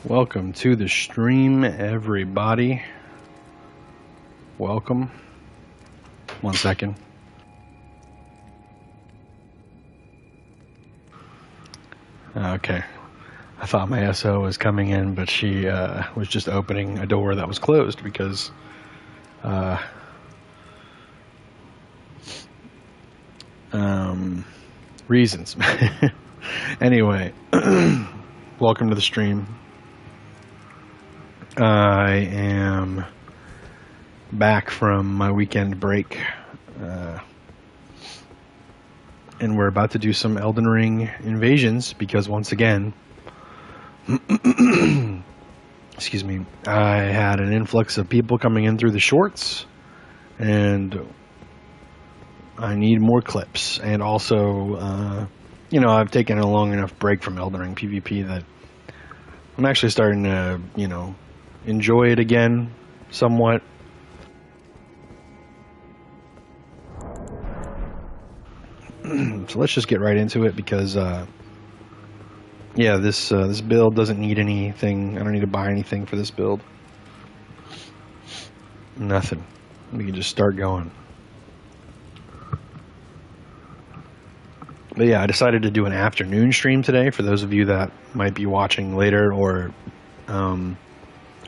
Welcome to the stream, everybody. Welcome. 1 second. Okay. I thought my SO was coming in, but she was just opening a door that was closed because reasons. Anyway, welcome to the stream. I am back from my weekend break, and we're about to do some Elden Ring invasions because once again, excuse me, I had an influx of people coming in through the shorts, and I need more clips. And also, I've taken a long enough break from Elden Ring PvP that I'm actually starting to, enjoy it again somewhat. So let's just get right into it because this build doesn't need anything. I don't need to buy anything for this build. Nothing. We can just start going. But yeah, I decided to do an afternoon stream today for those of you that might be watching later or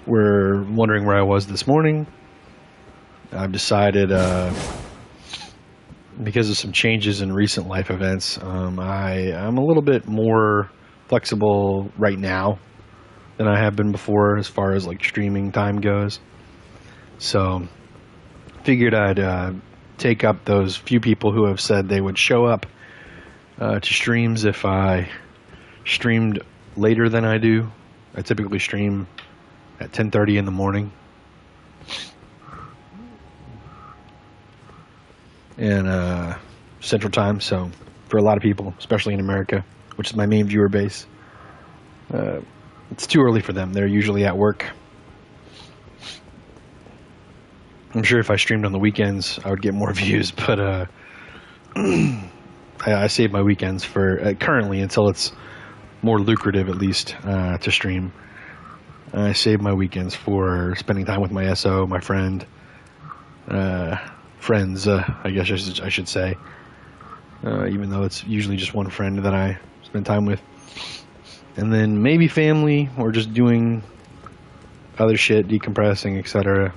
were wondering where I was this morning. I've decided, because of some changes in recent life events, I'm a little bit more flexible right now than I have been before as far as like streaming time goes. So figured I'd take up those few people who have said they would show up to streams if I streamed later than I do. I typically stream at 10:30 in the morning. And Central Time, so for a lot of people, especially in America, which is my main viewer base, it's too early for them. They're usually at work. I'm sure if I streamed on the weekends, I would get more views, but I save my weekends for currently until it's more lucrative, at least, to stream. I save my weekends for spending time with my SO, my friends, I guess I should say, even though it's usually just one friend that I spend time with. And then maybe family, or just doing other shit, decompressing, etc.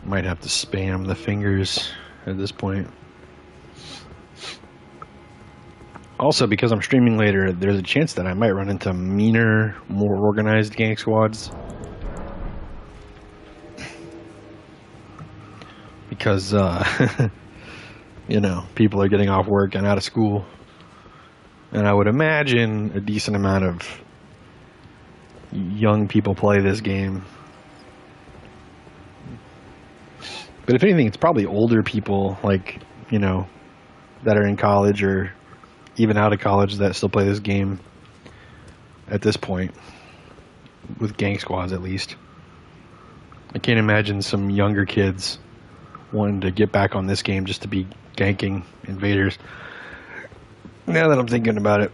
Might have to spam the fingers at this point. Also, because I'm streaming later, there's a chance that I might run into meaner, more organized gank squads. Because, people are getting off work and out of school. And I would imagine a decent amount of young people play this game. But if anything, it's probably older people, like, that are in college or even out of college that still play this game at this point, with gang squads at least. I can't imagine some younger kids wanting to get back on this game just to be ganking invaders. Now that I'm thinking about it.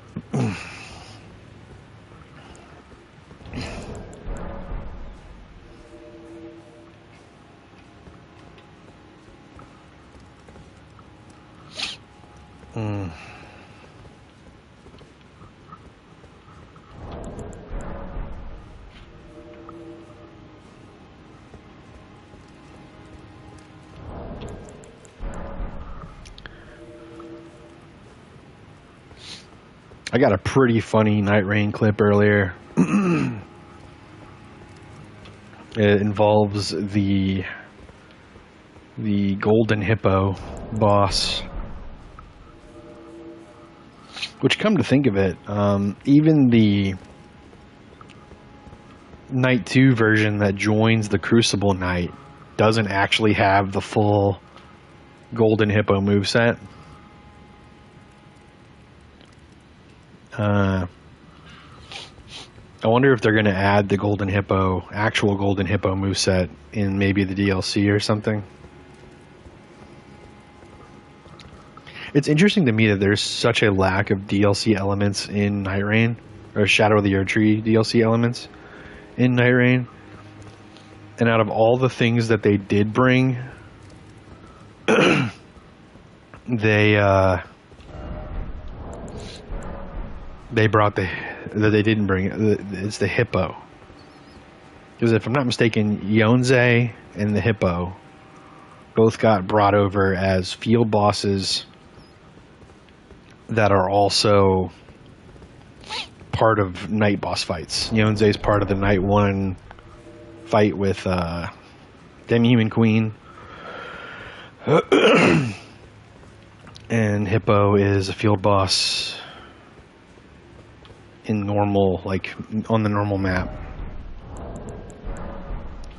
I got a pretty funny Night Rain clip earlier. It involves the Golden Hippo boss. Which, come to think of it, even the Night 2 version that joins the Crucible Knight doesn't actually have the full Golden Hippo moveset. I wonder if they're going to add the actual Golden Hippo moveset in maybe the DLC or something. It's interesting to me that there's such a lack of DLC elements in Night Rain, or Shadow of the Erdtree DLC elements in Night Rain. And out of all the things that they did bring, they brought that they didn't bring it's the hippo. Because if I'm not mistaken, Yonze and the hippo both got brought over as field bosses that are also part of night boss fights. Yonze is part of the night 1 fight with Demi-Human Queen. And Hippo is a field boss in normal, like on the normal map.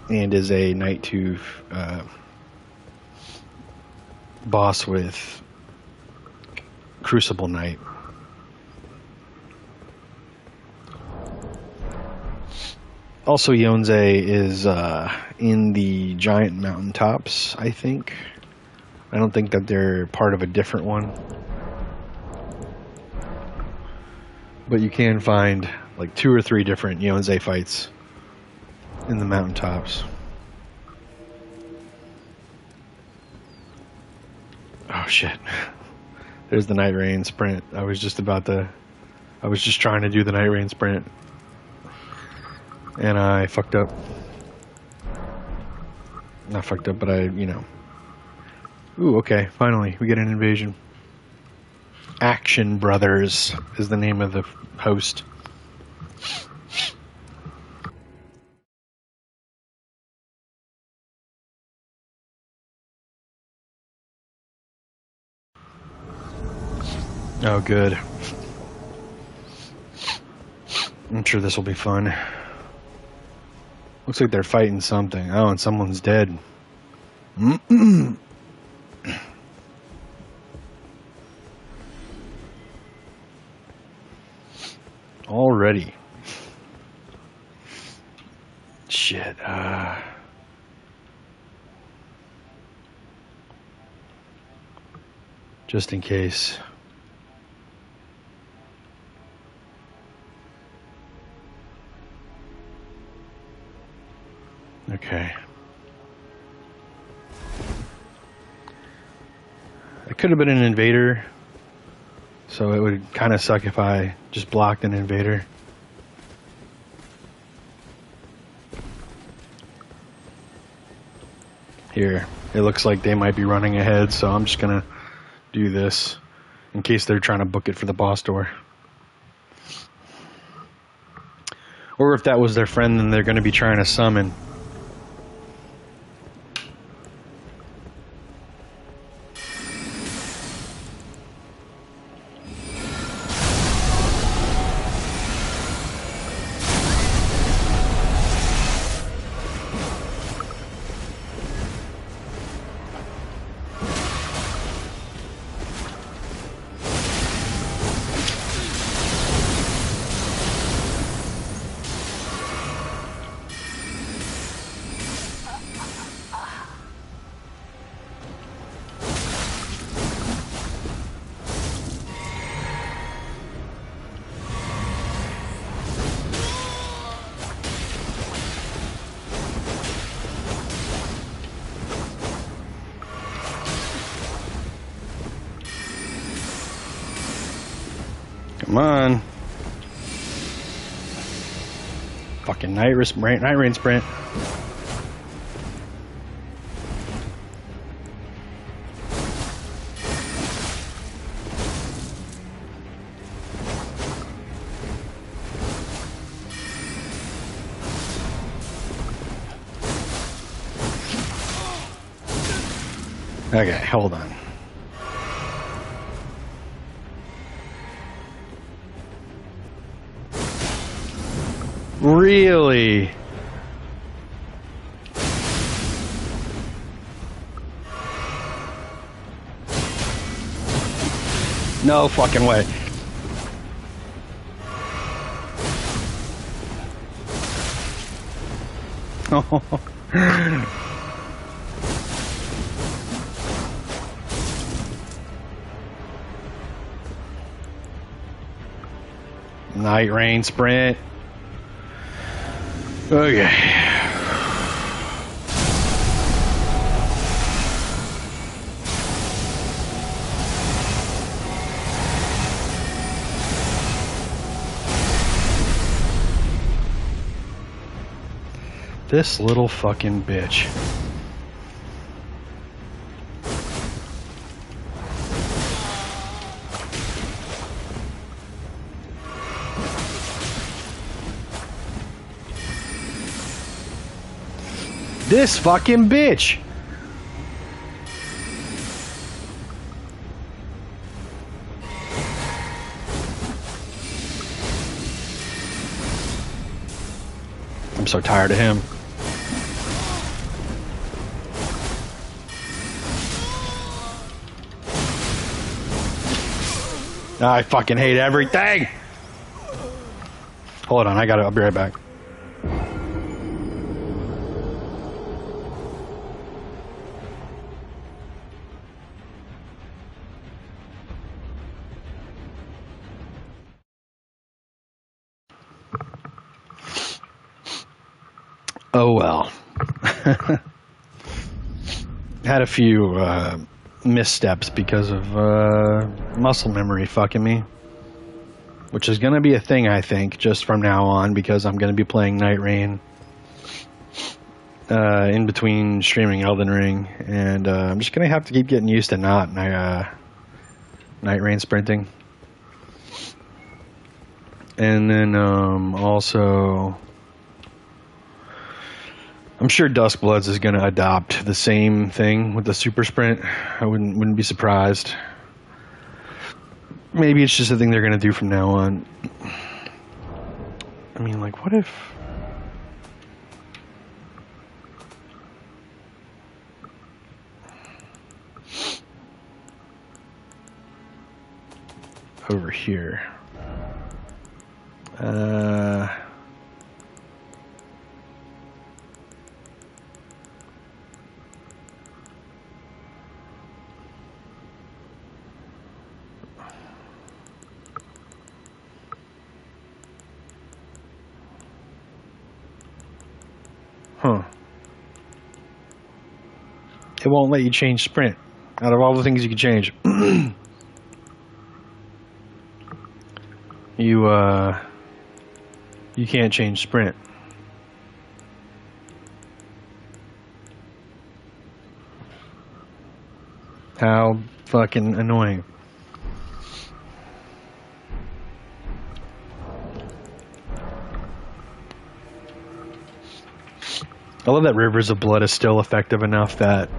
And is a night 2 boss with Crucible Knight. Also, Yonze is in the giant mountaintops, I think. I don't think that they're part of a different one. But you can find like 2 or 3 different Yonze fights in the mountaintops. Oh shit. There's the Night Rain sprint. I was just trying to do the Night Rain sprint. And I fucked up. Not fucked up, but Ooh, okay, finally, we get an invasion. Action Brothers is the name of the host. Oh, good. I'm sure this will be fun. Looks like they're fighting something. Oh, and someone's dead. Already. Shit. Just in case. Okay. It could have been an invader, so it would kind of suck if I just blocked an invader. Here, it looks like they might be running ahead, so I'm just gonna do this in case they're trying to book it for the boss door. Or if that was their friend, then they're gonna be trying to summon. Come on. Fucking Night Rain sprint. Okay, hold on. Really? No fucking way. Night rain sprint. Okay. This little fucking bitch. This fucking bitch. I'm so tired of him. I fucking hate everything. Hold on, I'll be right back. Oh well. Had a few missteps because of muscle memory fucking me, which is going to be a thing, I think, just from now on, because I'm going to be playing Night Rain in between streaming Elden Ring, and I'm just going to have to keep getting used to not Night Rain sprinting. And then also, I'm sure Duskbloods is going to adopt the same thing with the super sprint. I wouldn't be surprised. Maybe it's just a thing they're going to do from now on. I mean, like, what if... over here. Huh. It won't let you change sprint. Out of all the things you can change. You can't change sprint. How fucking annoying. I love that Rivers of Blood is still effective enough that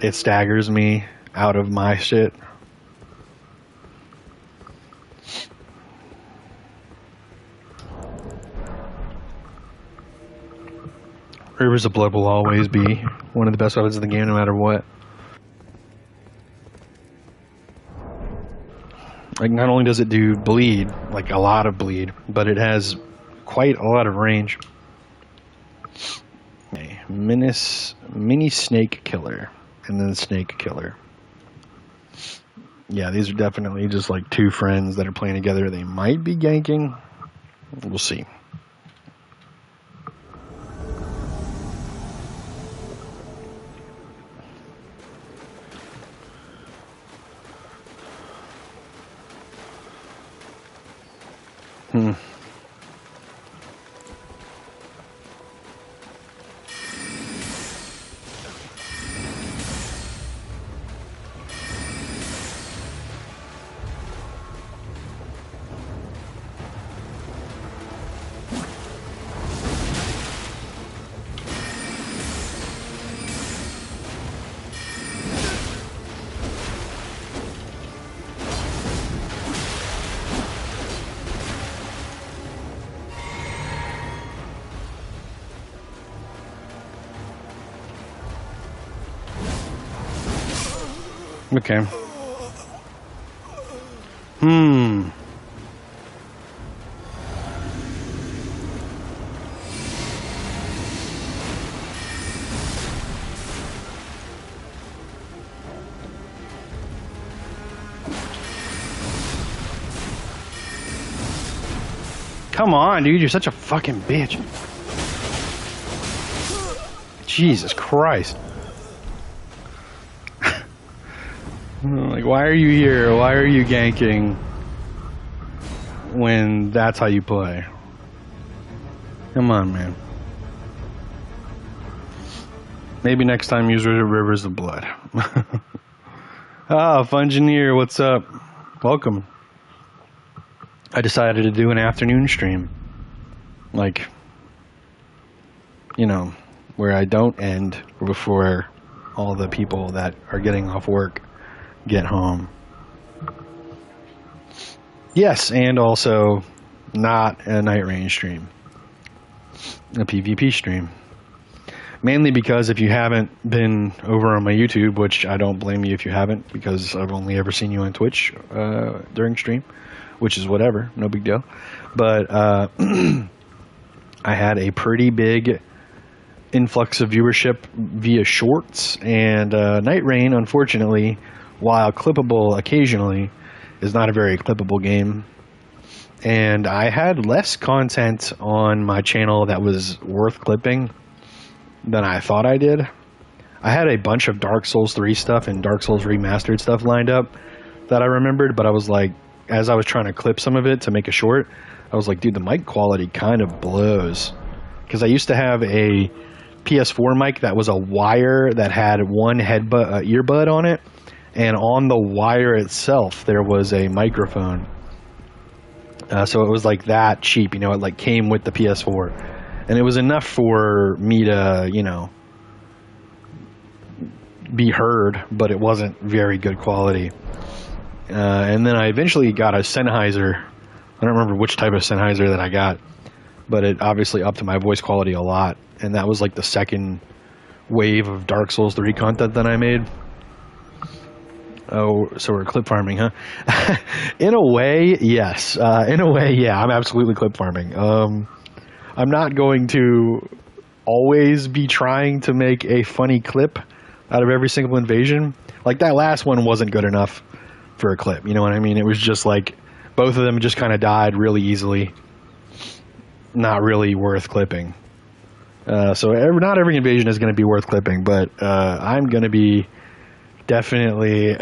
it staggers me out of my shit. Rivers of Blood will always be one of the best weapons in the game, no matter what. Like, not only does it do bleed, like a lot of bleed, but it has quite a lot of range. Okay, mini snake killer, and then snake killer. Yeah, these are definitely just like two friends that are playing together. They might be ganking. We'll see. Okay. Come on, dude, you're such a fucking bitch. Jesus Christ. Like, why are you here? Why are you ganking when that's how you play? Come on, man. Maybe next time use Rivers of Blood. Ah, Fungineer, what's up? Welcome. I decided to do an afternoon stream. Like, you know, where I don't end before all the people that are getting off work get home. Yes, and also not a night range stream. A PvP stream. Mainly because if you haven't been over on my YouTube, which I don't blame you if you haven't, because I've only ever seen you on Twitch during stream, which is whatever, no big deal. But I had a pretty big influx of viewership via shorts, and Night Rain, unfortunately, while clippable occasionally, is not a very clippable game. And I had less content on my channel that was worth clipping than I thought I did. I had a bunch of Dark Souls 3 stuff and Dark Souls Remastered stuff lined up that I remembered, but I was like, as I was trying to clip some of it to make a short, I was like, dude, the mic quality kind of blows. Because I used to have a PS4 mic that was a wire that had one earbud on it, and on the wire itself there was a microphone. So it was like that cheap, you know, it like came with the PS4. And it was enough for me to, you know, be heard, but it wasn't very good quality. And then I eventually got a Sennheiser. I don't remember which type of Sennheiser that I got, but it obviously upped my voice quality a lot. And that was like the second wave of Dark Souls 3 content that I made. Oh, so we're clip farming, huh? In a way, yes. In a way, yeah, I'm absolutely clip farming. I'm not going to always be trying to make a funny clip out of every single invasion. Like, that last one wasn't good enough for a clip, you know what I mean? It was just like, both of them just kind of died really easily. Not really worth clipping. So not every invasion is going to be worth clipping, but I'm going to be definitely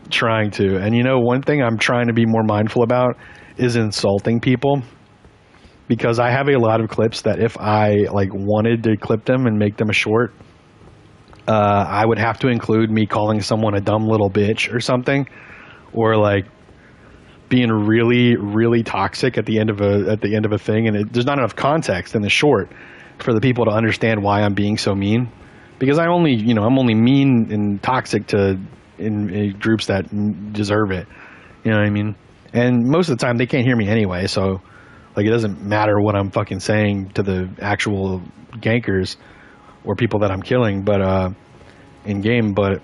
trying to. And you know, one thing I'm trying to be more mindful about is insulting people. Because I have a lot of clips that if I like wanted to clip them and make them a short, I would have to include me calling someone a dumb little bitch or something, or like being really, really toxic at the end of a thing, and there's not enough context in the short for the people to understand why I'm being so mean. Because I'm only mean and toxic in groups that deserve it. You know what I mean? And most of the time they can't hear me anyway, so. Like, it doesn't matter what I'm fucking saying to the actual gankers or people that I'm killing, but in game, but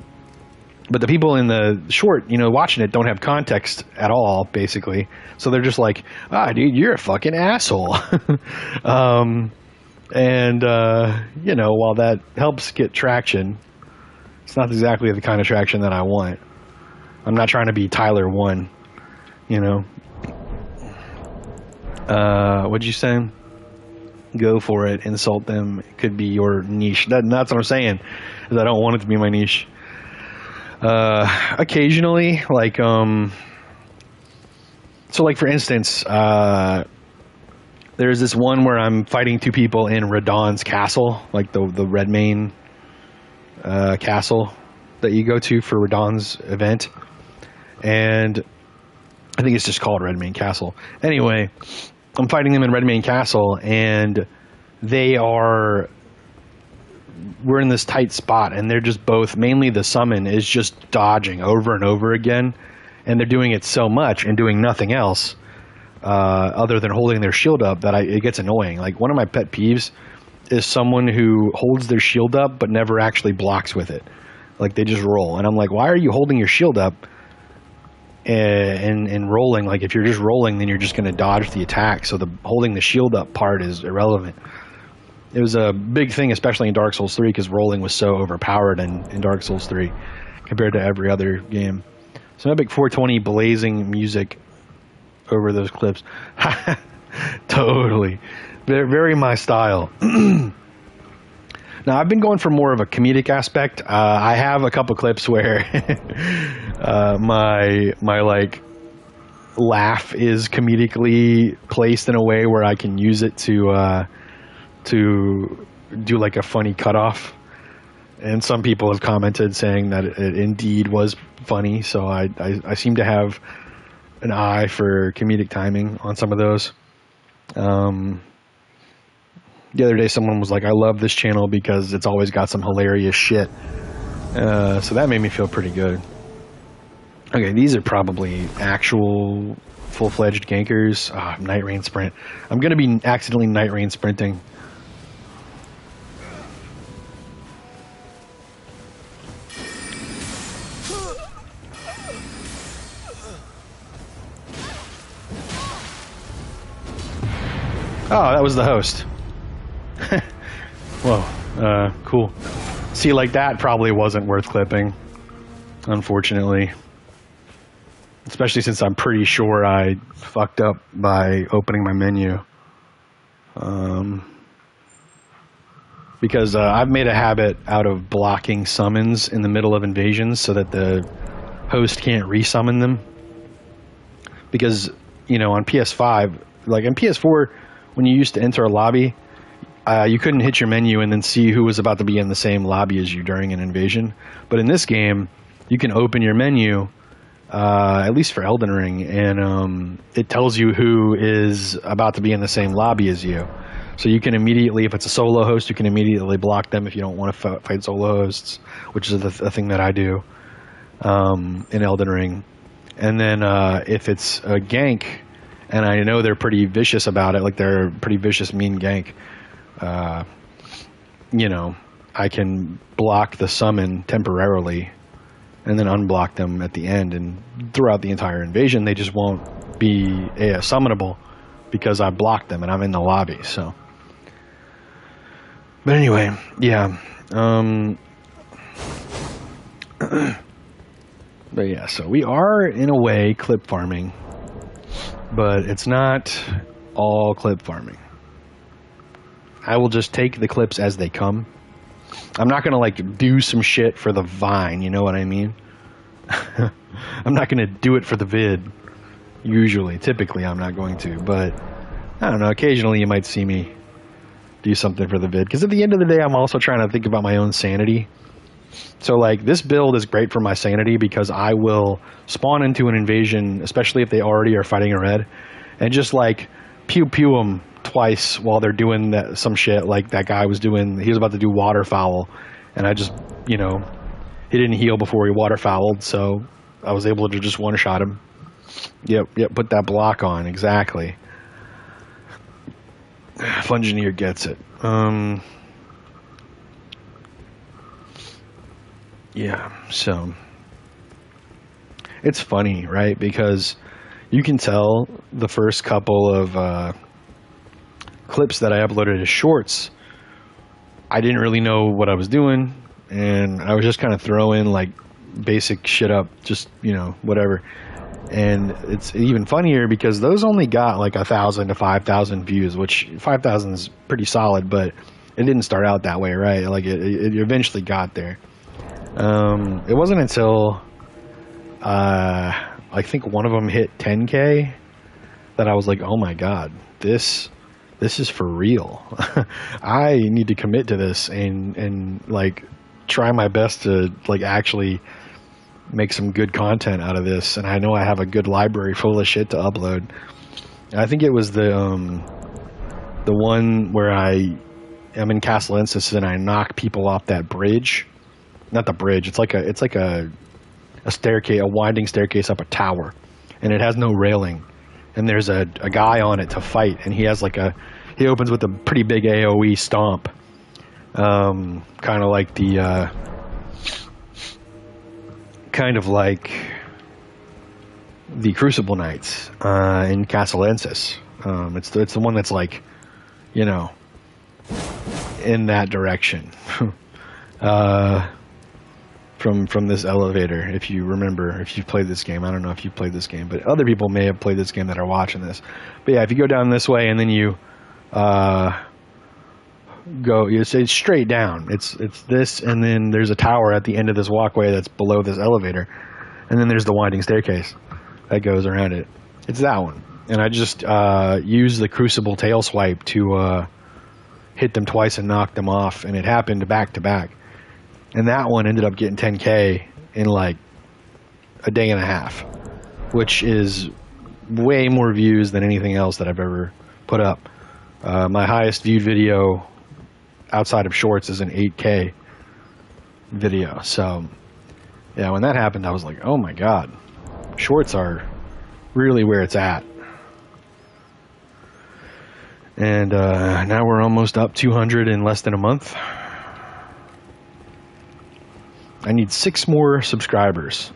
the people in the short, you know, watching it don't have context at all, basically. So they're just like, ah, dude, you're a fucking asshole. You know, while that helps get traction, it's not exactly the kind of traction that I want. I'm not trying to be Tyler 1, you know. What'd you say? Go for it. Insult them. It could be your niche. That's what I'm saying. Is I don't want it to be my niche. Occasionally, like, so like for instance, there's this one where I'm fighting two people in Radahn's castle, like the Redmane castle that you go to for Radahn's event, and I think it's just called Redmane Castle. Anyway, I'm fighting them in Redmane Castle, and we're in this tight spot, and they're just both, mainly the summon is just dodging over and over again, and they're doing it so much and doing nothing else other than holding their shield up that it gets annoying. Like, one of my pet peeves is someone who holds their shield up but never actually blocks with it. Like, they just roll, and I'm like, why are you holding your shield up and rolling? Like, if you're just rolling, then you're just going to dodge the attack, so the holding the shield up part is irrelevant. It was a big thing, especially in Dark Souls 3, because rolling was so overpowered in Dark Souls 3 compared to every other game. So Epic 420 blazing music. over those clips. Totally. Very, very my style. Now, I've been going for more of a comedic aspect. I have a couple clips where my like laugh is comedically placed in a way where I can use it to do like a funny cutoff. And some people have commented saying that it indeed was funny. So I seem to have an eye for comedic timing on some of those. The other day, someone was like, I love this channel because it's always got some hilarious shit. So that made me feel pretty good. Okay, these are probably actual full-fledged gankers. Night Rain Sprint. I'm going to be accidentally Night Rain sprinting. Oh, that was the host. Whoa, cool. See, like that probably wasn't worth clipping, unfortunately. Especially since I'm pretty sure I fucked up by opening my menu. Because I've made a habit out of blocking summons in the middle of invasions so that the host can't resummon them. Because, you know, on PS5, like on PS4, when you used to enter a lobby, you couldn't hit your menu and then see who was about to be in the same lobby as you during an invasion. But in this game, you can open your menu, at least for Elden Ring, and it tells you who is about to be in the same lobby as you. So you can immediately, if it's a solo host, you can immediately block them if you don't want to fight solo hosts, which is the thing that I do in Elden Ring. And then if it's a gank, and I know they're pretty vicious about it, like they're a pretty vicious, mean gank, you know, I can block the summon temporarily and then unblock them at the end, and throughout the entire invasion they just won't be summonable because I blocked them and I'm in the lobby. So, but anyway, yeah, but yeah, so we are in a way clip farming, but it's not all clip farming. I will just take the clips as they come. I'm not going to like do some shit for the Vine, you know what I mean? I'm not going to do it for the vid. Usually, typically I'm not going to, but I don't know, occasionally you might see me do something for the vid, because at the end of the day I'm also trying to think about my own sanity. So like this build is great for my sanity because I will spawn into an invasion, especially if they already are fighting a red, and just like pew them twice while they're doing some shit like that guy was doing. He was about to do waterfowl, and I just, you know, he didn't heal before he waterfowled, so I was able to just one-shot him. Yep, put that block on, exactly. Fungineer gets it. Yeah, so it's funny, right? Because you can tell the first couple of clips that I uploaded as shorts, I didn't really know what I was doing, and I was just kind of throwing like basic shit up, just, you know, whatever. And it's even funnier because those only got like 1,000 to 5,000 views, which 5,000 is pretty solid, but it didn't start out that way, right? Like it eventually got there. It wasn't until I think one of them hit 10K that I was like, oh my god, this is for real. I need to commit to this and like try my best to like actually make some good content out of this. And I know I have a good library full of shit to upload. I think it was the one where I am in Castellensis and I knock people off that bridge. Not the bridge. It's like a staircase, a winding staircase up a tower, and it has no railing. And there's a guy on it to fight, and he has like he opens with a pretty big AoE stomp, kind of like the Crucible Knights in Castellensis. It's the one that's like, you know, in that direction. For from this elevator. If you remember, if you've played this game, I don't know if you've played this game, but other people may have played this game that are watching this. But yeah, if you go down this way and then you go, it's straight down. It's this, and then there's a tower at the end of this walkway that's below this elevator, and then there's the winding staircase that goes around it. It's that one, and I just used the Crucible tail swipe to hit them twice and knock them off, and it happened back to back. And that one ended up getting 10K in like a day and a half, which is way more views than anything else that I've ever put up. My highest viewed video outside of shorts is an 8K video. So yeah, when that happened, I was like, oh my God, shorts are really where it's at. And now we're almost up 200 in less than a month. I need 6 more subscribers.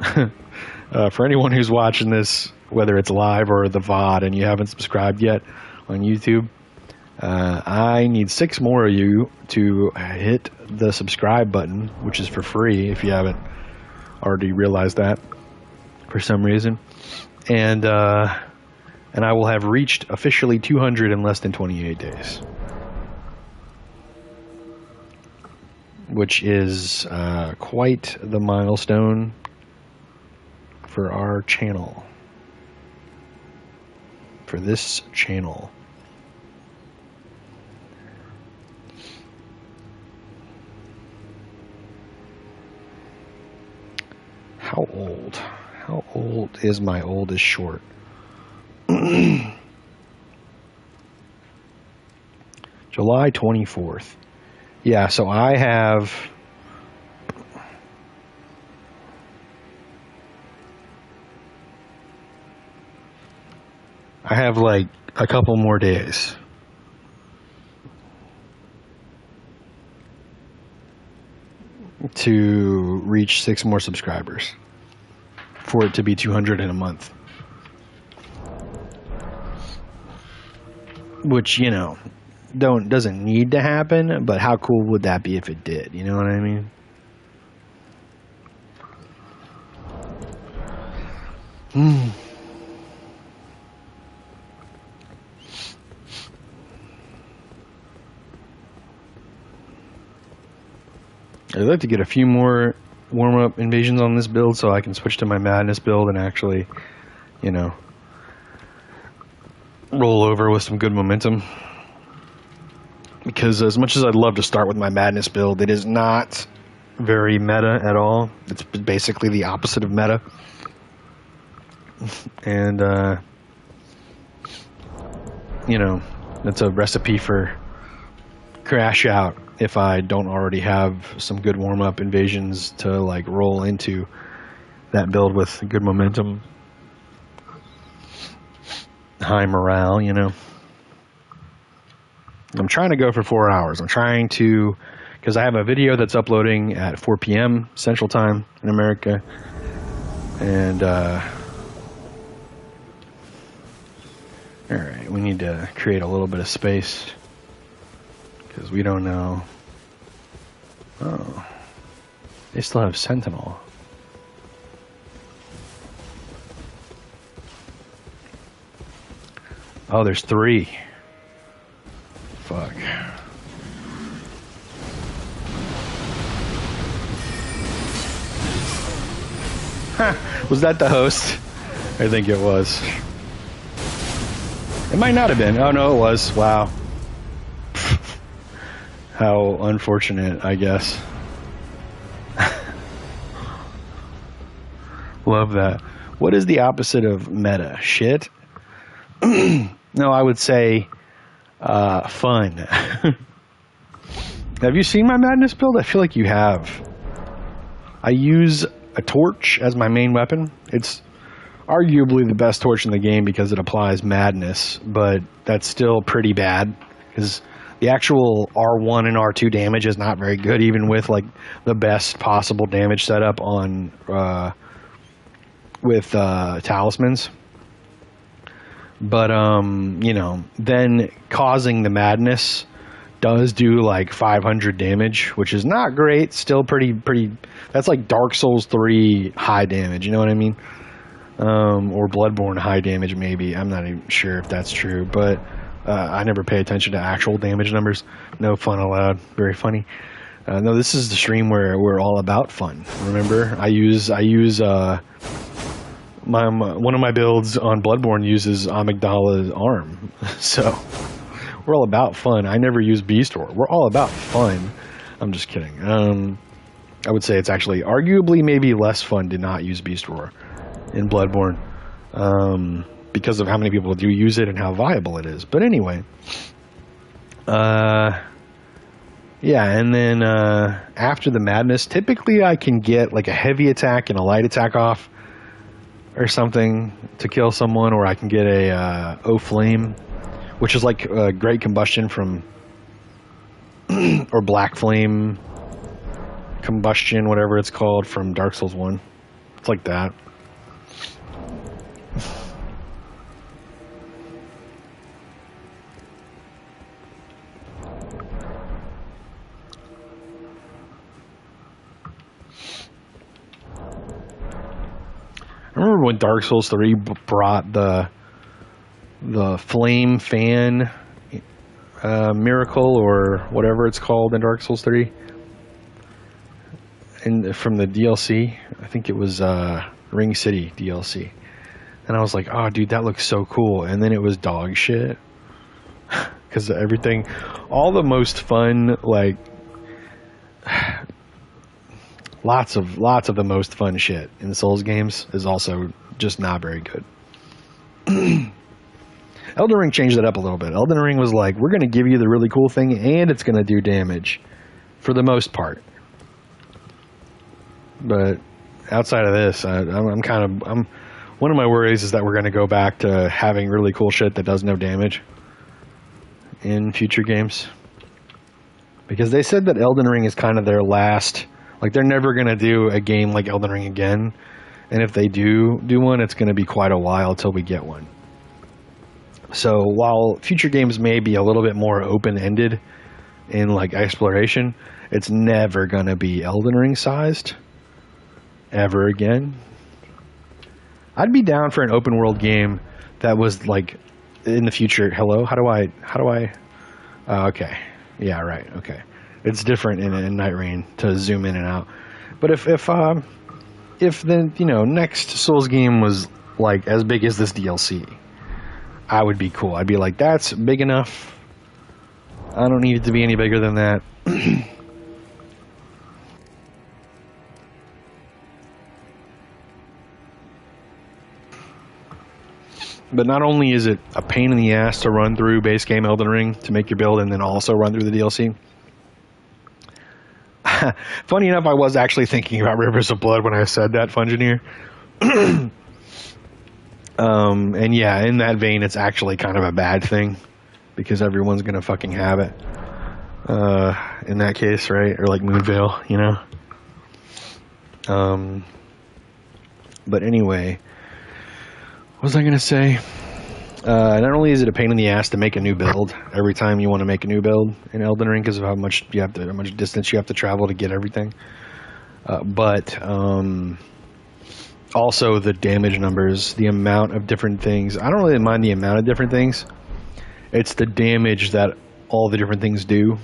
For anyone who's watching this, whether it's live or the VOD, and you haven't subscribed yet on YouTube, I need 6 more of you to hit the subscribe button, which is for free if you haven't already realized that for some reason. And I will have reached officially 200 in less than 28 days. Which is quite the milestone for our channel. For this channel. How old? How old is my oldest short? July 24th. Yeah, so I have like a couple more days to reach 6 more subscribers for it to be 200 in a month. Which, you know, doesn't need to happen, but how cool would that be if it did? You know what I mean? I'd like to get a few more warm-up invasions on this build so I can switch to my madness build and actually, you know, roll over with some good momentum. Because as much as I'd love to start with my madness build, it is not very meta at all. It's basically the opposite of meta. And, you know, that's a recipe for crash out if I don't already have some good warm-up invasions to, like, roll into that build with good momentum. High morale, you know. I'm trying to go for 4 hours. I'm trying to, because I have a video that's uploading at 4 p.m. Central Time in America. And, alright, we need to create a little bit of space. Because we don't know. Oh. They still have Sentinel. Oh, there's 3. Fuck. Was that the host? I think it was. It might not have been. Oh no, it was. Wow. How unfortunate, I guess. Love that. What is the opposite of meta? Shit? No, I would say fun. Have you seen my madness build? I feel like you have. I use a torch as my main weapon. It's arguably the best torch in the game because it applies madness, but that's still pretty bad because the actual R1 and R2 damage is not very good, even with like the best possible damage setup on with talismans. But you know, then causing the madness does do like 500 damage, which is not great. Still pretty. That's like Dark Souls 3 high damage. You know what I mean? Or Bloodborne high damage, maybe. I'm not even sure if that's true, but I never pay attention to actual damage numbers. No fun allowed. Very funny. No, this is the stream where we're all about fun. Remember, I use one of my builds on Bloodborne uses Amygdala's arm, so we're all about fun. I never use Beast Roar. We're all about fun. I'm just kidding. I would say it's actually arguably maybe less fun to not use Beast Roar in Bloodborne, because of how many people do use it and how viable it is. But anyway, yeah, and then after the madness, typically I can get like a heavy attack and a light attack off or something to kill someone, or I can get a O Flame, which is like Great Combustion from, or Black Flame Combustion, whatever it's called, from Dark Souls 1. It's like that. I remember when Dark Souls 3 brought the flame fan miracle, or whatever it's called in Dark Souls 3, and from the DLC. I think it was Ring City DLC, and I was like, oh dude, that looks so cool. And then it was dog shit, because everything, all the most fun, like lots of the most fun shit in Souls games is also just not very good. Elden Ring changed that up a little bit. Elden Ring was like, we're going to give you the really cool thing, and it's going to do damage for the most part. But outside of this, I'm one of my worries is that we're going to go back to having really cool shit that does no damage in future games, because they said that Elden Ring is kind of their last. Like, they're never going to do a game like Elden Ring again. And if they do one, it's going to be quite a while till we get one. So while future games may be a little bit more open-ended in, like, exploration, it's never going to be Elden Ring sized ever again. I'd be down for an open world game that was, like, in the future. Hello? How do I... okay. Yeah, right. Okay. It's different in Night Rain to zoom in and out. But if the, you know, next Souls game was like as big as this DLC, I would be cool. I'd be like, that's big enough. I don't need it to be any bigger than that. But not only is it a pain in the ass to run through base game Elden Ring to make your build and then also run through the DLC. Funny enough, I was actually thinking about Rivers of Blood when I said that, Fungineer. And yeah, in that vein, it's actually kind of a bad thing, because everyone's gonna fucking have it. In that case, right? Or like Moonveil, you know? But anyway, what was I gonna say? Not only is it a pain in the ass to make a new build every time you want to make a new build in Elden Ring, because of how much distance you have to travel to get everything, but also the damage numbers, the amount of different things. I don't really mind the amount of different things. It's the damage that all the different things do.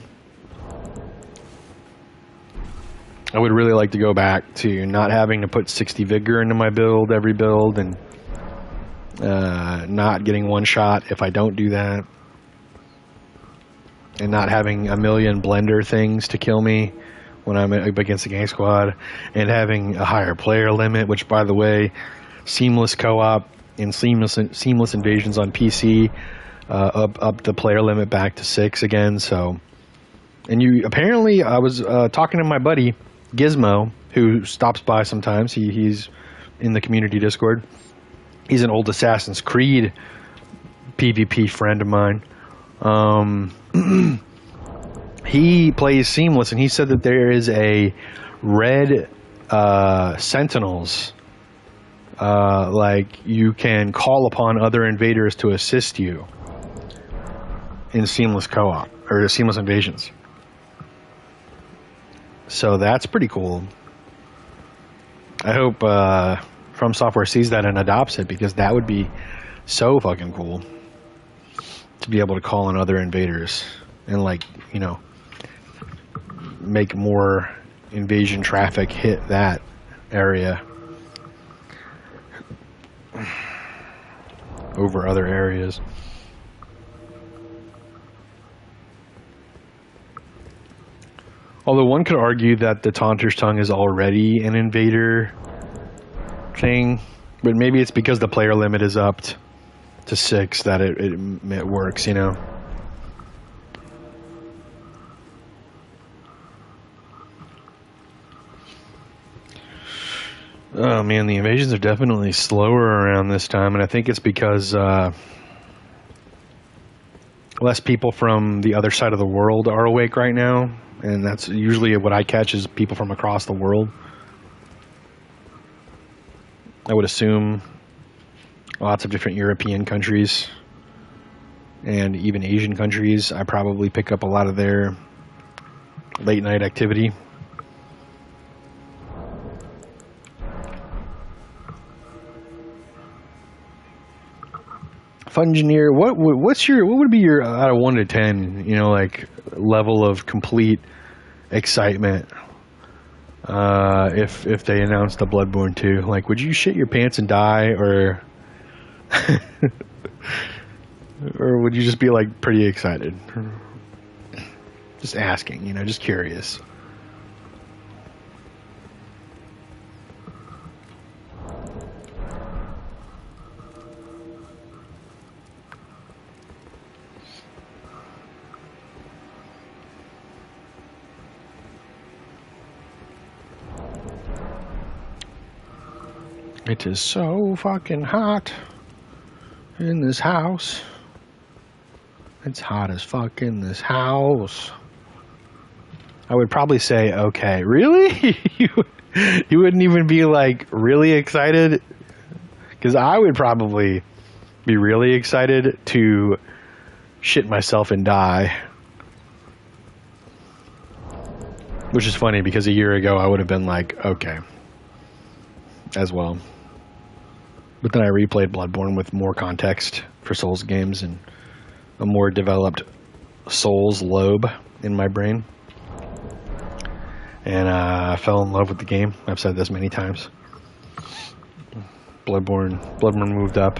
I would really like to go back to not having to put 60 vigor into my build every build, and not getting one shot if I don't do that, and not having a million blender things to kill me when I'm up against a gang squad, and having a higher player limit, which, by the way, seamless co-op and seamless invasions on PC up the player limit back to 6 again. So, and you apparently, I was talking to my buddy Gizmo, who stops by sometimes. He's in the community Discord. He's an old Assassin's Creed PvP friend of mine. He plays Seamless, and he said that there is a red Sentinels. Like, you can call upon other invaders to assist you in Seamless co-op. or seamless invasions. So that's pretty cool. I hope From Software sees that and adopts it, because that would be so fucking cool to be able to call in other invaders and, like, you know, make more invasion traffic hit that area over other areas. Although one could argue that the Taunter's Tongue is already an invader thing, but maybe it's because the player limit is upped to 6 that it works, you know? Oh man, the invasions are definitely slower around this time, and I think it's because less people from the other side of the world are awake right now, and that's usually what I catch is people from across the world. I would assume lots of different European countries and even Asian countries. I probably pick up a lot of their late night activity. Fungineer, what would be your out of 1 to 10, you know, like level of complete excitement if they announced a Bloodborne 2? Like, would you shit your pants and die, or or would you just be like pretty excited? Just asking, you know, just curious. It is so fucking hot in this house. It's hot as fuck in this house. I would probably say, okay, really? You wouldn't even be like really excited? Because I would probably be really excited to shit myself and die. Which is funny, because a year ago I would have been like, okay, as well. But then I replayed Bloodborne with more context for Souls games and a more developed Souls lobe in my brain. And I fell in love with the game. I've said this many times. Bloodborne moved up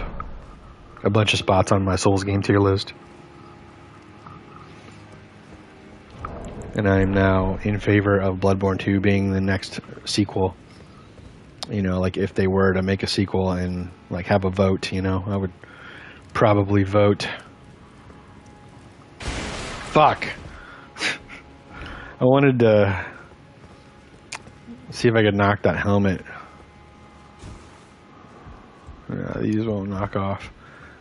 a bunch of spots on my Souls game tier list. And I am now in favor of Bloodborne 2 being the next sequel. You know, like if they were to make a sequel and like have a vote, you know, I would probably vote. Fuck. I wanted to see if I could knock that helmet. These won't knock off.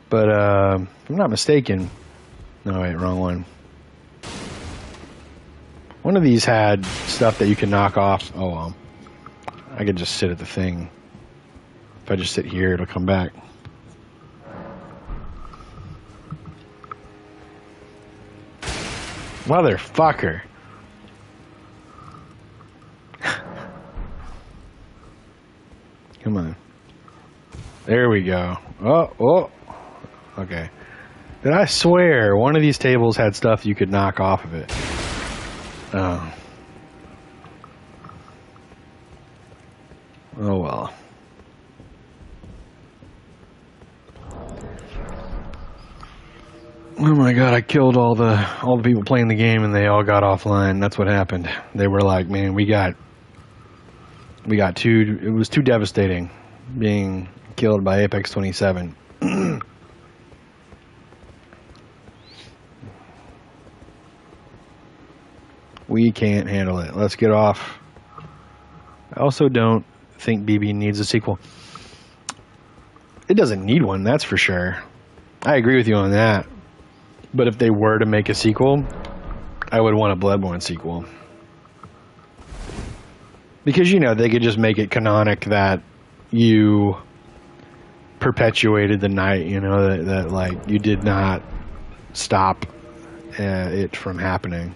But if I'm not mistaken. No, wait, wrong one. One of these had stuff that you can knock off. Oh well. I could just sit at the thing. If I just sit here, it'll come back. Motherfucker. Come on. There we go. Oh. Okay. Did I swear one of these tables had stuff you could knock off of it? Oh. Oh well. Oh my god, I killed all the people playing the game and they all got offline. That's what happened. They were like, man, we got too, it was too devastating being killed by Throwpexx27. We can't handle it. Let's get off. I also don't think BB needs a sequel. It doesn't need one, that's for sure. I agree with you on that. But if they were to make a sequel, I would want a Bloodborne sequel. Because, you know, they could just make it canonic that you perpetuated the night, you know, that like, you did not stop it from happening.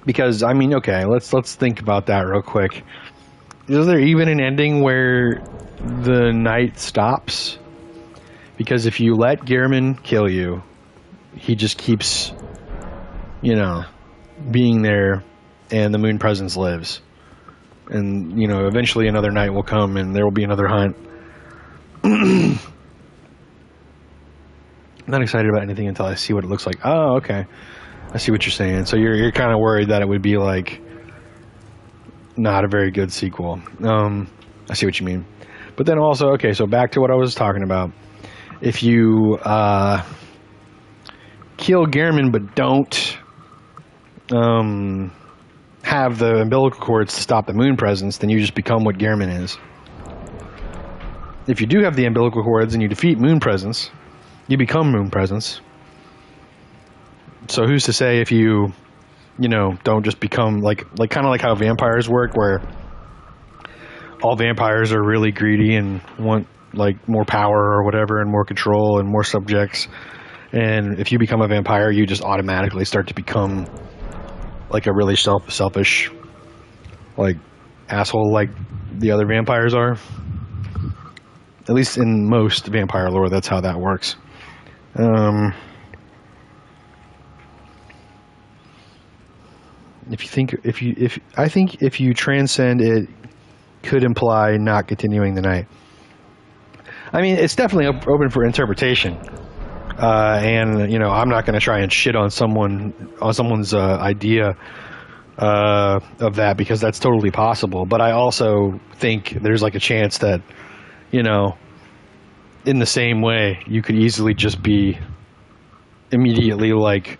Because I mean, okay, let's think about that real quick. Is there even an ending where the night stops? Because if you let Gehrman kill you, he just keeps, you know, being there, and the moon presence lives. And, you know, eventually another night will come and there will be another hunt. I'm not excited about anything until I see what it looks like. Oh, okay. I see what you're saying. So you're kind of worried that it would be like not a very good sequel. I see what you mean. But then also, okay, so back to what I was talking about. If you kill Gehrman but don't have the umbilical cords to stop the moon presence, then you just become what Gehrman is. If you do have the umbilical cords and you defeat moon presence, you become moon presence. So who's to say if you know, don't just become like kind of like how vampires work, where all vampires are really greedy and want like more power or whatever and more control and more subjects. And if you become a vampire, you just automatically start to become like a really selfish, like asshole, like the other vampires are. At least in most vampire lore, that's how that works. I think if you transcend it, could imply not continuing the night. I mean, it's definitely open for interpretation. And you know, I'm not going to try and shit on someone's idea of that, because that's totally possible. But I also think there's like a chance that, you know, in the same way, you could easily just be immediately like,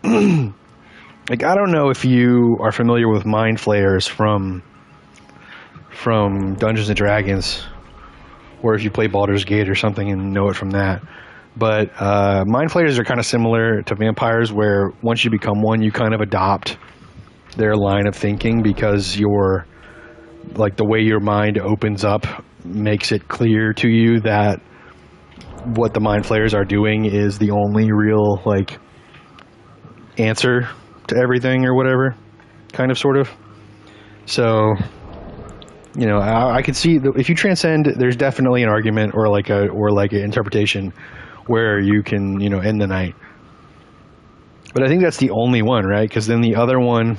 like, I don't know if you are familiar with mind flayers from Dungeons and Dragons, or if you play Baldur's Gate or something and know it from that. But mind flayers are kind of similar to vampires, where once you become one, you kind of adopt their line of thinking, because your, like, the way your mind opens up makes it clear to you that what the mind flayers are doing is the only real, like, answer to everything or whatever, kind of, sort of. So, you know, I could see if you transcend, there's definitely an argument or like an interpretation where you can, you know, end the night. But I think that's the only one, right? Because then the other one,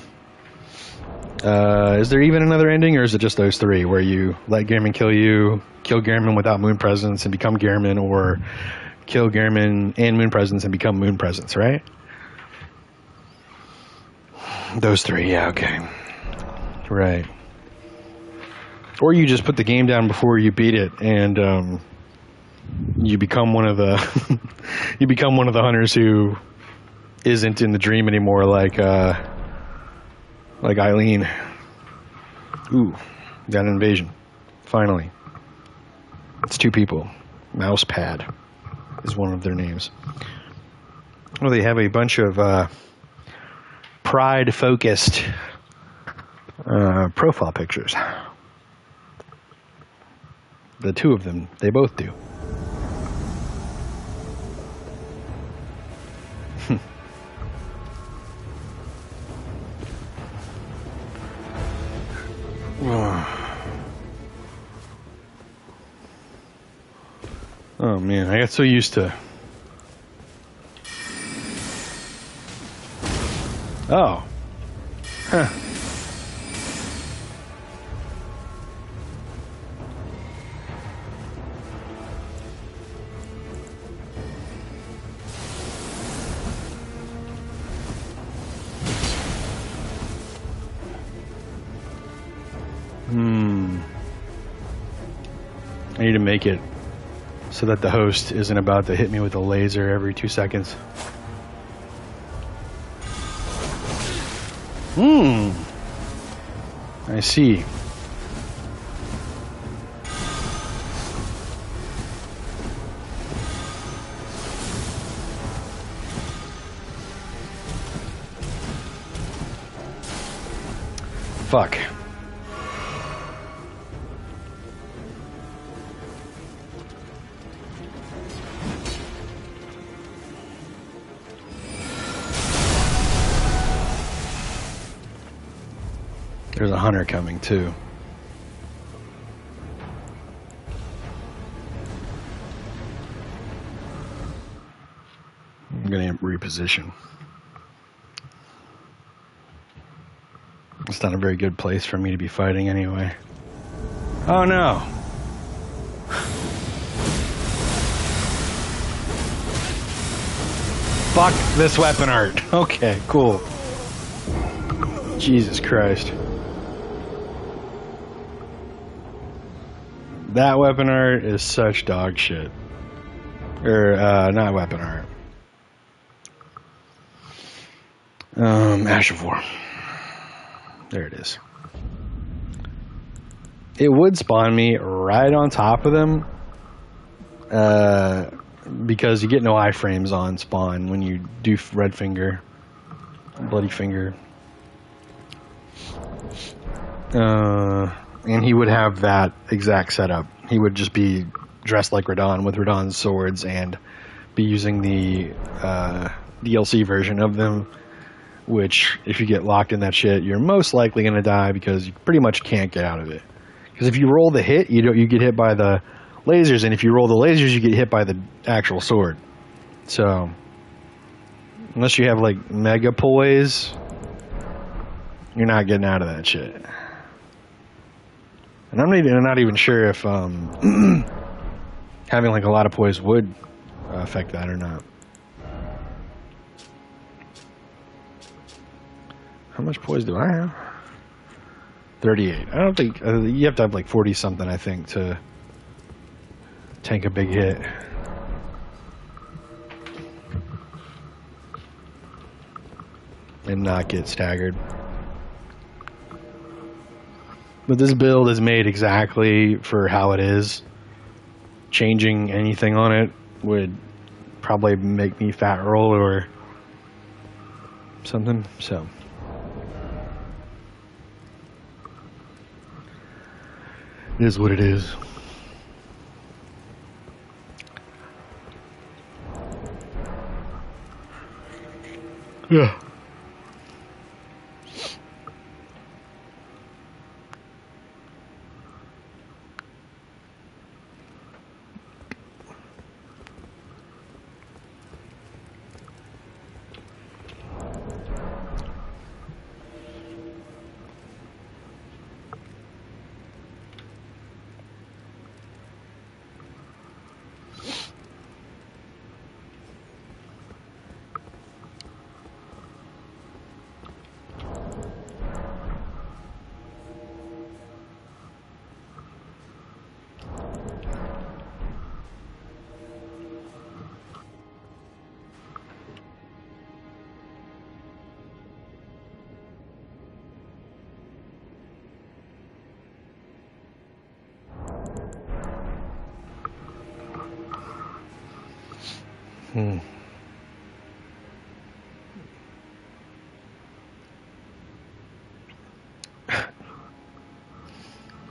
is there even another ending, or is it just those three where you let Gehrman kill you, kill Gehrman without moon presence and become Gehrman, or kill Gehrman and moon presence and become moon presence, right? Those three, yeah, okay. Right. Or you just put the game down before you beat it, and you become one of the you become one of the hunters who isn't in the dream anymore, like Eileen. Ooh, got an invasion. Finally. It's two people. Mousepad is one of their names. Well, they have a bunch of pride-focused profile pictures. The two of them, they both do. Oh man, I got so used to... Oh. Huh. I need to make it so that the host isn't about to hit me with a laser every 2 seconds. I see. Fuck. There's a hunter coming too. I'm gonna reposition. It's not a very good place for me to be fighting anyway. Oh no! Fuck this weapon art. Okay, cool. Jesus Christ. That weapon art is such dog shit. Or, not weapon art. Ash of War. There it is. It would spawn me right on top of them. Because you get no iframes on spawn when you do red finger. Bloody finger. And he would have that exact setup. He would just be dressed like Radahn with Radahn's swords and be using the DLC version of them, which if you get locked in that shit, you're most likely going to die because you pretty much can't get out of it. Because if you roll the hit, you get hit by the lasers, and if you roll the lasers, you get hit by the actual sword. So, unless you have like mega poise, you're not getting out of that shit. And I'm not even sure if having like a lot of poise would affect that or not. How much poise do I have? 38. I don't think you have to have like 40 something, I think, to tank a big hit. And not get staggered. But this build is made exactly for how it is. Changing anything on it would probably make me fat roll or something, so. It is what it is. Yeah.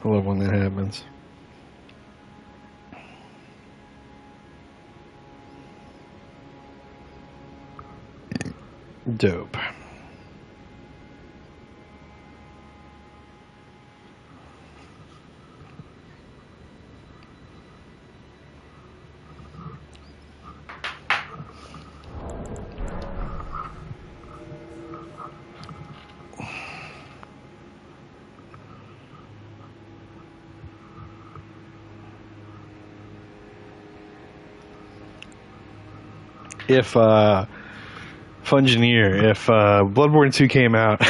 I love when that happens. Dope. If Fungineer, if Bloodborne 2 came out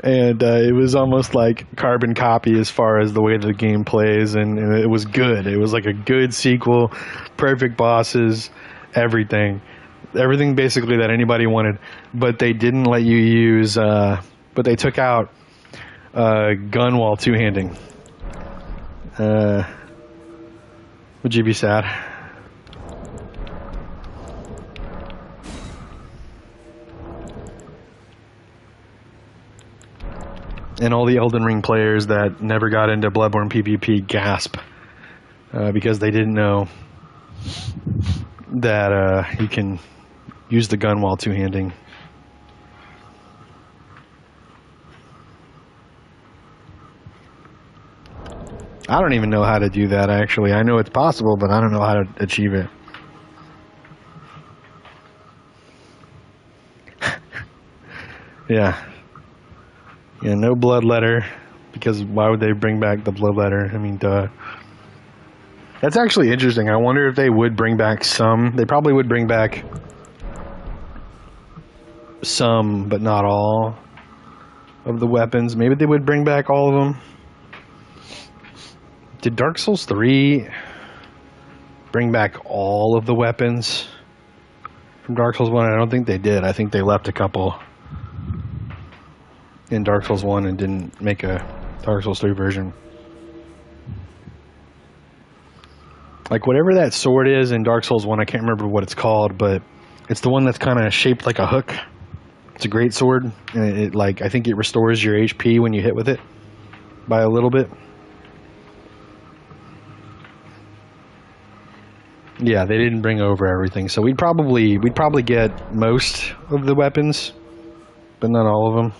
and it was almost like carbon copy as far as the way the game plays, and it was good. It was like a good sequel, perfect bosses, everything basically that anybody wanted, but they didn't let you use, but they took out gun while two-handing. Would you be sad? And all the Elden Ring players that never got into Bloodborne PvP gasp because they didn't know that you can use the gun while two-handing. I don't even know how to do that, actually. I know it's possible, but I don't know how to achieve it. Yeah. Yeah, no blood letter. Because why would they bring back the blood letter? I mean, duh. That's actually interesting. I wonder if they would bring back some. They probably would bring back some, but not all of the weapons. Maybe they would bring back all of them. Did Dark Souls 3 bring back all of the weapons from Dark Souls 1? I don't think they did. I think they left a couple in Dark Souls 1 and didn't make a Dark Souls 3 version. Like, whatever that sword is in Dark Souls 1, I can't remember what it's called, but it's the one that's kind of shaped like a hook. It's a great sword, and it like, I think it restores your HP when you hit with it by a little bit. Yeah, they didn't bring over everything, so we'd probably get most of the weapons, but not all of them.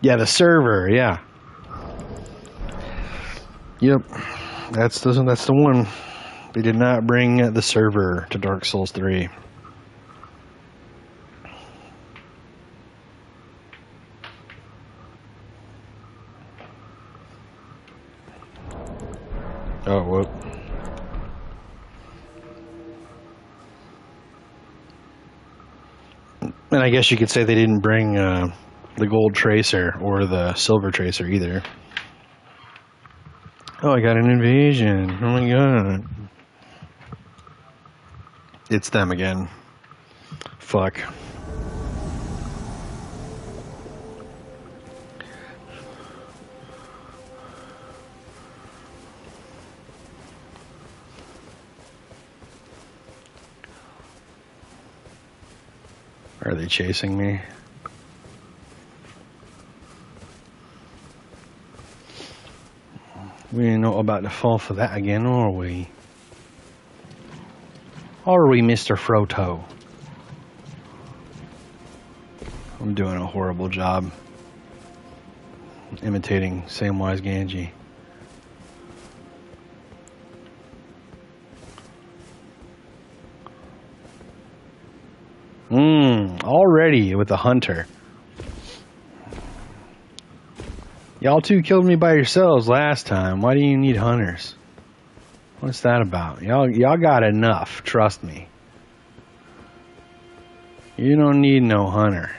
Yeah, the server, yeah. Yep, that's the one. They did not bring the server to Dark Souls 3. Oh, whoop. And I guess you could say they didn't bring the gold tracer or the silver tracer either. Oh, I got an invasion. Oh my god. It's them again. Fuck. Are they chasing me? We ain't not about to fall for that again, are we? Are we, Mr. Froto? I'm doing a horrible job imitating Samwise Gamgee. Already with the hunter. Y'all two killed me by yourselves last time. Why do you need hunters? What's that about? Y'all got enough, trust me. You don't need no hunter.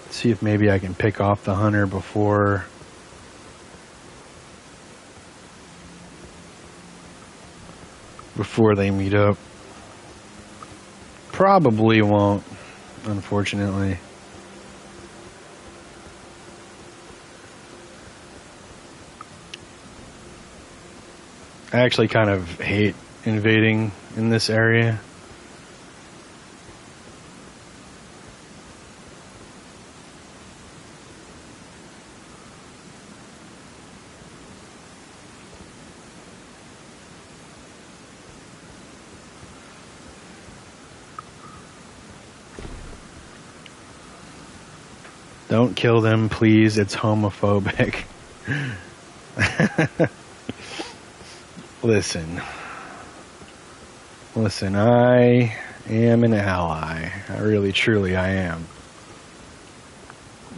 Let's see if maybe I can pick off the hunter before they meet up. Probably won't, unfortunately. I actually kind of hate invading in this area. Don't kill them, please. It's homophobic. Listen, I am an ally. I really, truly, I am.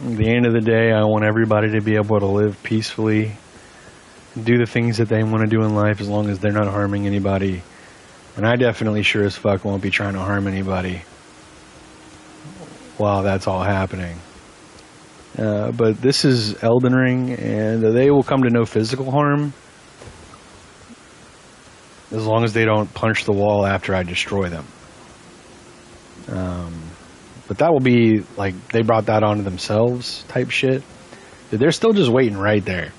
At the end of the day, I want everybody to be able to live peacefully, do the things that they want to do in life as long as they're not harming anybody. And I definitely sure as fuck won't be trying to harm anybody while that's all happening. But this is Elden Ring, and they will come to no physical harm as long as they don't punch the wall after I destroy them. But that will be, like, they brought that onto themselves type shit. They're still just waiting right there.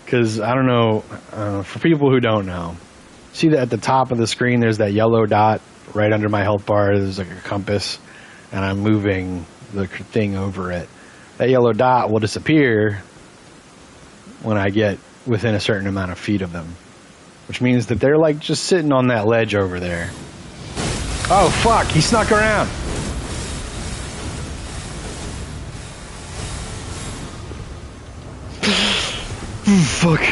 Because, I don't know, for people who don't know, see that at the top of the screen there's that yellow dot right under my health bar. There's like a compass, and I'm moving the thing over it. That yellow dot will disappear when I get within a certain amount of feet of them. Which means that they're like just sitting on that ledge over there. Oh fuck, he snuck around. Fuck.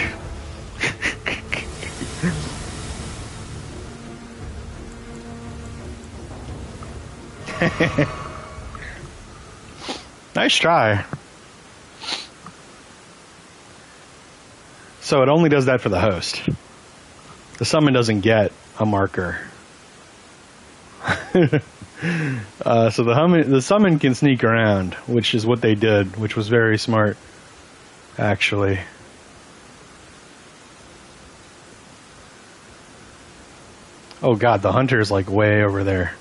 Nice try. So it only does that for the host. The summon doesn't get a marker. So the summon can sneak around, which is what they did, which was very smart, actually. Oh god, the hunter's like way over there.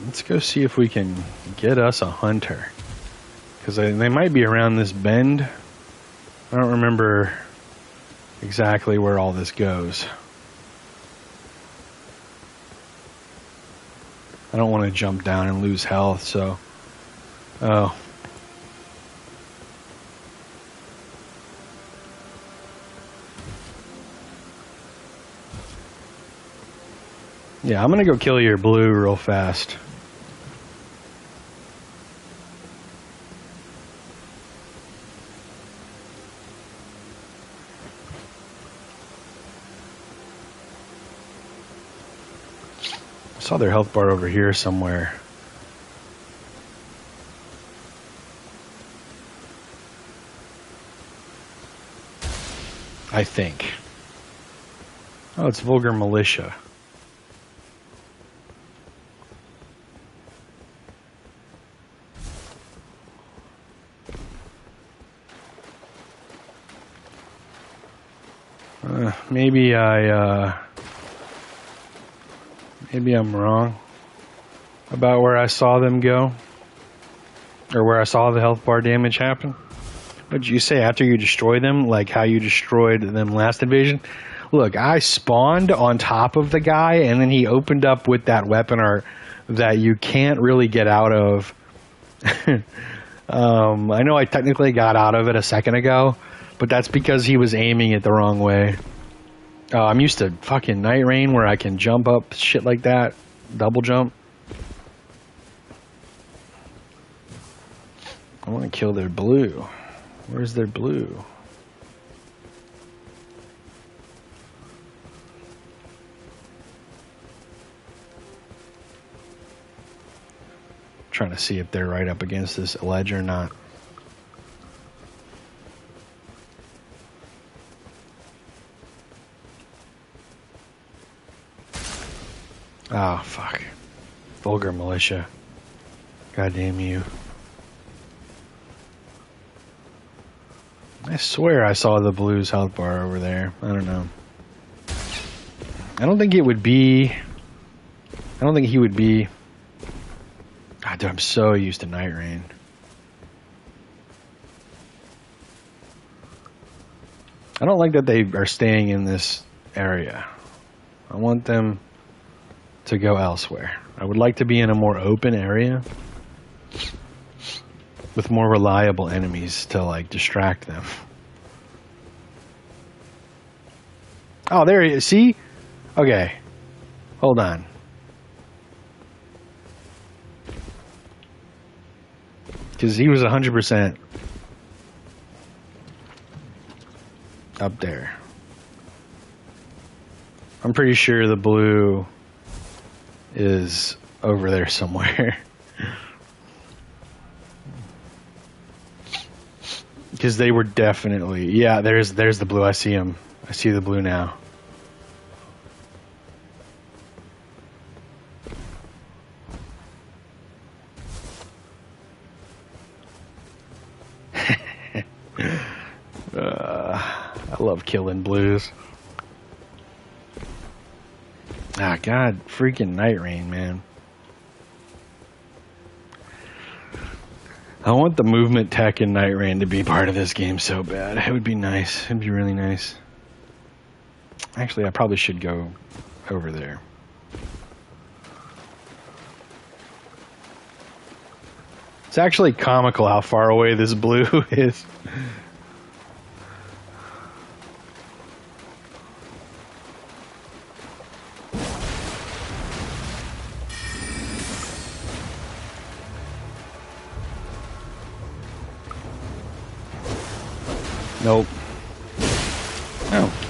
Let's go see if we can get us a hunter. Because they might be around this bend. I don't remember exactly where all this goes. I don't want to jump down and lose health, so... Oh. Yeah, I'm gonna go kill your blue real fast. I saw their health bar over here somewhere. I think. Oh, it's Vulgar Militia. Maybe I'm wrong about where I saw them go, or where I saw the health bar damage happen. What did you say after you destroy them, like how you destroyed them last invasion? Look, I spawned on top of the guy, and then he opened up with that weapon art that you can't really get out of. I know I technically got out of it a second ago, but that's because he was aiming it the wrong way. I'm used to fucking Night Rain where I can jump up shit like that. Double jump. I want to kill their blue. Where's their blue? Trying to see if they're right up against this ledge or not. Oh, fuck. Vulgar Militia. God damn you. I swear I saw the blues health bar over there. I don't know. I don't think he would be... God, dude, I'm so used to Night Rain. I don't like that they are staying in this area. I want them to go elsewhere. I would like to be in a more open area with more reliable enemies to like distract them. Oh, there he is. See? Okay. Hold on. Because he was 100% up there. I'm pretty sure the blue is over there somewhere. Because they were definitely... Yeah, there's the blue. I see him. I see the blue now. I love killing blues. Ah, God, freaking Night Rain, man. I want the movement tech in Night Rain to be part of this game so bad. It would be nice. It'd be really nice. Actually, I probably should go over there. It's actually comical how far away this blue is. Nope. Oh.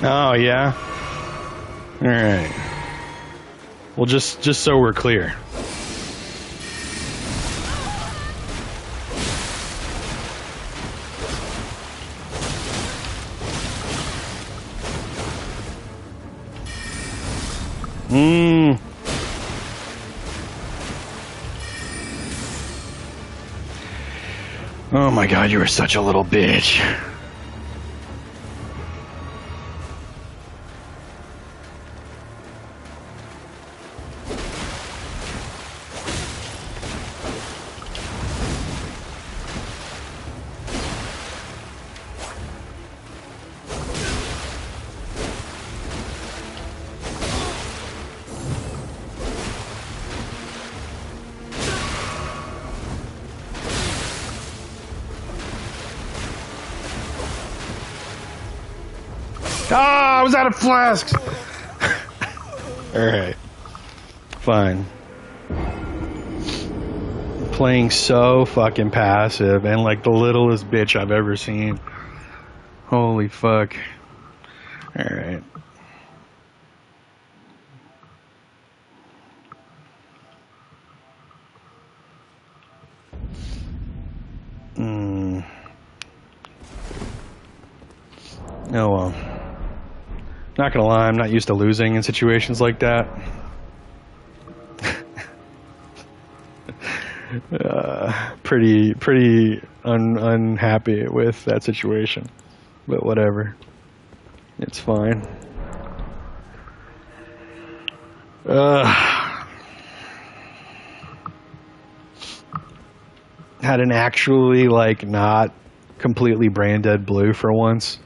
Oh, yeah? Alright. Well, just so we're clear. Oh my god, you are such a little bitch. Ah, I was out of flasks! Alright. Fine. Playing so fucking passive and like the littlest bitch I've ever seen. Holy fuck. Alright. Oh well. Not gonna lie, I'm not used to losing in situations like that. Pretty unhappy with that situation, but whatever. It's fine. Had an actually like not completely brain dead blue for once.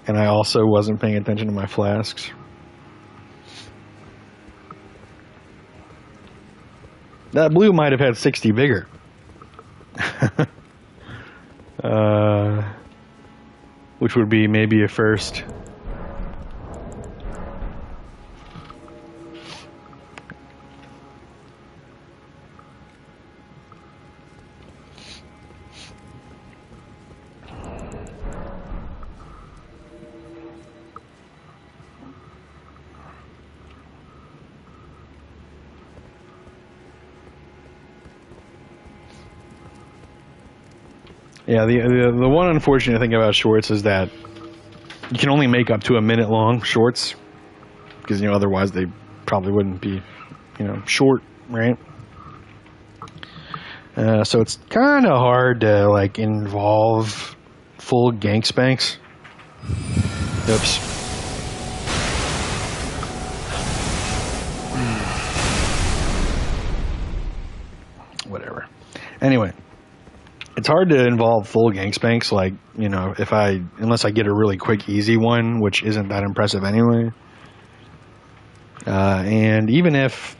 And I also wasn't paying attention to my flasks. That blue might have had 60 vigor. Which would be maybe a first. Yeah, the one unfortunate thing about shorts is that you can only make up to a minute long shorts because otherwise they probably wouldn't be short, right? So it's kind of hard to like involve full gank spanks. Oops. Whatever. Anyway. It's hard to involve full gank spanks, like, unless I get a really quick, easy one, which isn't that impressive anyway. And even if,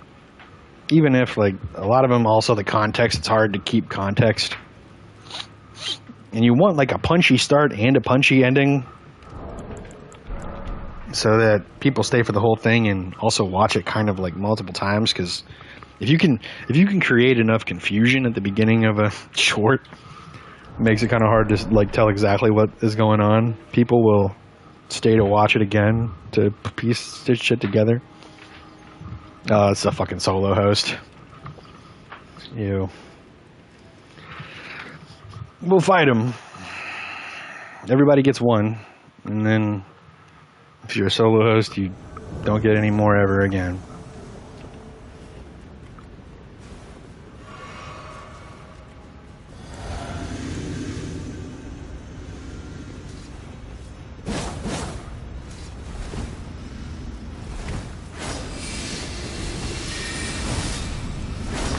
like, a lot of them also, the context, it's hard to keep context. And you want, like, a punchy start and a punchy ending so that people stay for the whole thing and also watch it kind of, like, multiple times, because if you can create enough confusion at the beginning of a short, it makes it kind of hard to like tell exactly what is going on. People will stay to watch it again to piece this shit together. It's a fucking solo host. You. We'll fight him. Everybody gets one, and then if you're a solo host, you don't get any more ever again.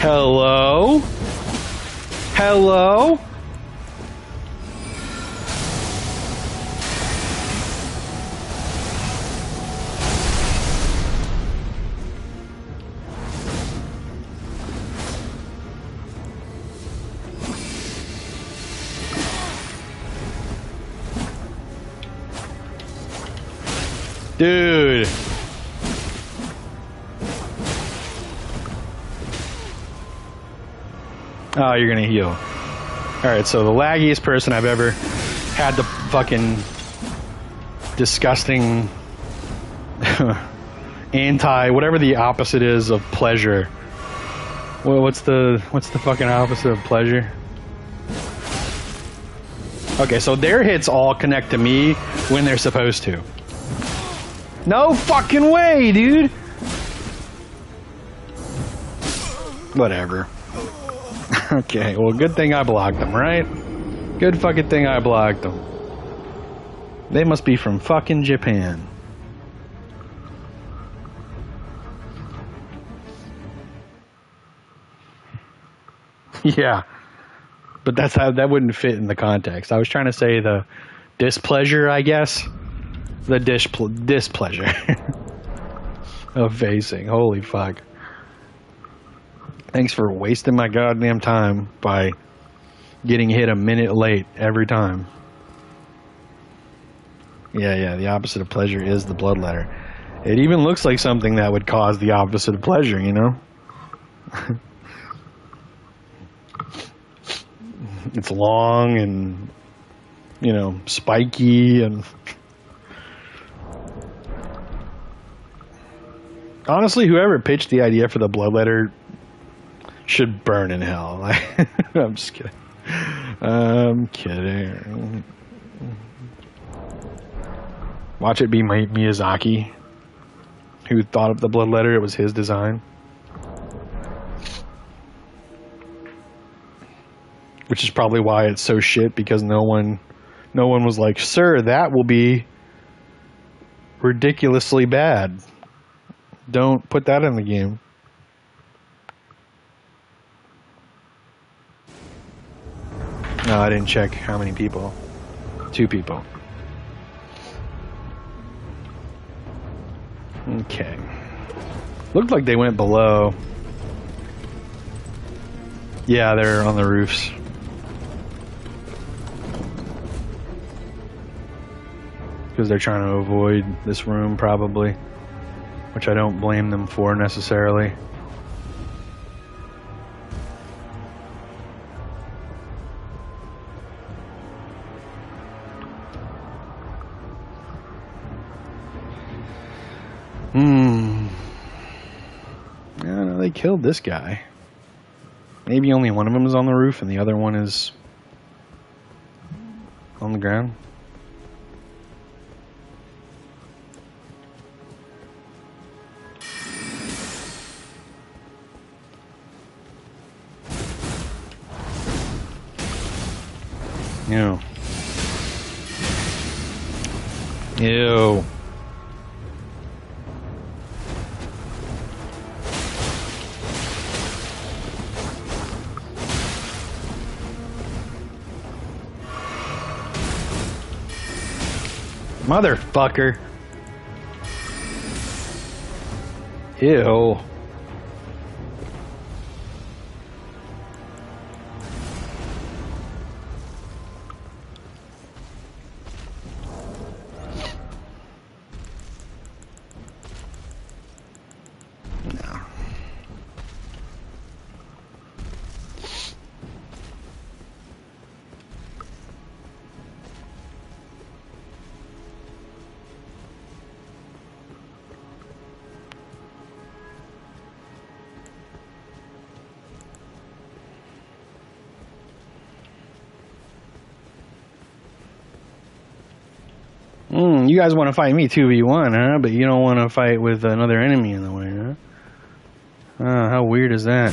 Hello? Hello? Dude. Oh, you're gonna heal. Alright, so the laggiest person I've ever had the fucking disgusting whatever the opposite is of pleasure. Well, what's the fucking opposite of pleasure? Okay, so their hits all connect to me when they're supposed to. No fucking way, dude! Whatever. Okay, well, good thing I blocked them, right? Good fucking thing I blocked them. They must be from fucking Japan. Yeah. But that wouldn't fit in the context. I was trying to say the displeasure, I guess. The displeasure of facing. Holy fuck. Thanks for wasting my goddamn time by getting hit a minute late every time. Yeah, the opposite of pleasure is the bloodletter. It even looks like something that would cause the opposite of pleasure, you know? It's long and, you know, spiky and... Honestly, whoever pitched the idea for the bloodletter should burn in hell. I'm just kidding. I'm kidding. Watch it be Miyazaki who thought of the bloodletter. It was his design. Which is probably why it's so shit, because no one was like, "Sir, that will be ridiculously bad. Don't put that in the game." No, I didn't check how many people. 2 people. Okay. Looked like they went below. Yeah, they're on the roofs. Because they're trying to avoid this room, probably. Which I don't blame them for, necessarily. I don't know, they killed this guy. Maybe only one of them is on the roof and the other one is on the ground. Ew. Ew. Motherfucker. Ew. No. You guys want to fight me 2v1, huh? But you don't want to fight with another enemy in the way, huh? How weird is that?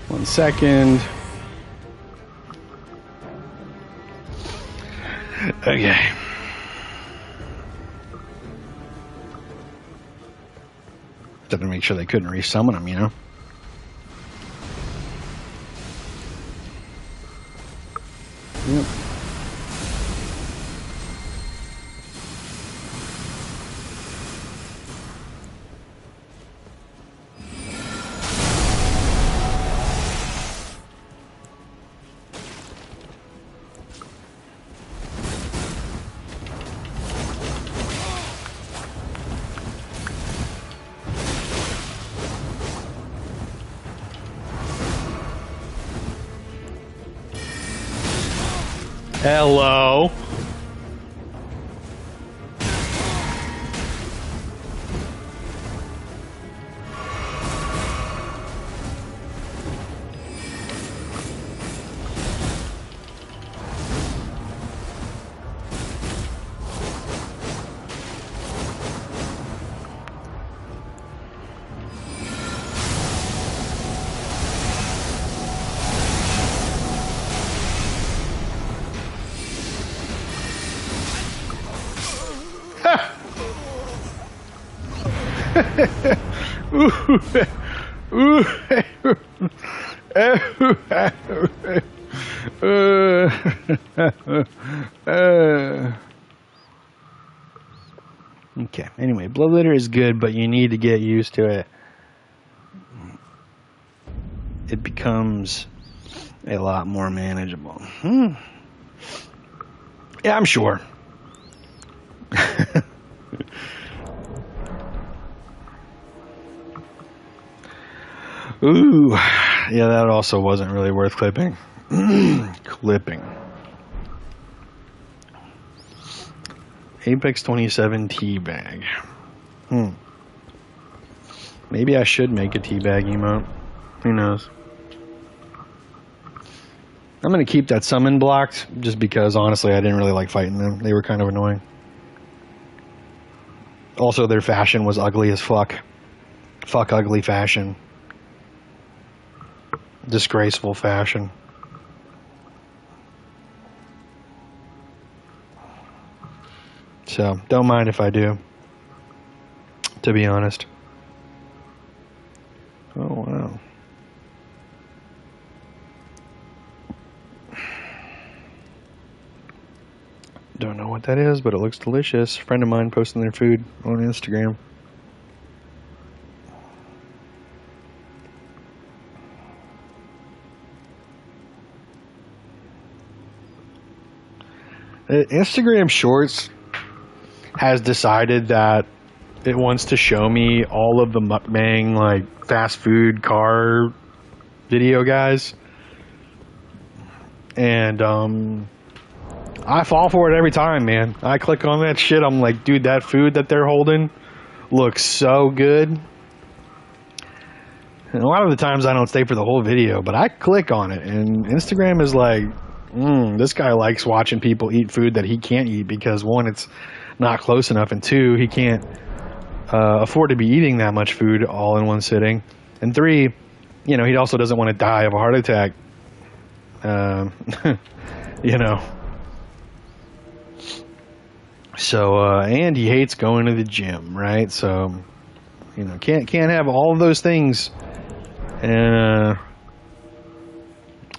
One second. Okay. Had to make sure they couldn't resummon him, you know? Yep. Hello. Okay, anyway, blood litter is good, but you need to get used to it. It becomes a lot more manageable. Yeah, I'm sure. Ooh, yeah, that also wasn't really worth clipping. Clipping. Throwpexx27 teabag. Maybe I should make a teabag emote. Who knows? I'm gonna keep that summon blocked just because honestly I didn't really like fighting them. They were kind of annoying. Also, their fashion was ugly as fuck. Fuck ugly fashion. Disgraceful fashion. So, don't mind if I do. To be honest. Oh, wow. Don't know what that is, but it looks delicious. A friend of mine posting their food on Instagram. Instagram Shorts has decided that it wants to show me all of the mukbang, like, fast food car video guys. And, I fall for it every time, man. I click on that shit, I'm like, dude, that food that they're holding looks so good. And a lot of the times I don't stay for the whole video, but I click on it, and Instagram is like, this guy likes watching people eat food that he can't eat because, one, it's not close enough, and two, he can't afford to be eating that much food all in one sitting, and three, you know, he also doesn't want to die of a heart attack. You know. So, and he hates going to the gym, right? So, you know, can't have all of those things and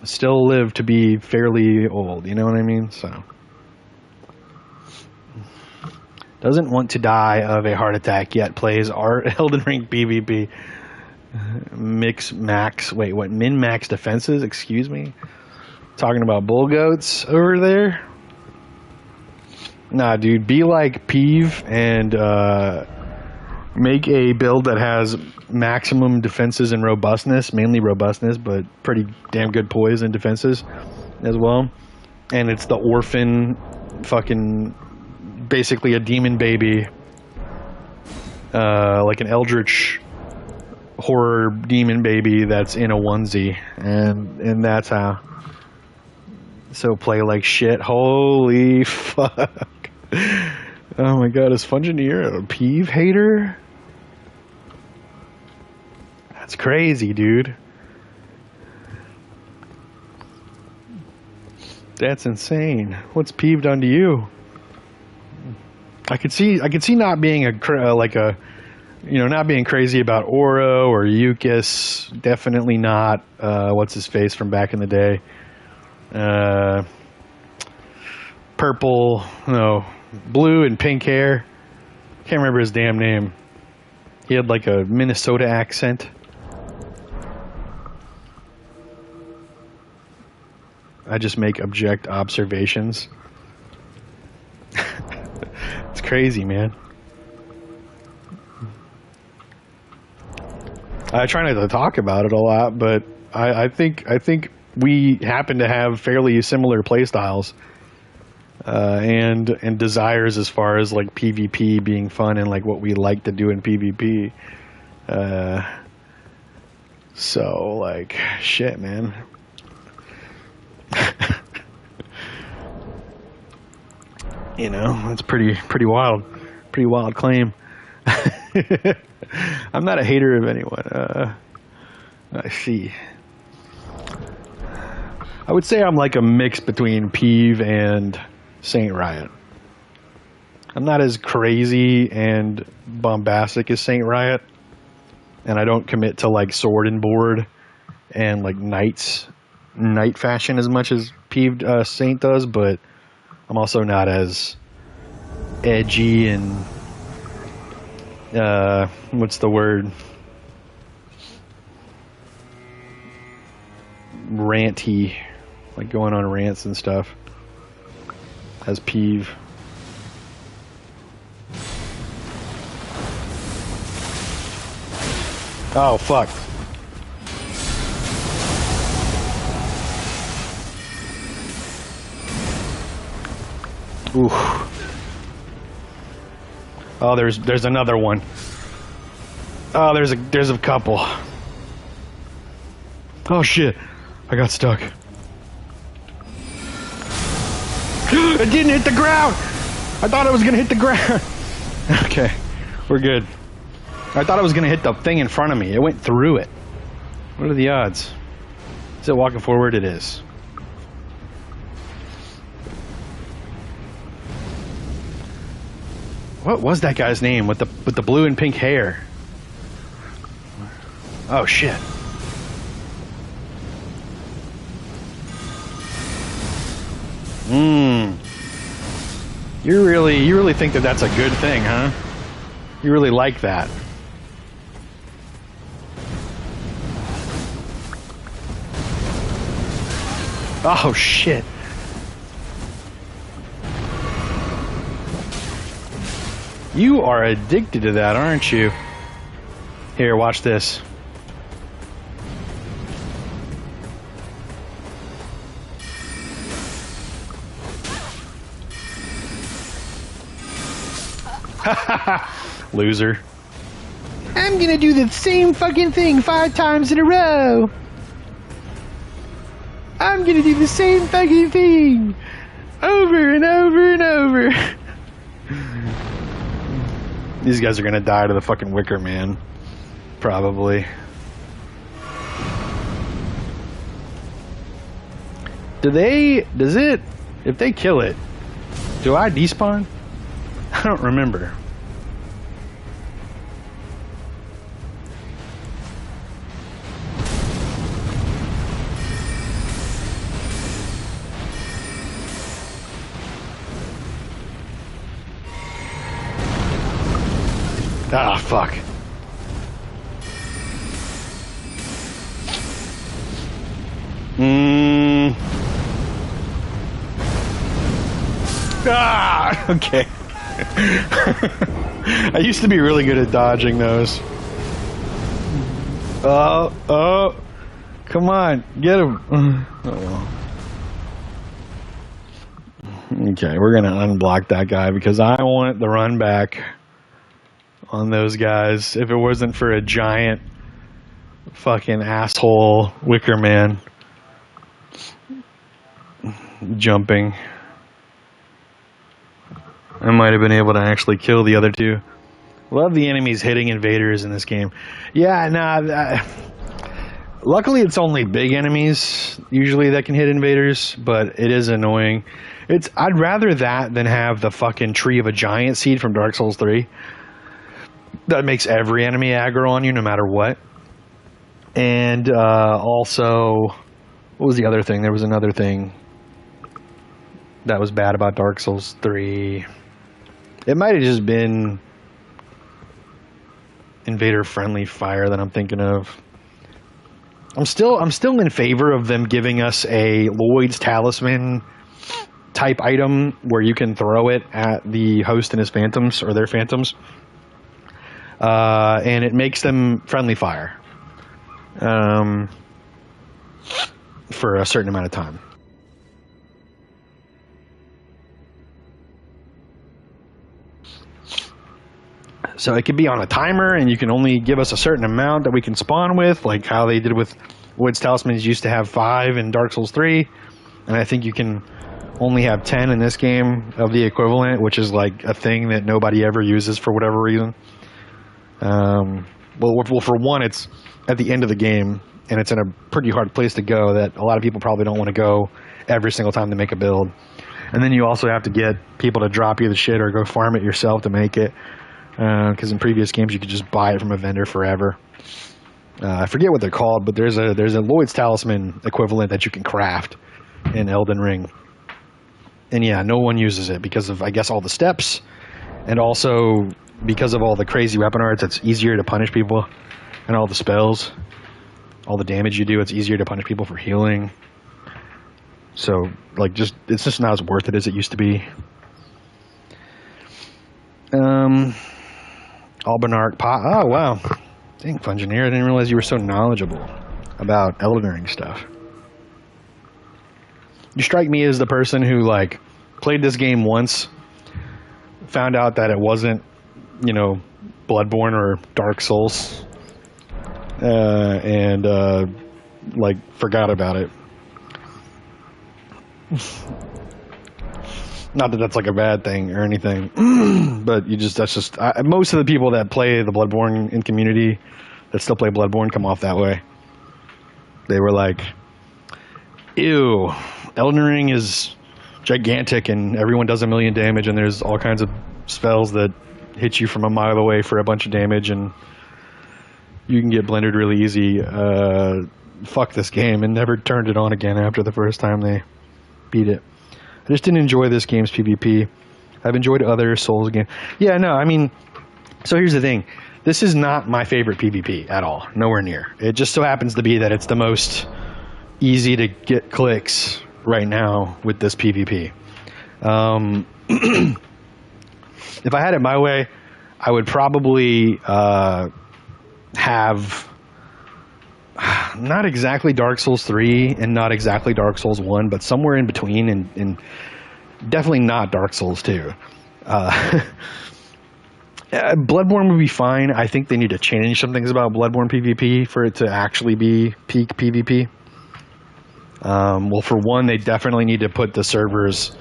still live to be fairly old, you know what I mean? So, Doesn't want to die of a heart attack yet. Plays our Elden Ring PvP. Mix max. Wait, what? Min max defenses? Excuse me? Talking about bull goats over there? Nah, dude. Be like Peeve and make a build that has maximum defenses and robustness. Mainly robustness, but pretty damn good poise and defenses as well. And it's the orphan fucking... basically a demon baby, like an eldritch horror demon baby that's in a onesie, and that's how. So play like shit. Holy fuck! Oh my god, is Fungineer a Peeve hater? That's crazy, dude. That's insane. What's Peeve done to you? I could see not being not being crazy about Oro or Yukis. Definitely not. What's his face from back in the day? Purple, no, blue and pink hair. Can't remember his damn name. He had like a Minnesota accent. I just make object observations. It's crazy, man. I try not to talk about it a lot, but I think we happen to have fairly similar playstyles and desires as far as like PvP being fun and like what we like to do in PvP. So like shit, man. You know, it's pretty wild claim. I'm not a hater of anyone. I see. I would say I'm like a mix between Peeve and Saint Riot. I'm not as crazy and bombastic as Saint Riot, and I don't commit to like sword and board and like knight fashion as much as Peeve Saint does, but I'm also not as edgy and what's the word? Ranty, like going on rants and stuff as Peeve. Oh fuck. Oof. Oh, there's another one. Oh, there's a couple. Oh shit. I got stuck. It didn't hit the ground. I thought it was gonna hit the ground. Okay, we're good. I thought it was gonna hit the thing in front of me. It went through it. What are the odds? Is it walking forward? It is. What was that guy's name with the blue and pink hair? Oh shit. You really think that that's a good thing, huh? You really like that. Oh shit. You are addicted to that, aren't you? Here, watch this. Loser. I'm gonna do the same fucking thing 5 times in a row. I'm gonna do the same fucking thing over and over and over. These guys are gonna die to the fucking Wicker Man. Probably. If they kill it, do I despawn? I don't remember. Ah, fuck. Ah, okay. I used to be really good at dodging those. Oh, come on, get him. Oh, well. Okay, we're gonna unblock that guy because I want the run back on those guys. If it wasn't for a giant fucking asshole wicker man jumping, I might have been able to actually kill the other two. Love the enemies hitting invaders in this game. Yeah, nah. Luckily, it's only big enemies usually that can hit invaders, but it is annoying. I'd rather that than have the fucking Tree of a Giant seed from Dark Souls 3. That makes every enemy aggro on you no matter what. And also, what was the other thing? There was another thing that was bad about Dark Souls 3. It might have just been invader-friendly fire that I'm thinking of. I'm still in favor of them giving us a Lloyd's Talisman type item where you can throw it at the host and his phantoms or their phantoms, and it makes them friendly fire for a certain amount of time. So it could be on a timer, and you can only give us a certain amount that we can spawn with, like how they did with Lloyd's Talismans. Used to have 5 in Dark Souls 3, and I think you can only have 10 in this game of the equivalent, which is like a thing that nobody ever uses for whatever reason. Well, for one, it's at the end of the game, and it's in a pretty hard place to go that a lot of people probably don't want to go every single time they make a build. And then you also have to get people to drop you the shit or go farm it yourself to make it. Because in previous games you could just buy it from a vendor forever. I forget what they're called, but there's a Lloyd's Talisman equivalent that you can craft in Elden Ring. And yeah, no one uses it because of, I guess, all the steps, and also because of all the crazy weapon arts. It's easier to punish people, and all the spells, all the damage you do. It's easier to punish people for healing. So like, it's just not as worth it as it used to be. Albanark pot. Oh, wow. Dang, Fungineer, I didn't realize you were so knowledgeable about Elden Ring stuff. You strike me as the person who, like, played this game once, found out that it wasn't, you know, Bloodborne or Dark Souls, and, like, forgot about it. Not that that's like a bad thing or anything, but most of the people that play the Bloodborne in community that still play Bloodborne come off that way. They were like, ew, Elden Ring is gigantic and everyone does 1 million damage and there's all kinds of spells that hit you from a mile away for a bunch of damage and you can get blended really easy. Fuck this game, and never turned it on again after the first time they beat it. I just didn't enjoy this game's PvP. I've enjoyed other Souls games. Yeah, no, I mean, so here's the thing. This is not my favorite PvP at all. Nowhere near. It just so happens to be that it's the most easy to get clicks right now with this PvP. If I had it my way, I would probably have not exactly Dark Souls 3 and not exactly Dark Souls 1, but somewhere in between, and definitely not Dark Souls 2. Bloodborne would be fine. I think they need to change some things about Bloodborne PvP for it to actually be peak PvP. Well, for one, they definitely need to put the servers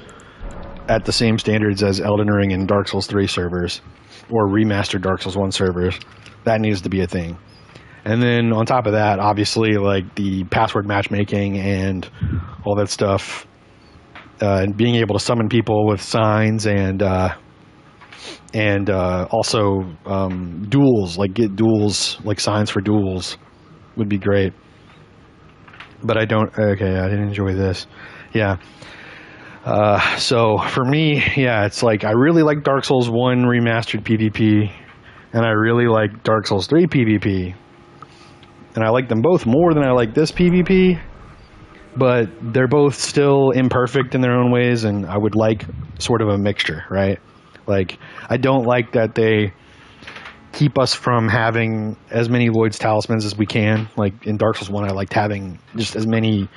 at the same standards as Elden Ring and Dark Souls 3 servers, or remastered Dark Souls 1 servers. That needs to be a thing. And then on top of that, obviously, like the password matchmaking and all that stuff, and being able to summon people with signs and also duels, like get duels, like signs for duels, would be great. But I don't. Okay, I didn't enjoy this. Yeah. So for me, yeah, it's like I really like Dark Souls 1 remastered PvP. and I really like Dark Souls 3 PvP. And I like them both more than I like this PvP, but they're both still imperfect in their own ways, and I would like sort of a mixture, right? Like, I don't like that they keep us from having as many Lloyd's talismans as we can. Like in Dark Souls 1, I liked having just as many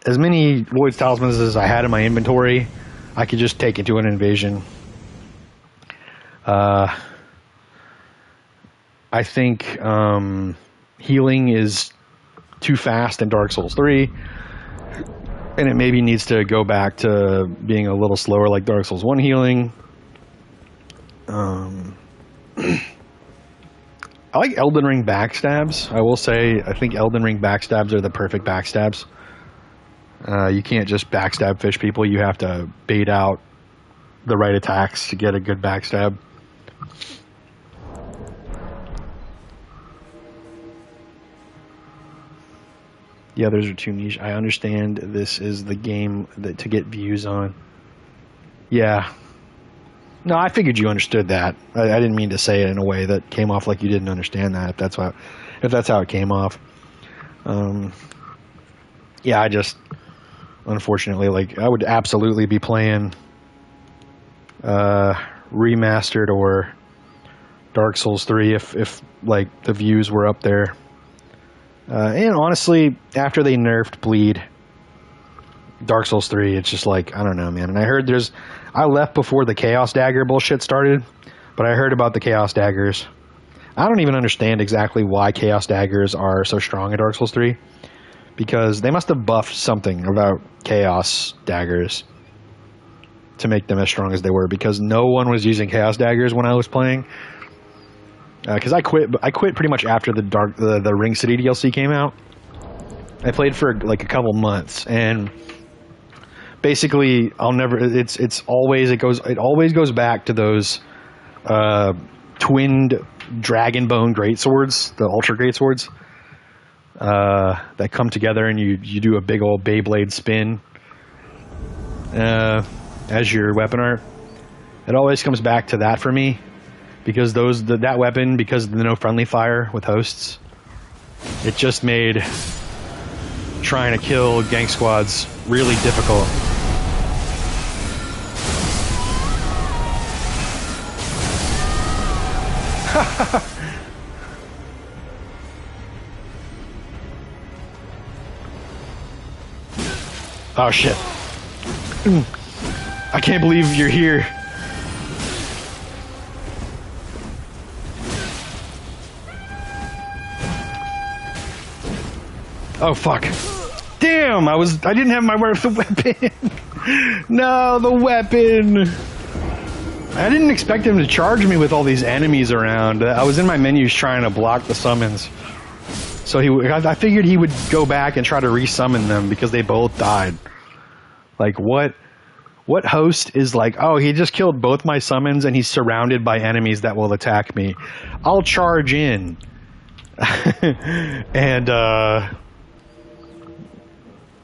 Lloyd's talismans as I had in my inventory. I could just take into an invasion. I think healing is too fast in Dark Souls 3, and it maybe needs to go back to being a little slower like Dark Souls 1 healing. I like Elden Ring backstabs. I will say, I think Elden Ring backstabs are the perfect backstabs. You can't just backstab fish people. You have to bait out the right attacks to get a good backstab. The others are too niche. I understand this is the game to get views on. Yeah. No, I figured you understood that. I didn't mean to say it in a way that came off like you didn't understand that. If that's how it came off. Yeah, I just, unfortunately, like, I would absolutely be playing remastered or Dark Souls 3 if like the views were up there. And honestly, after they nerfed bleed Dark Souls 3, it's just like, I don't know, man. And I heard I left before the Chaos Dagger bullshit started, but I heard about the Chaos Daggers. I don't even understand exactly why Chaos Daggers are so strong in Dark Souls 3, because they must have buffed something about Chaos Daggers to make them as strong as they were, because no one was using Chaos Daggers when I was playing. Because I quit pretty much after the Ring City DLC came out. I played for like a couple months, and basically it always goes back to those twinned Dragonbone greatswords, the Ultra Greatswords, that come together, and you do a big old Beyblade spin as your weapon art. It always comes back to that for me, because that weapon, because of the no friendly fire with hosts, it just made trying to kill gank squads really difficult. Oh shit. I can't believe you're here. Oh fuck. Damn, I didn't have my weapon. No, the weapon. I didn't expect him to charge me with all these enemies around. I was in my menus trying to block the summons. So I figured he would go back and try to resummon them because they both died. Like, what host is like, oh, he just killed both my summons and he's surrounded by enemies that will attack me. I'll charge in.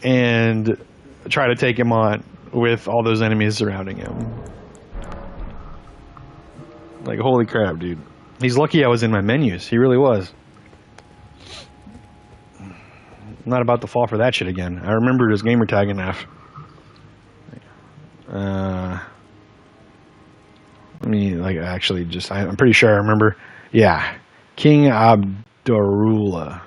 and try to take him on with all those enemies surrounding him. Like, holy crap, dude. He's lucky I was in my menus. He really was. I'm not about to fall for that shit again. I remembered his gamer tag enough. Let me, like, actually just... I'm pretty sure I remember. Yeah. King Abdurullah.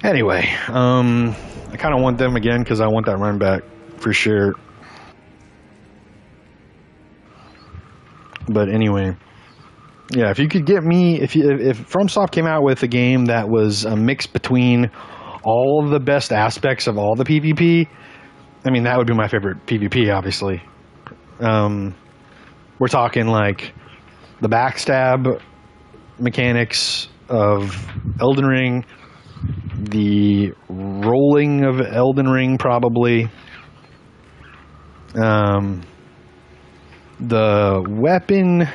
Anyway, I kind of want them again because I want that run back for sure. But anyway, yeah, if you could get me, if FromSoft came out with a game that was a mix between all of the best aspects of all the PvP, I mean, that would be my favorite PvP, obviously. We're talking like the backstab mechanics of Elden Ring, the rolling of Elden Ring, probably. The weapon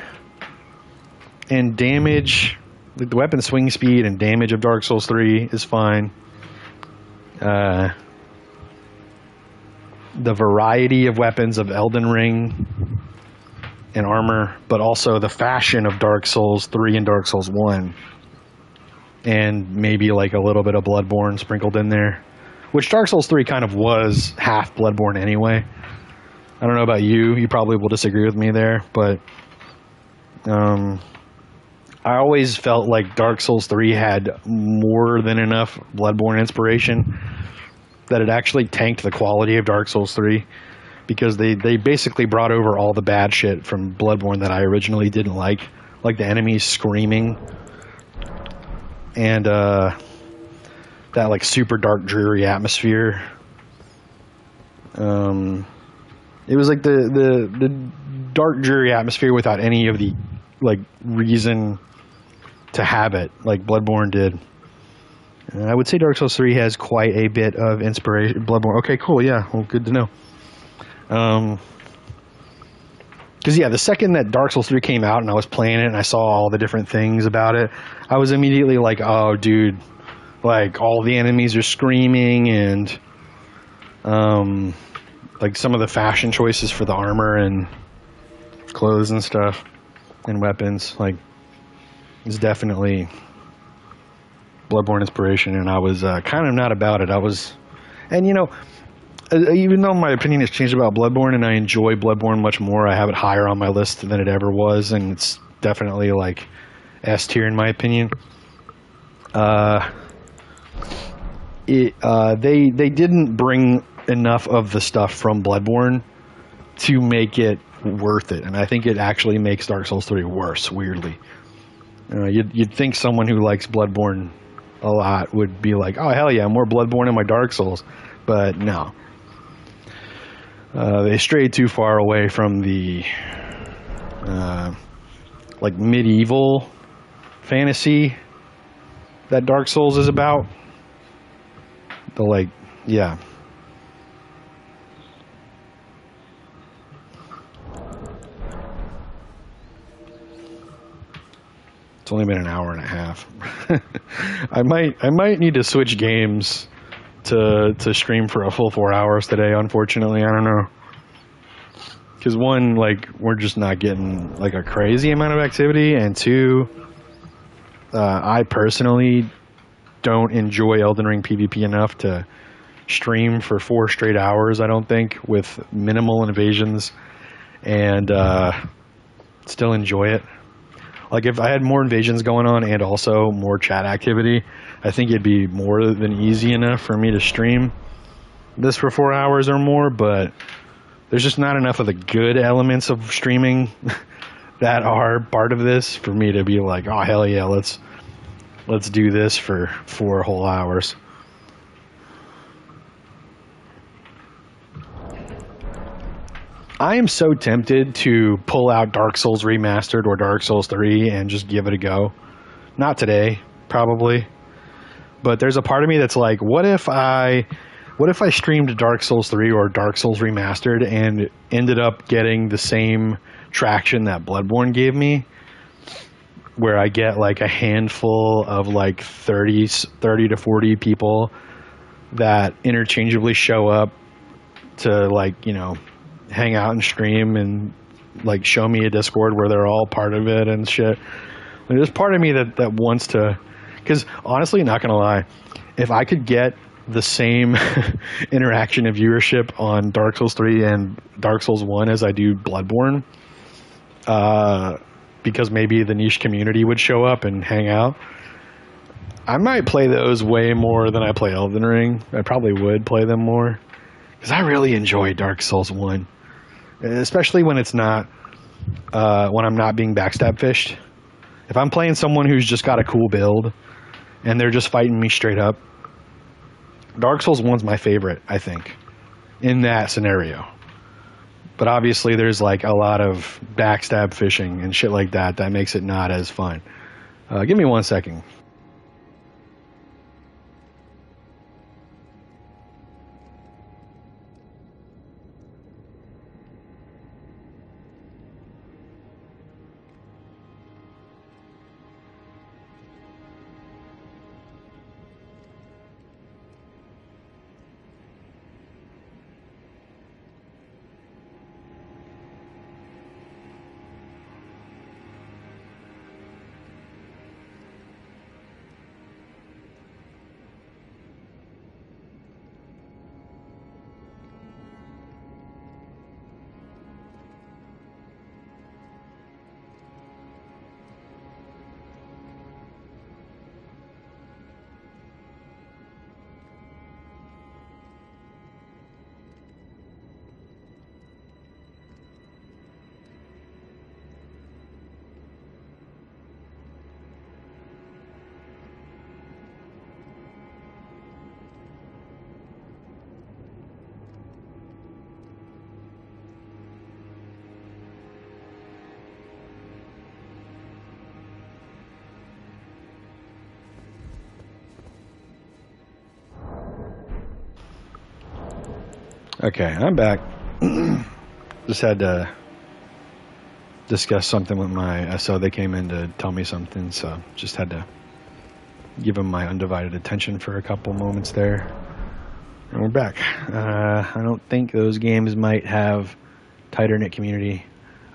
and damage, the weapon swing speed and damage of Dark Souls 3 is fine. The variety of weapons of Elden Ring and armor, but also the fashion of Dark Souls 3 and Dark Souls 1. And maybe like a little bit of Bloodborne sprinkled in there. Which Dark Souls 3 kind of was half Bloodborne anyway. I don't know about you. You probably will disagree with me there, but I always felt like Dark Souls 3 had more than enough Bloodborne inspiration that it actually tanked the quality of Dark Souls 3, because they basically brought over all the bad shit from Bloodborne that I originally didn't like the enemies screaming and that like super dark dreary atmosphere. It was like the dark dreary atmosphere without any of the like reason to have it like Bloodborne did. I would say Dark Souls 3 has quite a bit of inspiration. Bloodborne. Okay, cool. Yeah, well, good to know. Because yeah, the second that Dark Souls 3 came out and I was playing it and I saw all the different things about it, I was immediately like, oh, dude, like all the enemies are screaming and like some of the fashion choices for the armor and clothes and stuff and weapons, like, it's definitely Bloodborne inspiration, and I was kind of not about it. And you know, even though my opinion has changed about Bloodborne and I enjoy Bloodborne much more, I have it higher on my list than it ever was, and it's definitely like S tier in my opinion. They didn't bring enough of the stuff from Bloodborne to make it worth it, and I think it actually makes Dark Souls 3 worse, weirdly. You'd think someone who likes Bloodborne a lot would be like, oh hell yeah, more Bloodborne in my Dark Souls, but no. They strayed too far away from the like medieval fantasy that Dark Souls is about. The like, yeah. It's only been an hour and a half. I might need to switch games to stream for a full 4 hours today. Unfortunately, I don't know, because one, like, we're just not getting like a crazy amount of activity, and two, I personally don't enjoy Elden Ring PvP enough to stream for 4 straight hours. I don't think, with minimal invasions, and still enjoy it. Like, if I had more invasions going on and also more chat activity, I think it'd be more than easy enough for me to stream this for 4 hours or more, but there's just not enough of the good elements of streaming that are part of this for me to be like, oh, hell yeah, let's do this for 4 whole hours. I am so tempted to pull out Dark Souls Remastered or Dark Souls 3 and just give it a go. Not today, probably. But there's a part of me that's like, what if I streamed Dark Souls 3 or Dark Souls Remastered and ended up getting the same traction that Bloodborne gave me, where I get like a handful of like 30 to 40 people that interchangeably show up to, like, you know, hang out and stream and like show me a Discord where they're all part of it and shit. Like, there's part of me that wants to, because honestly, not gonna lie, if I could get the same interaction and viewership on Dark Souls 3 and Dark Souls 1 as I do Bloodborne, because maybe the niche community would show up and hang out, I might play those way more than I play Elden Ring. I probably would play them more, because I really enjoy Dark Souls 1. Especially when it's not, when I'm not being backstab fished. If I'm playing someone who's just got a cool build and they're just fighting me straight up, Dark Souls 1's my favorite, I think, in that scenario. But obviously there's like a lot of backstab fishing and shit like that that makes it not as fun. Give me 1 second. Okay, I'm back. Just had to discuss something with my SO. They came in to tell me something, so just had to give them my undivided attention for a couple moments there. And we're back. I don't think those games might have tighter knit community.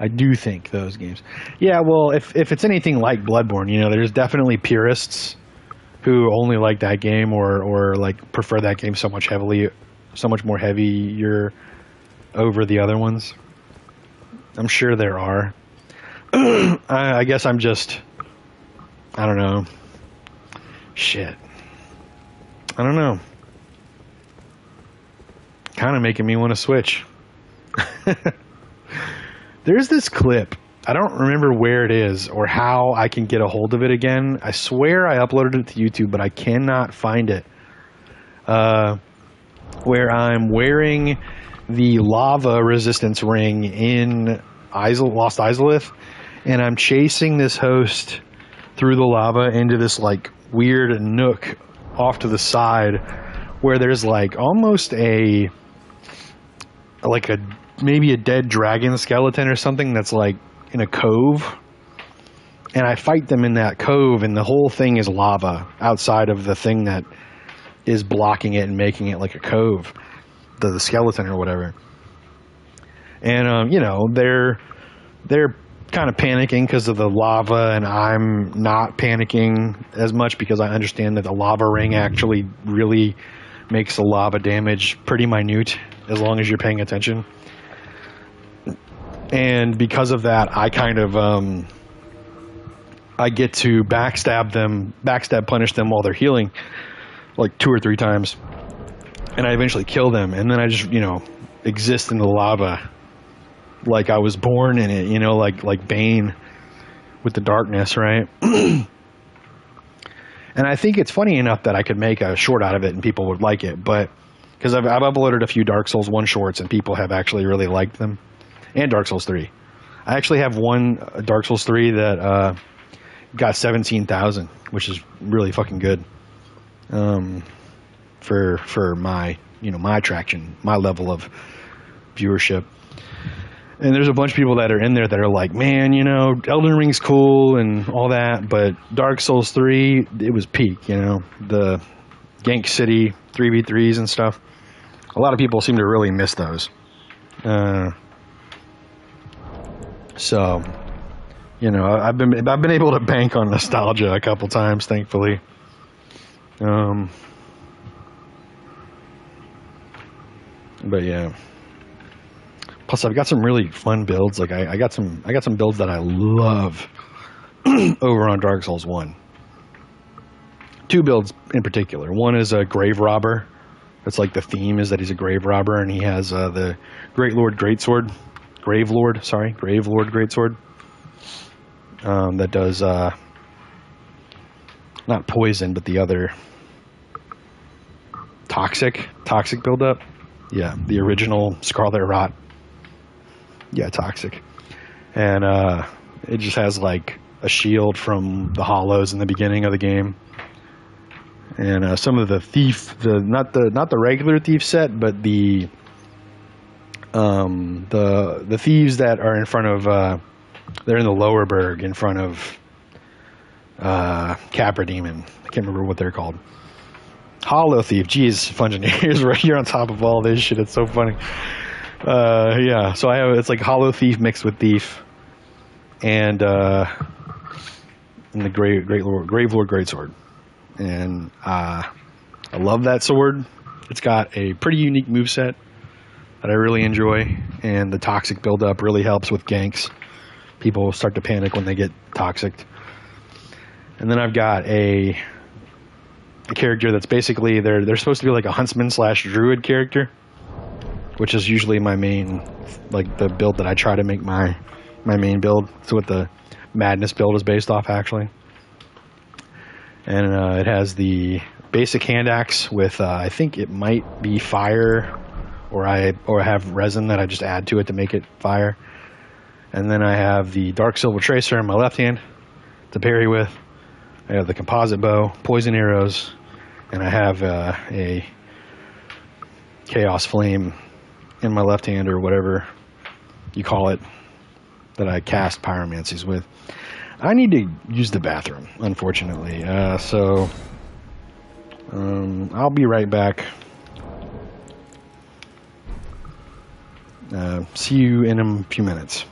I do think those games. Yeah, well, if it's anything like Bloodborne, you know, there's definitely purists who only like that game or like prefer that game so much more heavier over the other ones. I'm sure there are. I guess I'm just, I don't know. Shit. I don't know. Kind of making me want to switch. There's this clip. I don't remember where it is or how I can get a hold of it again. I swear I uploaded it to YouTube, but I cannot find it. Where I'm wearing the lava resistance ring in Lost Izalith, and I'm chasing this host through the lava into this like weird nook off to the side where there's like almost maybe a dead dragon skeleton or something that's like in a cove, and I fight them in that cove, and the whole thing is lava outside of the thing that is blocking it and making it like a cove, the skeleton or whatever. And you know, they're kind of panicking because of the lava, and I'm not panicking as much because I understand that the lava ring actually really makes the lava damage pretty minute as long as you're paying attention. And because of that, I kind of I get to backstab punish them while they're healing like 2 or 3 times, and I eventually kill them, and then I just, you know, exist in the lava like I was born in it, you know, like Bane with the darkness, right? And I think it's funny enough that I could make a short out of it and people would like it, but because I've uploaded a few Dark Souls 1 shorts and people have actually really liked them, and Dark Souls 3. I actually have one Dark Souls 3 that got 17,000, which is really fucking good for my, you know, my traction, my level of viewership. And there's a bunch of people that are in there that are like, man, you know, Elden Ring's cool and all that, but Dark Souls 3, it was peak, you know, the Gank City 3v3s and stuff. A lot of people seem to really miss those. So, you know, I've been able to bank on nostalgia a couple times, thankfully. But yeah. Plus, I've got some really fun builds. Like I got some builds that I love over on Dark Souls 1. 2 builds in particular. One is a grave robber. It's like the theme is that he's a grave robber, and he has the Grave Lord Greatsword, that does not poison, but the other toxic buildup. Yeah, the original Scarlet Rot. Yeah, toxic. And it just has like a shield from the hollows in the beginning of the game. And some of the thief, not the regular thief set, but the thieves that are in front of they're in the lower burg in front of Capra Demon. I can't remember what they're called. Hollow Thief. Jeez, Fungineers, right here on top of all this shit. It's so funny. Yeah, so it's like Hollow Thief mixed with Thief, and the Grave Lord Greatsword, and I love that sword. It's got a pretty unique moveset that I really enjoy, and the toxic buildup really helps with ganks. People start to panic when they get toxic. And then I've got a character that's basically they're supposed to be like a huntsman / druid character, which is usually my main, like the build that I try to make my main build. It's what the Madness build is based off, actually. And it has the basic hand axe with I think it might be fire, or I have resin that I just add to it to make it fire. And then I have the Dark Silver Tracer in my left hand to parry with. I have the composite bow, poison arrows, and I have a Chaos Flame in my left hand, or whatever you call it, that I cast pyromancies with. I need to use the bathroom, unfortunately. So I'll be right back. See you in a few minutes.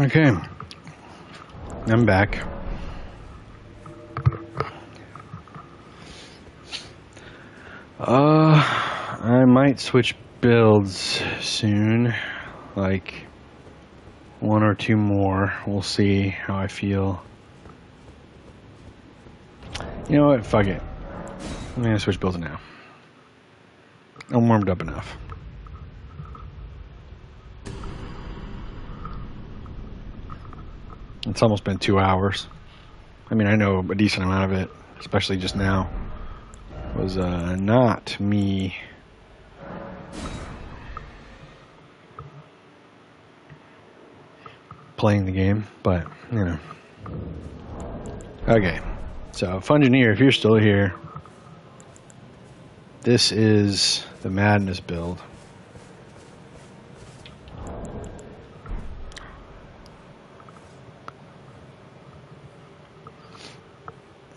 Okay. I'm back. I might switch builds soon. Like, one or two more. We'll see how I feel. You know what? Fuck it. I'm gonna switch builds now. I'm warmed up enough. It's almost been 2 hours. I mean, I know a decent amount of it, especially just now. Was not me playing the game, but you know. Okay, so Fungineer, if you're still here, this is the Madness build.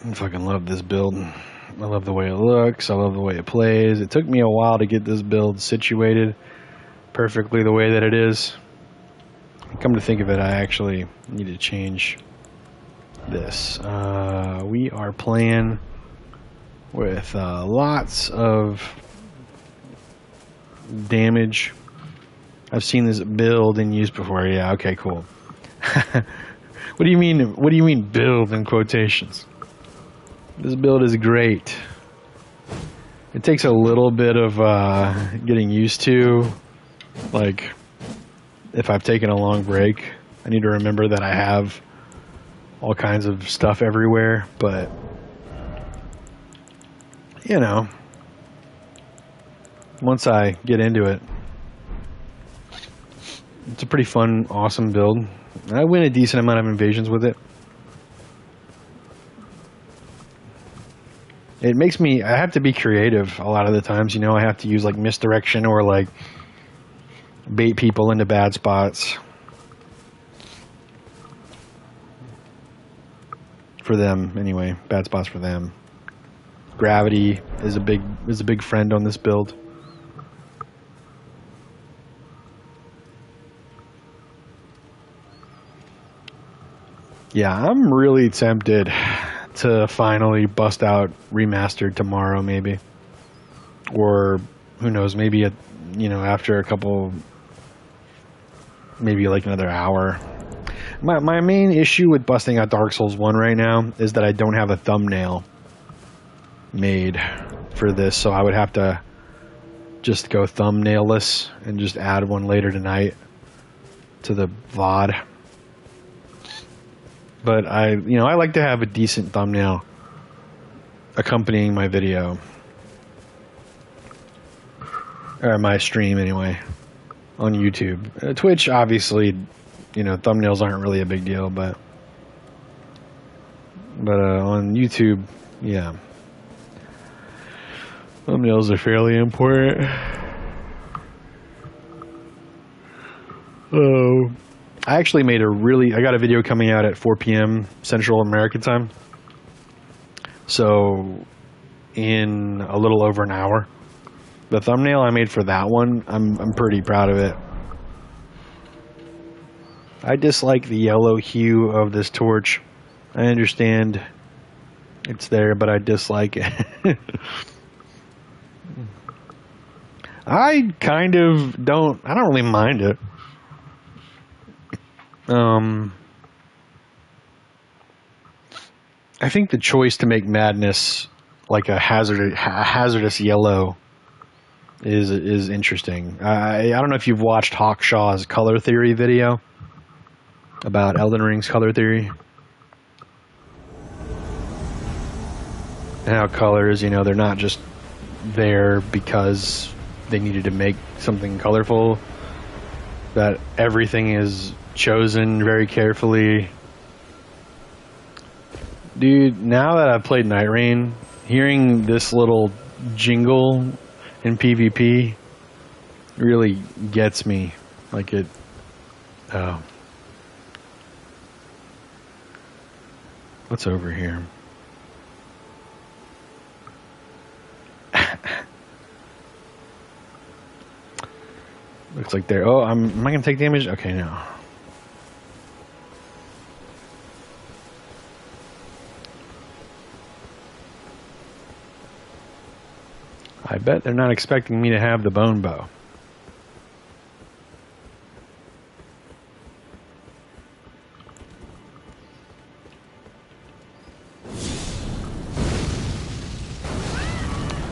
I fucking love this build. I love the way it looks. I love the way it plays. It took me a while to get this build situated perfectly the way that it is. Come to think of it, I actually need to change this. We are playing with lots of damage. I've seen this build in use before. Yeah, okay, cool. What do you mean? What do you mean build in quotations? This build is great. It takes a little bit of getting used to. Like, if I've taken a long break, I need to remember that I have all kinds of stuff everywhere. But, you know, once I get into it, it's a pretty fun, awesome build. I win a decent amount of invasions with it. It makes me, I have to be creative a lot of the times, you know, I have to use like misdirection or like bait people into bad spots for them anyway, bad spots for them. Gravity is a big friend on this build. Yeah, I'm really tempted to finally bust out Remastered tomorrow, maybe, or who knows, maybe after a couple, maybe like another hour. My main issue with busting out Dark Souls 1 right now is that I don't have a thumbnail made for this, so I would have to just go thumbnailless and just add one later tonight to the VOD. But I like to have a decent thumbnail accompanying my video. Or my stream, anyway. On YouTube. Twitch, obviously, thumbnails aren't really a big deal, but on YouTube, yeah. Thumbnails are fairly important. Oh. I actually made I got a video coming out at 4 p.m. Central American time. So, in a little over an hour. The thumbnail I made for that one, I'm pretty proud of it. I dislike the yellow hue of this torch. I understand it's there, but I dislike it. I don't really mind it. I think the choice to make Madness like a hazardous yellow is interesting. I don't know if you've watched Hawkshaw's color theory video about Elden Ring's color theory. And how colors, they're not just there because they needed to make something colorful. That everything is chosen very carefully. Dude, now that I've played Night Rain, hearing this little jingle in PvP really gets me. Like it... Oh. What's over here? Looks like they're... Oh, am I going to take damage? Okay, no. I bet they're not expecting me to have the bone bow.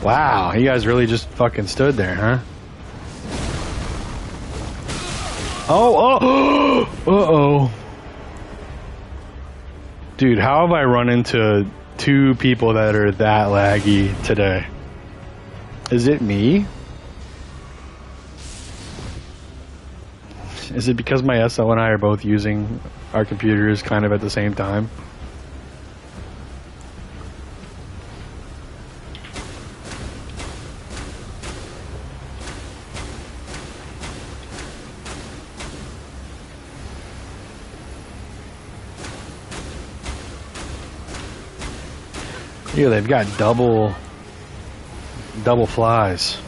Wow, you guys really just fucking stood there, huh? Oh, uh-oh. Dude, how have I run into two people that are that laggy today? Is it me? Is it because my SL and I are both using our computers kind of at the same time? Yeah, they've got double flies.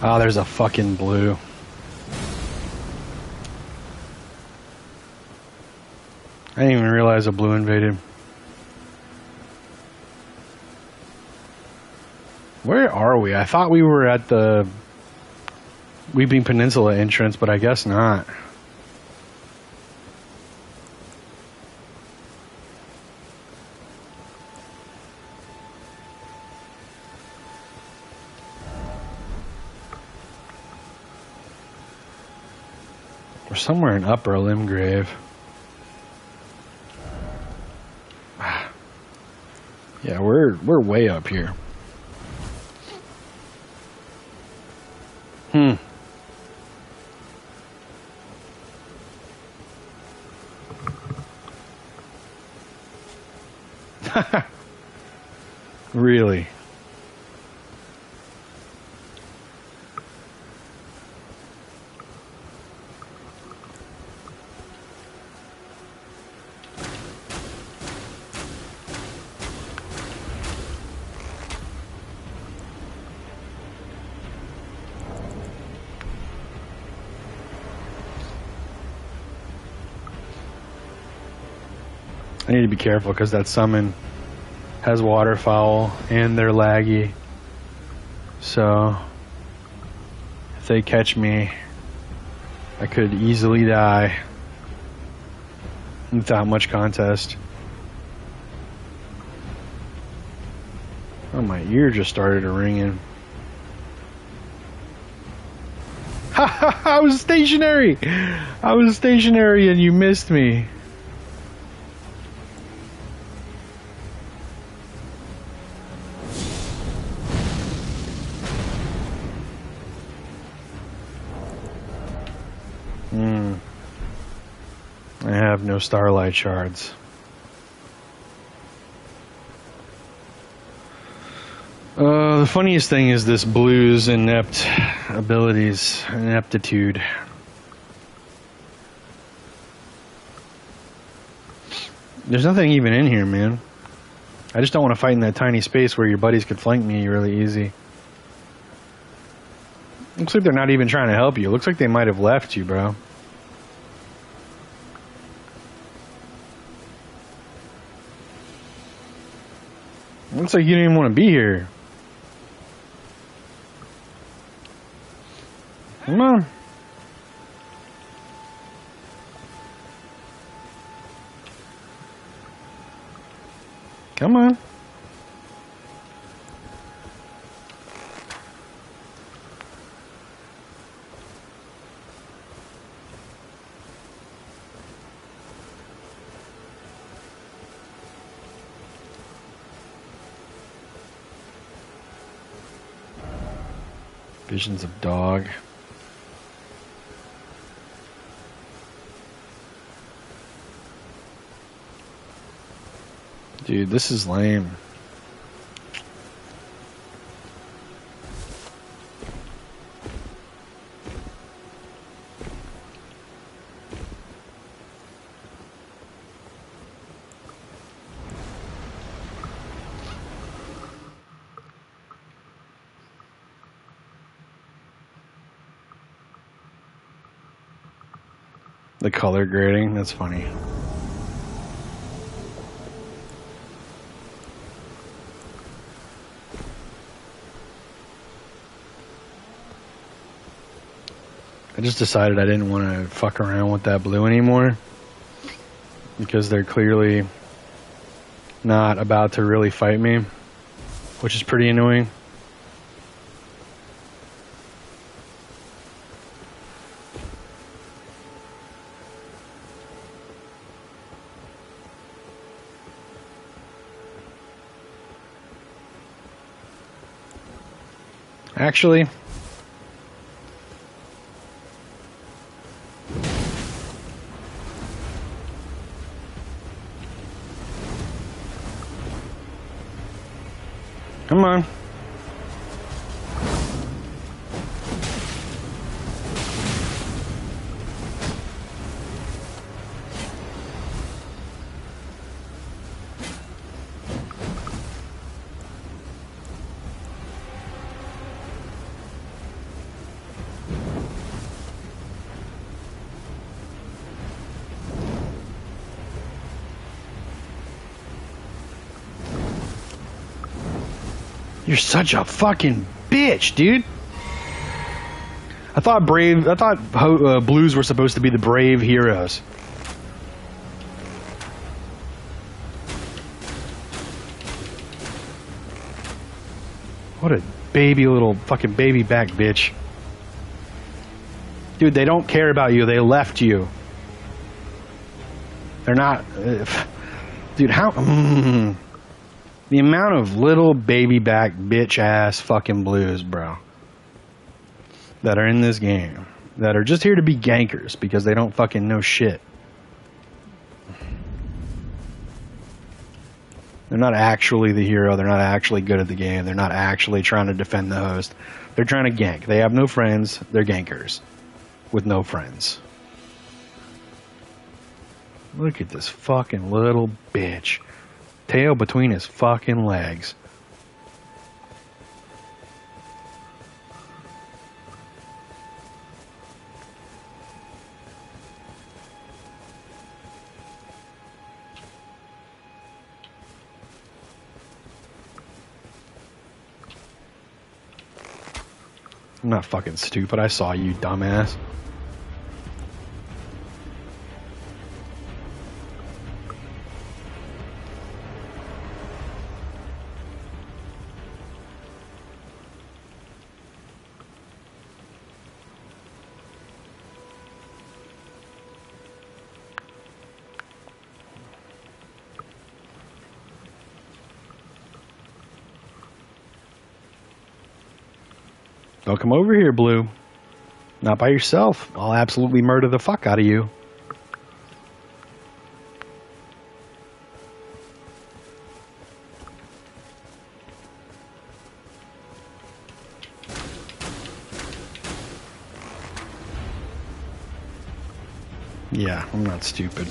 Oh, there's a fucking blue. I didn't even realize a blue invaded. Where are we? I thought we were at the Weeping Peninsula entrance, but I guess not. We're somewhere in Upper Limgrave. Yeah, we're way up here. Really? I need to be careful because that summon has waterfowl and they're laggy. So if they catch me, I could easily die without much contest. Oh, my ear just started ringing. I was stationary! I was stationary and you missed me. I have no starlight shards. The funniest thing is this blue's inept abilities, ineptitude. There's nothing even in here, man. I just don't want to fight in that tiny space where your buddies could flank me really easy. Looks like they're not even trying to help you. Looks like they might have left you, bro. Looks like you didn't even want to be here. Come on. Come on. Visions of dog. Dude, this is lame. The color grading, that's funny. I just decided I didn't want to fuck around with that blue anymore because they're clearly not about to really fight me, which is pretty annoying. Actually, come on. You're such a fucking bitch, dude. I thought blues were supposed to be the brave heroes. What a baby little fucking baby back bitch. Dude, they don't care about you. They left you. They're not... dude, how... the amount of little baby back bitch ass fucking blues, bro, that are in this game, that are just here to be gankers because they don't fucking know shit. They're not actually the hero. They're not actually good at the game. They're not actually trying to defend the host. They're trying to gank. They have no friends. They're gankers with no friends. Look at this fucking little bitch. Tail between his fucking legs. I'm not fucking stupid. I saw you, dumbass. Don't come over here, Blue. Not by yourself. I'll absolutely murder the fuck out of you. Yeah, I'm not stupid.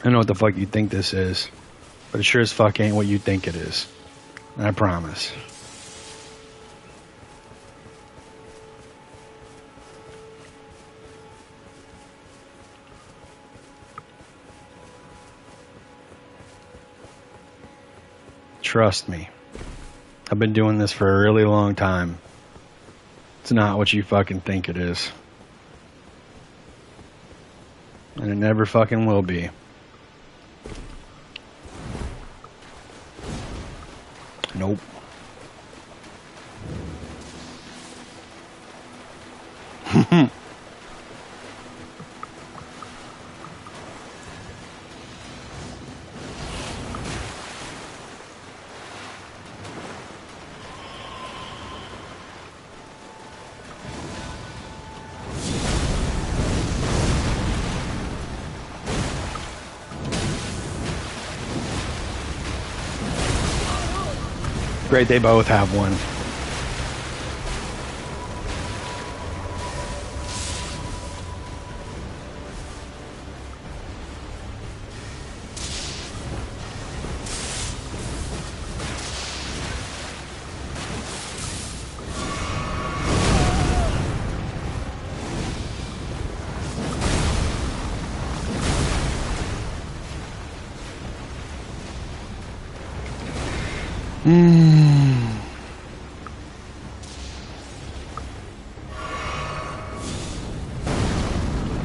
I know what the fuck you think this is, but it sure as fuck ain't what you think it is. I promise. Trust me. I've been doing this for a really long time. It's not what you fucking think it is. And it never fucking will be. Nope. Great, they both have one.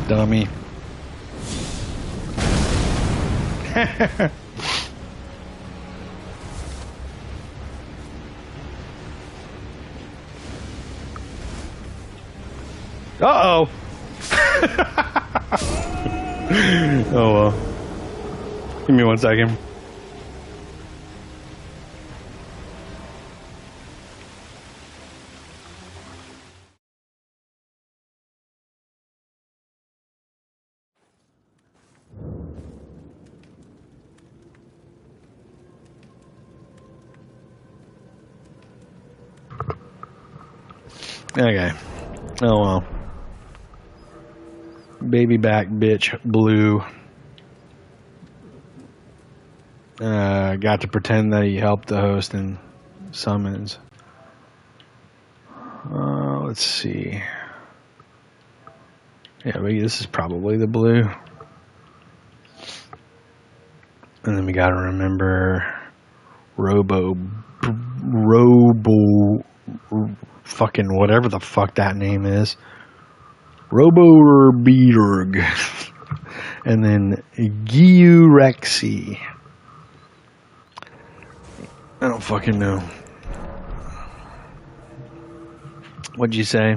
Dummy. Uh-oh. Oh, well. Give me 1 second. Okay. Oh, well. Baby back bitch blue. Got to pretend that he helped the host in summons. Let's see. Yeah, this is probably the blue. And then we gotta remember Robo, fucking whatever the fuck that name is. Roborberg. And then Giurexi. I don't fucking know. What'd you say?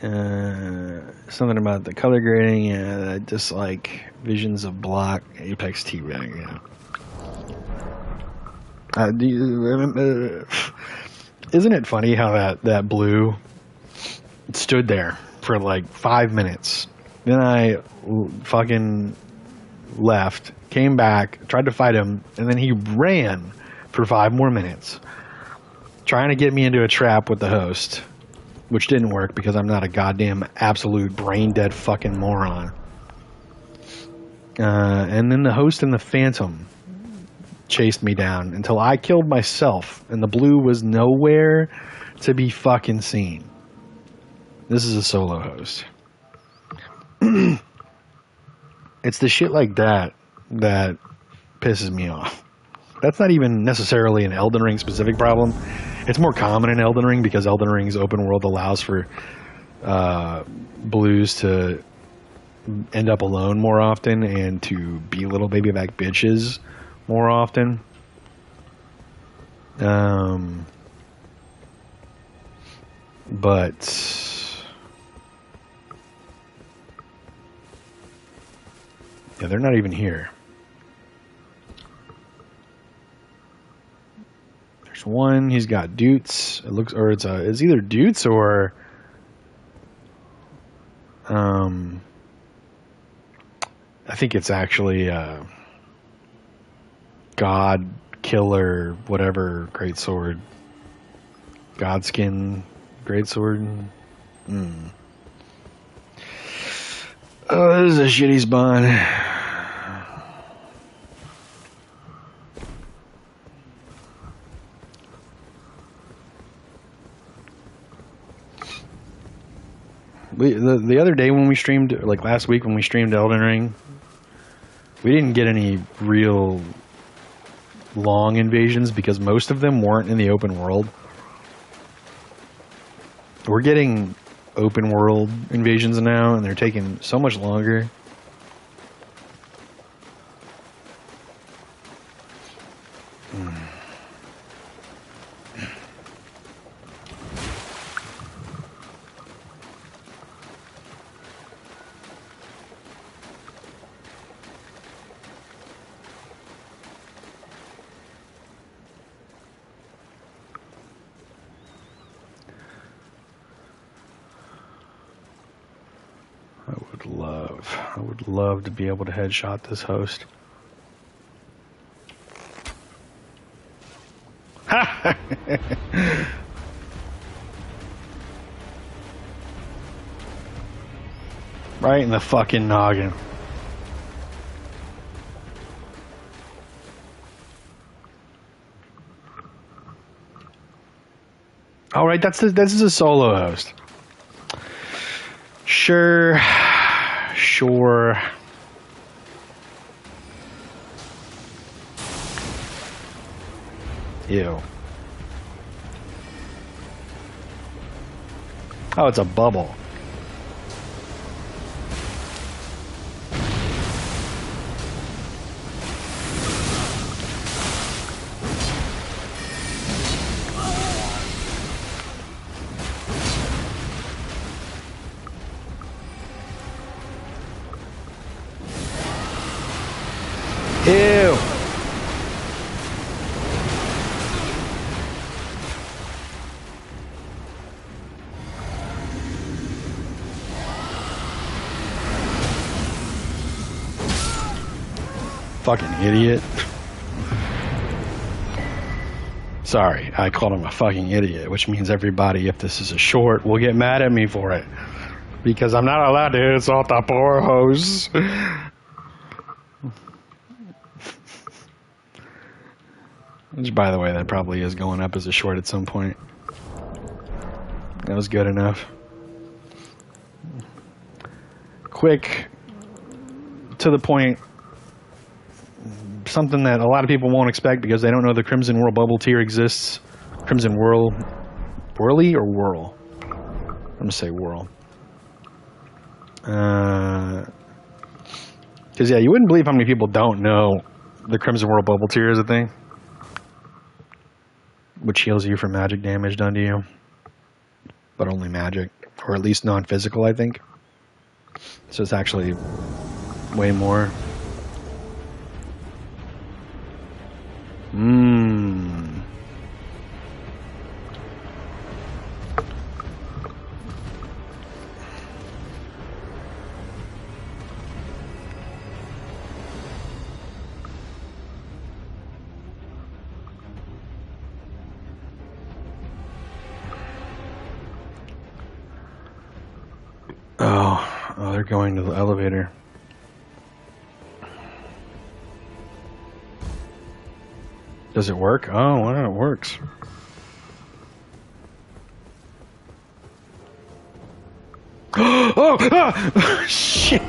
Something about the color grading. Yeah, I dislike visions of black. Apex T-Rag. Yeah. Isn't it funny how that blue stood there for like 5 minutes? Then I fucking left, came back, tried to fight him, and then he ran for 5 more minutes, trying to get me into a trap with the host, which didn't work because I'm not a goddamn absolute brain dead fucking moron. And then the host and the Phantom chased me down until I killed myself, and the blue was nowhere to be fucking seen. This is a solo host. It's the shit like that that pisses me off. That's not even necessarily an Elden Ring specific problem. It's more common in Elden Ring because Elden Ring's open world allows for blues to end up alone more often and to be little baby back bitches more often. But yeah, they're not even here. There's one. He's got Dutes. It looks, or it's either Dutes or I think it's actually God Killer, whatever, greatsword. Godskin greatsword. Oh, this is a shitty spawn. The other day when we streamed, like last week when we streamed Elden Ring, we didn't get any real long invasions because most of them weren't in the open world. We're getting open world invasions now, and they're taking so much longer. I would love to be able to headshot this host. Right in the fucking noggin. All right, this is a solo host. Sure. Ew. Oh, it's a bubble. Ew. Fucking idiot. Sorry, I called him a fucking idiot, which means everybody, if this is a short, will get mad at me for it. Because I'm not allowed to insult the poor host. Which, by the way, that probably is going up as a short at some point. That was good enough. Quick, to the point, something that a lot of people won't expect because they don't know the Crimson Whirl bubble tier exists. Crimson Whirl, Whirly or Whirl? I'm gonna say Whirl. Because yeah, you wouldn't believe how many people don't know the Crimson Whirl bubble tier is a thing, which heals you from magic damage done to you, but only magic, or at least non-physical, I think. So it's actually way more. Oh, they're going to the elevator. Does it work? Oh, wow, it works. Oh, ah, shit!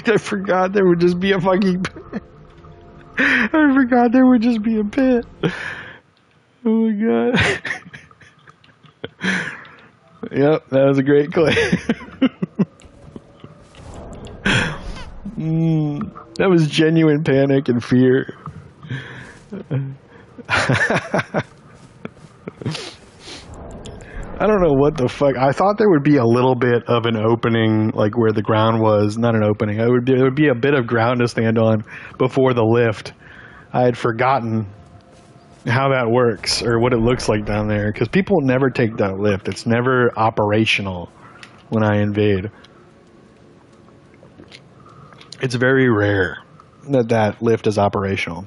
I forgot there would just be a fucking pit. I forgot there would just be a pit. Oh my god. Yep, that was a great clip. That was genuine panic and fear. I don't know what the fuck. I thought there would be a little bit of an opening, like where the ground was. Not an opening. There would be a bit of ground to stand on before the lift. I had forgotten how that works or what it looks like down there, because people never take that lift. It's never operational when I invade. It's very rare that that lift is operational.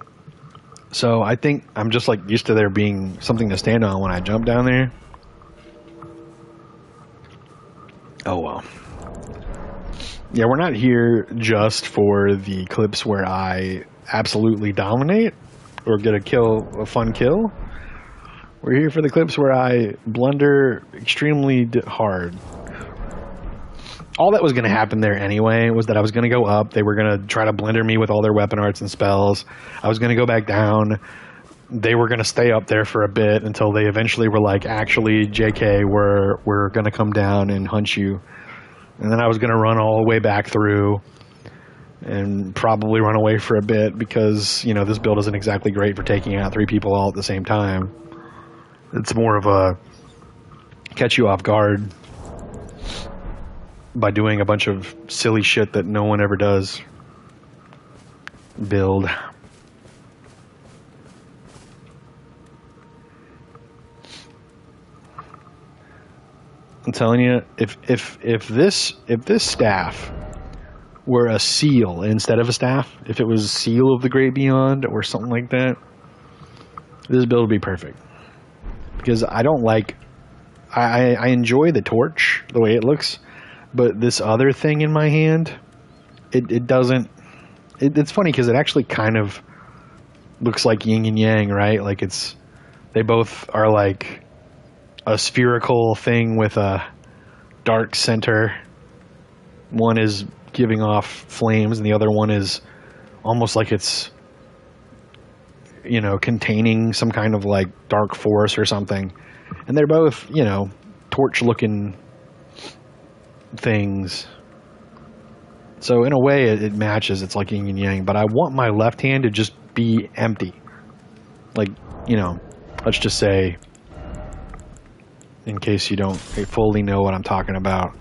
So I think I'm just like used to there being something to stand on when I jump down there. Oh well. Yeah, we're not here just for the clips where I absolutely dominate or get a fun kill. We're here for the clips where I blunder extremely hard. All that was going to happen there anyway was that I was going to go up. They were going to try to blender me with all their weapon arts and spells. I was going to go back down. They were going to stay up there for a bit until they eventually were like, actually, JK, we're going to come down and hunt you. And then I was going to run all the way back through and probably run away for a bit because, you know, this build isn't exactly great for taking out 3 people all at the same time. It's more of a catch you off guard by doing a bunch of silly shit that no one ever does. Build. I'm telling you, if this staff were a seal instead of a staff, if it was a seal of the Great Beyond or something like that, this build would be perfect. Because I don't like... I enjoy the torch, the way it looks, but this other thing in my hand, it doesn't... It's funny because it actually kind of looks like yin and yang, right? Like it's... They both are like a spherical thing with a dark center. One is giving off flames and the other one is almost like it's, you know, containing some kind of like dark force or something. And they're both, you know, torch-looking things. So in a way, it matches. It's like yin and yang. But I want my left hand to just be empty. Like, you know, let's just say, in case you don't fully know what I'm talking about,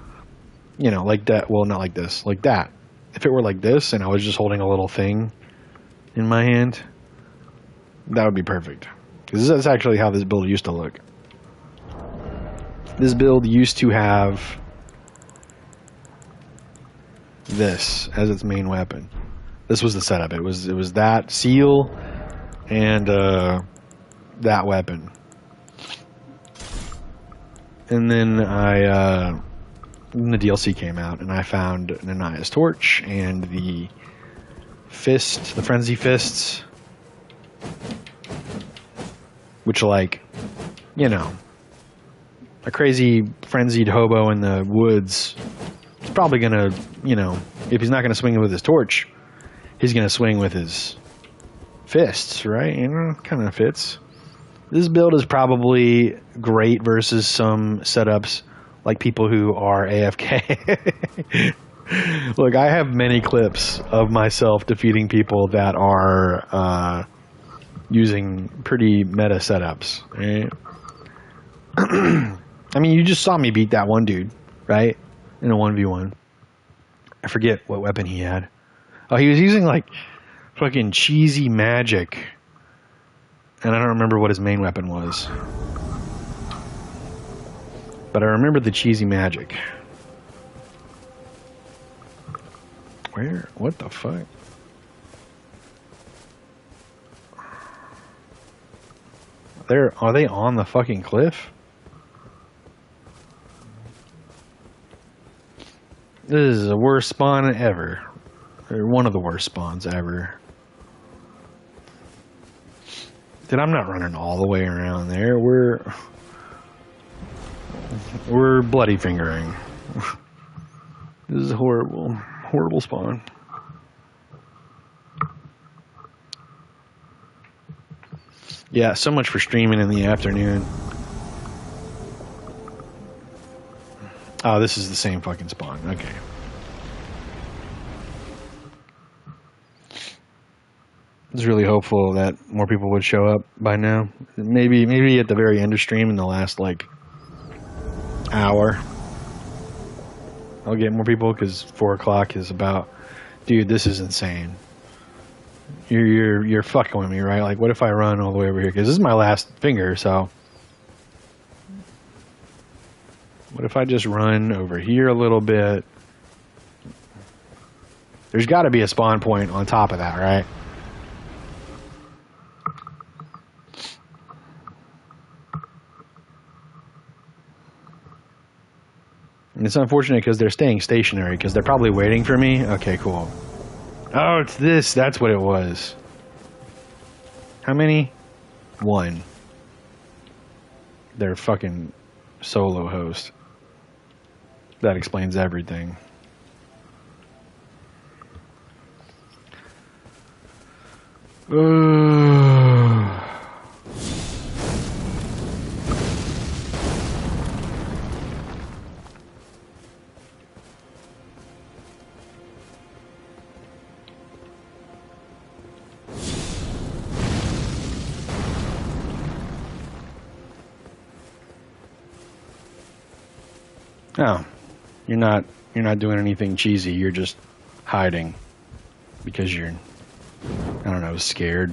you know, like that. Well, not like this, like that. If it were like this and I was just holding a little thing in my hand, that would be perfect. Because that's actually how this build used to look. This build used to have this as its main weapon. This was the setup. It was that seal and that weapon. And then the DLC came out, and I found an Anaya's torch and the fist, the frenzy fists, which, like, you know, a crazy frenzied hobo in the woods is probably gonna, you know, if he's not gonna swing with his torch, he's gonna swing with his fists, right? You know, kind of fits. This build is probably great versus some setups like people who are AFK. Look, I have many clips of myself defeating people that are using pretty meta setups, right? I mean, you just saw me beat that one dude, right? In a 1v1. I forget what weapon he had. Oh, he was using, like, fucking cheesy magic. And I don't remember what his main weapon was. But I remember the cheesy magic. Where? What the fuck? Are they on the fucking cliff? This is the worst spawn ever. Or one of the worst spawns ever. Dude, I'm not running all the way around there. We're bloody fingering. This is horrible. Horrible spawn. Yeah, so much for streaming in the afternoon. Oh, this is the same fucking spawn. Okay. I was really hopeful that more people would show up by now. Maybe at the very end of stream in the last, like, hour. I'll get more people because 4 o'clock is about... Dude, this is insane. You're fucking with me, right? Like, what if I run all the way over here? Because this is my last finger, so... What if I just run over here a little bit? There's got to be a spawn point on top of that, right? And it's unfortunate because they're staying stationary because they're probably waiting for me. Okay, cool. Oh, it's this. That's what it was. How many? 1. They're fucking solo host. That explains everything. Oh, you're not doing anything cheesy. You're just hiding because you're, I don't know, scared.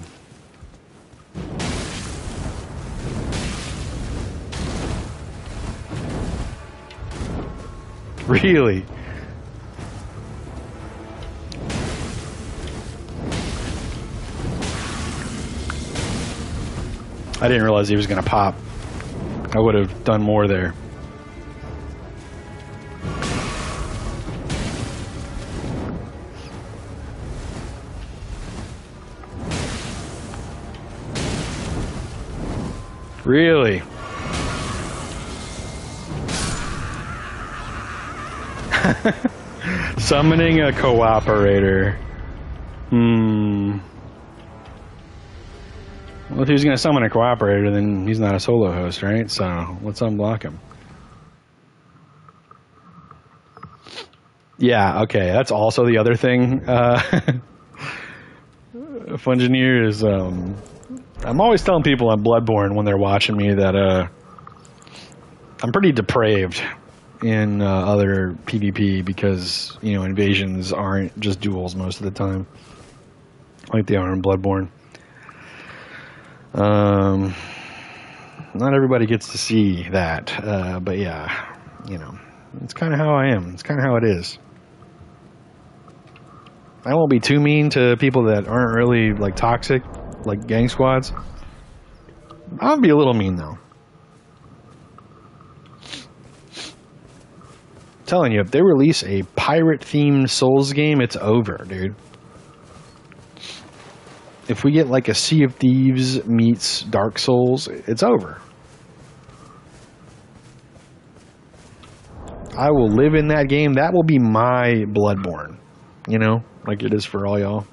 Really? I didn't realize he was going to pop. I would have done more there. Really? Summoning a cooperator. Well, if he was going to summon a cooperator, then he's not a solo host, right? So let's unblock him. Yeah, okay. That's also the other thing. Fungineer is... I'm always telling people on Bloodborne when they're watching me that I'm pretty depraved in other PvP because, you know, invasions aren't just duels most of the time like they are in Bloodborne. Not everybody gets to see that, but yeah, you know, it's kind of how I am. It's kind of how it is. I won't be too mean to people that aren't really, like, toxic, like gang squads. I'll be a little mean, though. I'm telling you, if they release a pirate-themed Souls game, it's over, dude. If we get, like, a Sea of Thieves meets Dark Souls, it's over. I will live in that game. That will be my Bloodborne, you know, like it is for all y'all.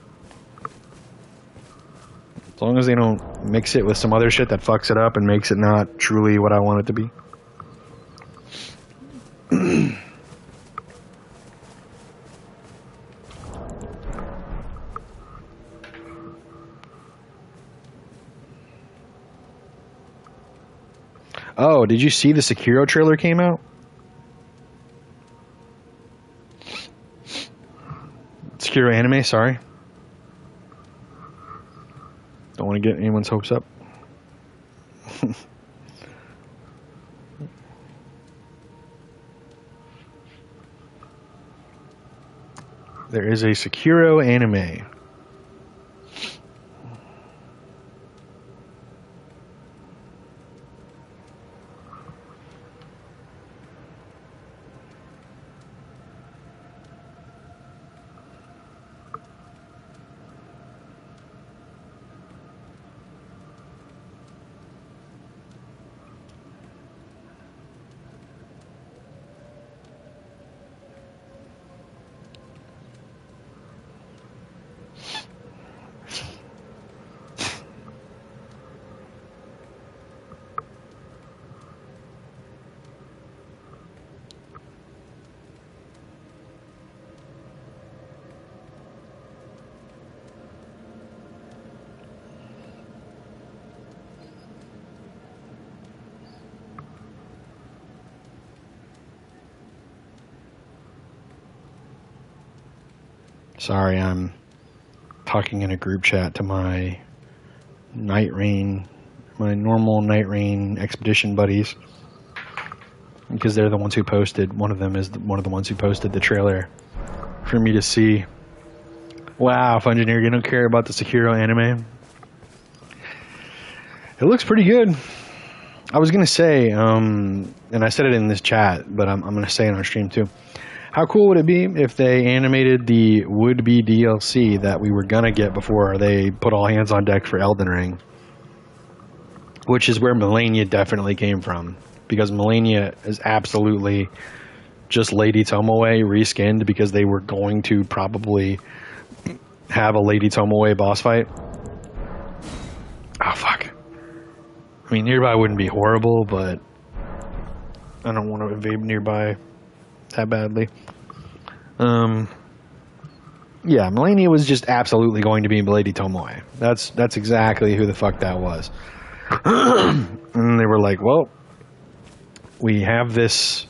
As long as they don't mix it with some other shit that fucks it up and makes it not truly what I want it to be. Oh, did you see the Sekiro trailer came out? Sekiro anime, sorry. Don't want to get anyone's hopes up. There is a Sekiro anime. Sorry, I'm talking in a group chat to my Night Rain, my normal Night Rain expedition buddies, because they're the ones who posted. One of them is one of the ones who posted the trailer for me to see. Wow, Fungineer, you don't care about the Sekiro anime? It looks pretty good. I was going to say, and I said it in this chat, but I'm going to say it on stream too. How cool would it be if they animated the would-be DLC that we were going to get before they put all hands on deck for Elden Ring? Which is where Melania definitely came from. Because Melania is absolutely just Lady Tomoe reskinned because they were going to probably have a Lady Tomoe boss fight. Oh, fuck. I mean, Nearby wouldn't be horrible, but I don't want to invade Nearby that badly. Yeah, Melania was just absolutely going to be Lady Tomoe. That's exactly who the fuck that was. And they were like, well, we have this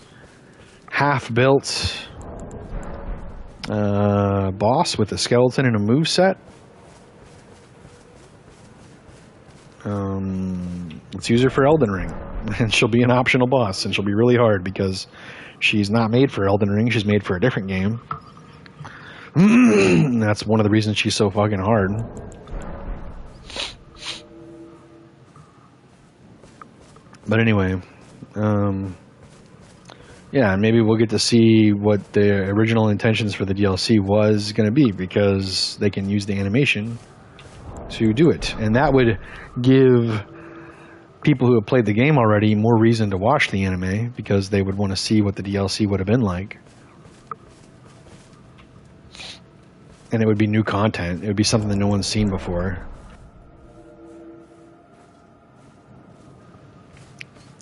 half-built boss with a skeleton and a moveset. Let's use her for Elden Ring. And she'll be an optional boss, and she'll be really hard because she's not made for Elden Ring. She's made for a different game. That's one of the reasons she's so fucking hard. But anyway, yeah, and maybe we'll get to see what the original intentions for the DLC was going to be, because they can use the animation to do it. And that would give people who have played the game already more reason to watch the anime, because they would want to see what the DLC would have been like. And it would be new content. It would be something that no one's seen before.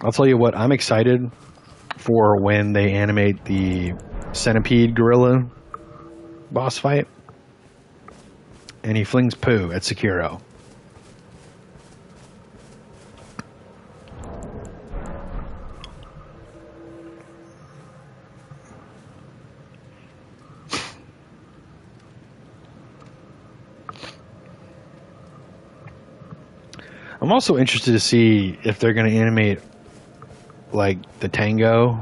I'll tell you what, I'm excited for when they animate the centipede gorilla boss fight. And he flings poo at Sekiro. I'm also interested to see if they're going to animate like the Tango,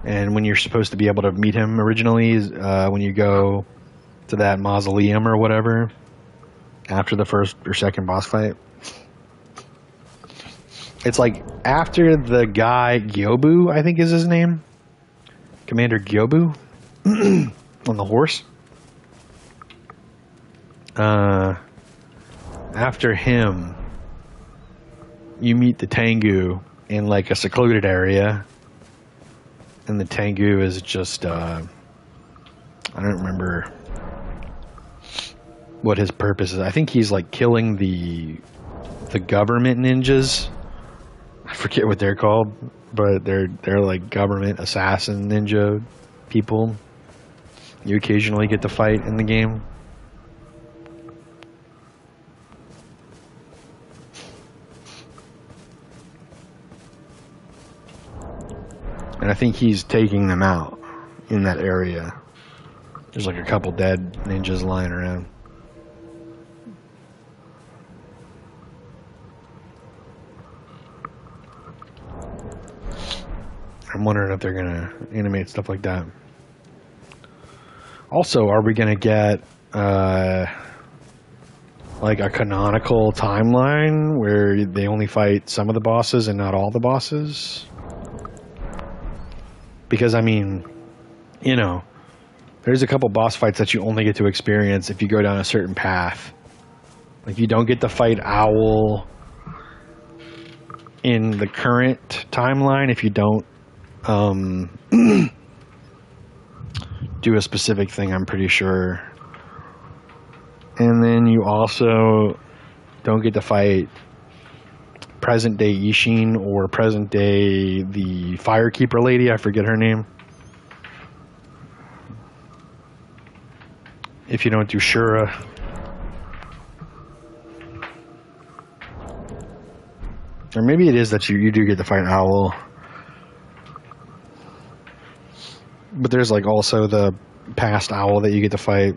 and when you're supposed to be able to meet him originally, when you go to that mausoleum or whatever after the first or second boss fight. It's like after the guy Gyobu, I think is his name, Commander Gyobu, on the horse. After him, you meet the Tengu in like a secluded area, and the Tengu is just I don't remember what his purpose is. I think he's like killing the government ninjas. I forget what they're called, but they're like government assassin ninja people you occasionally get to fight in the game. And I think he's taking them out in that area. There's like a couple dead ninjas lying around. I'm wondering if they're going to animate stuff like that. Also, are we going to get like a canonical timeline where they only fight some of the bosses and not all the bosses? Because, I mean, you know, there's a couple boss fights that you only get to experience if you go down a certain path. Like, you don't get to fight Owl in the current timeline if you don't do a specific thing, I'm pretty sure. And then you also don't get to fight present day Ishin or present day the Firekeeper lady, I forget her name. If you don't do Shura. Or maybe it is that you do get to fight Owl. But there's like also the past Owl that you get to fight.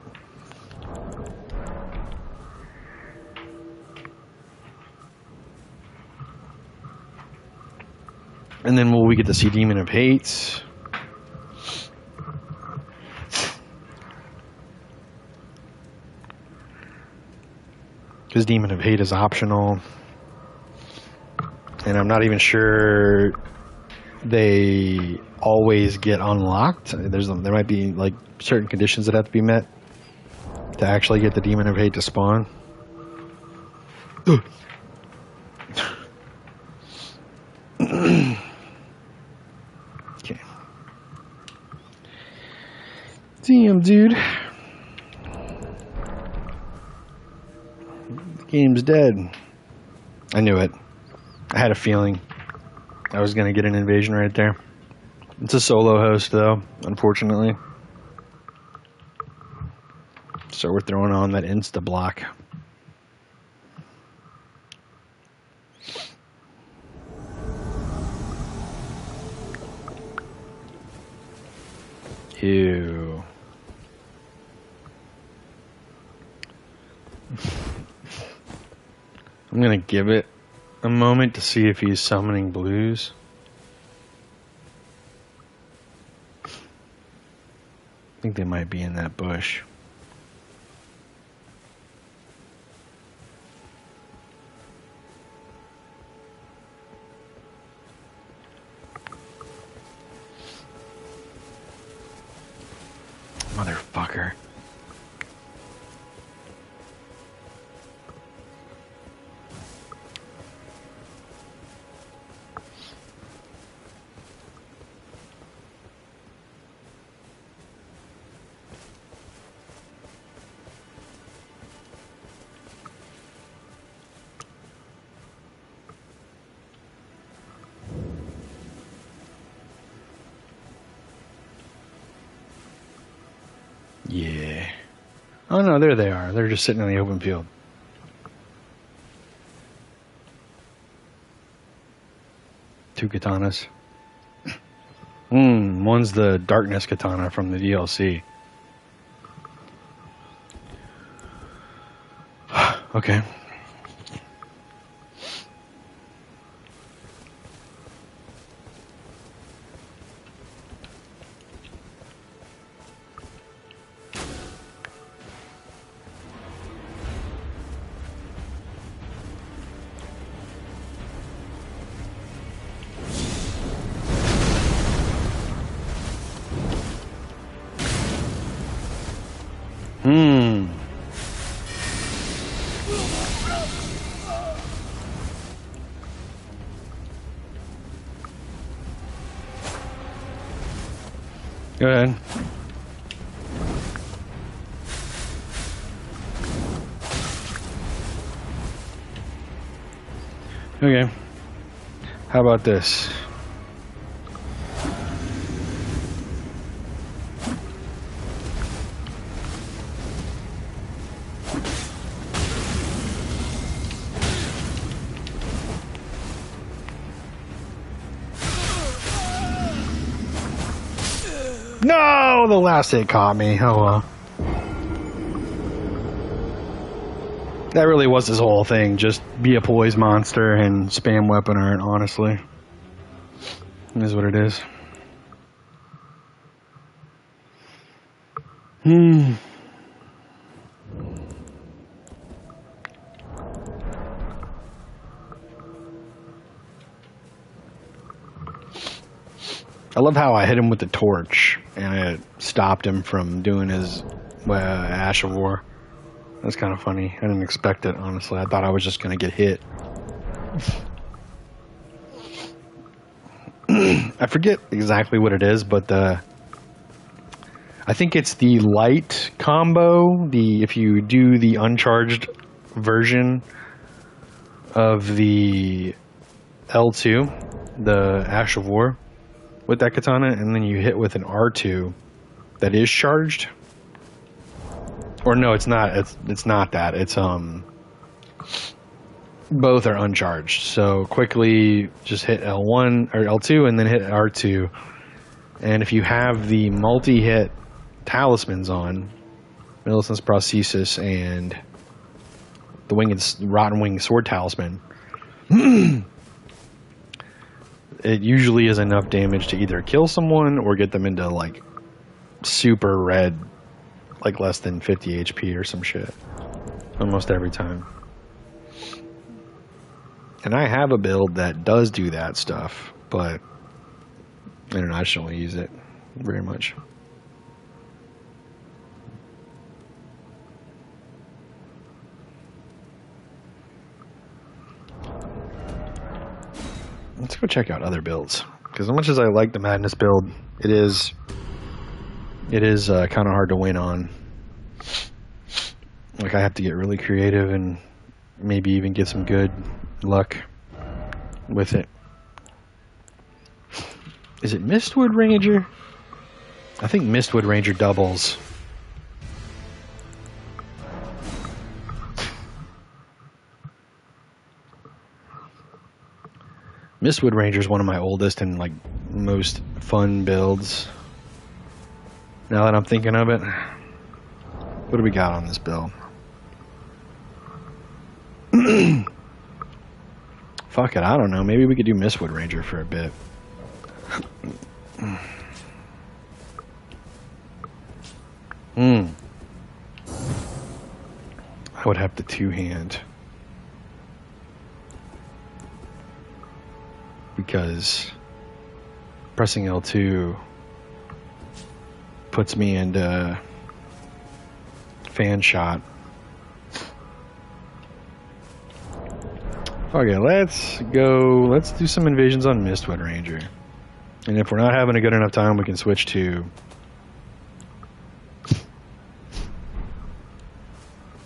And then will we get to see Demon of Hate? Because Demon of Hate is optional. And I'm not even sure they always get unlocked. There might be like certain conditions that have to be met to actually get the Demon of Hate to spawn. Okay. Damn, dude. The game's dead. I knew it. I had a feeling I was going to get an invasion right there. It's a solo host, though, unfortunately. So we're throwing on that insta-block. Ew. I'm going to give it a moment to see if he's summoning blues. I think they might be in that bush. Motherfucker. Yeah. Oh no, there they are. They're just sitting in the open field. Two katanas. One's the darkness katana from the DLC. Okay. Go ahead. Okay. How about this? No, the last hit caught me. Oh well. That really was his whole thing. Just be a poise monster and spam weapon art, honestly. It is what it is. I love how I hit him with the torch and it stopped him from doing his Ash of War. That's kind of funny. I didn't expect it, honestly. I thought I was just going to get hit. I forget exactly what it is, but I think it's the light combo. If you do the uncharged version of the L2, the Ash of War, with that katana, and then you hit with an R2 that is charged. Or no, it's not. It's not that. It's both are uncharged. So quickly just hit L1 or L2 and then hit R2. And if you have the multi-hit talismans on, Millicent's Prosthesis and the Rotten Winged Sword Talisman, it usually is enough damage to either kill someone or get them into like super red, like less than 50 HP or some shit. Almost every time. And I have a build that does do that stuff, but I don't know, I just don't use it very much. Let's go check out other builds, because as much as I like the Madness build, it is kind of hard to win on. Like, I have to get really creative and maybe even get some good luck with it. Is it Mistwood Ranger? I think Mistwood Ranger doubles. Mistwood Ranger is one of my oldest and like most fun builds. Now that I'm thinking of it, what do we got on this build? Fuck it, I don't know. Maybe we could do Mistwood Ranger for a bit. I would have to two-hand. Because pressing L2 puts me into fan shot. Okay, let's do some invasions on Mistwood Ranger. And if we're not having a good enough time, we can switch to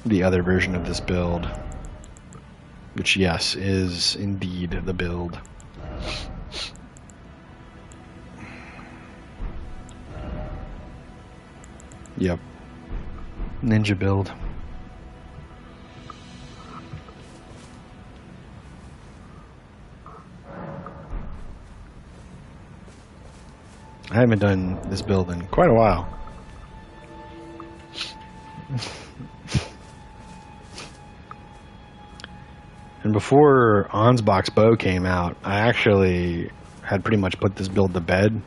the other version of this build. Which, yes, is indeed the build. Yep. Ninja build. I haven't done this build in quite a while. And before Ansbach's bow came out, I actually had pretty much put this build to bed.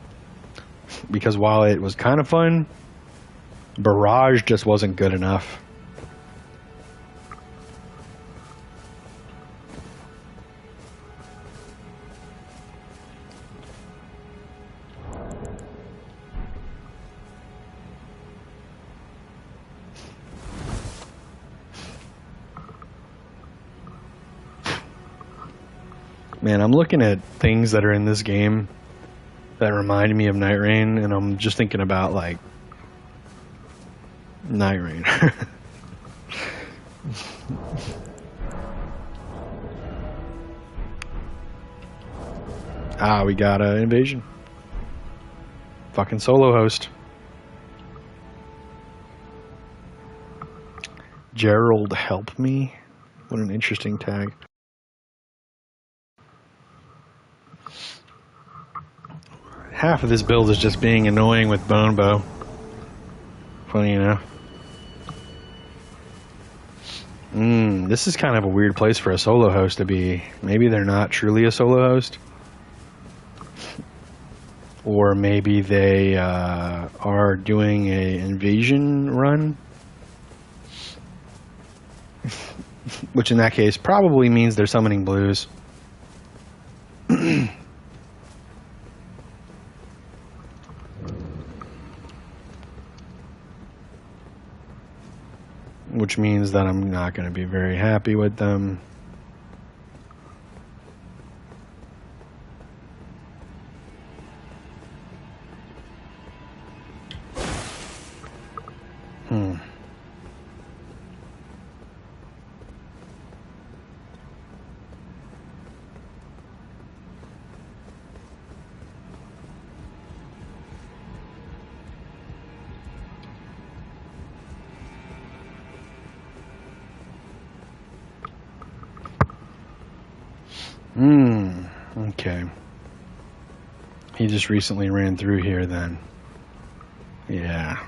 Because while it was kind of fun, Barrage just wasn't good enough. Man, I'm looking at things that are in this game that remind me of Night Rain, and I'm just thinking about, like, Night Rain. Ah, we got an invasion. Fucking solo host. Gerald, help me? What an interesting tag. Half of this build is just being annoying with Bone Bow. Funny enough. This is kind of a weird place for a solo host to be. Maybe they're not truly a solo host. Or maybe they are doing an invasion run. Which in that case probably means they're summoning blues. Which means that I'm not going to be very happy with them. Okay. He just recently ran through here then. Yeah.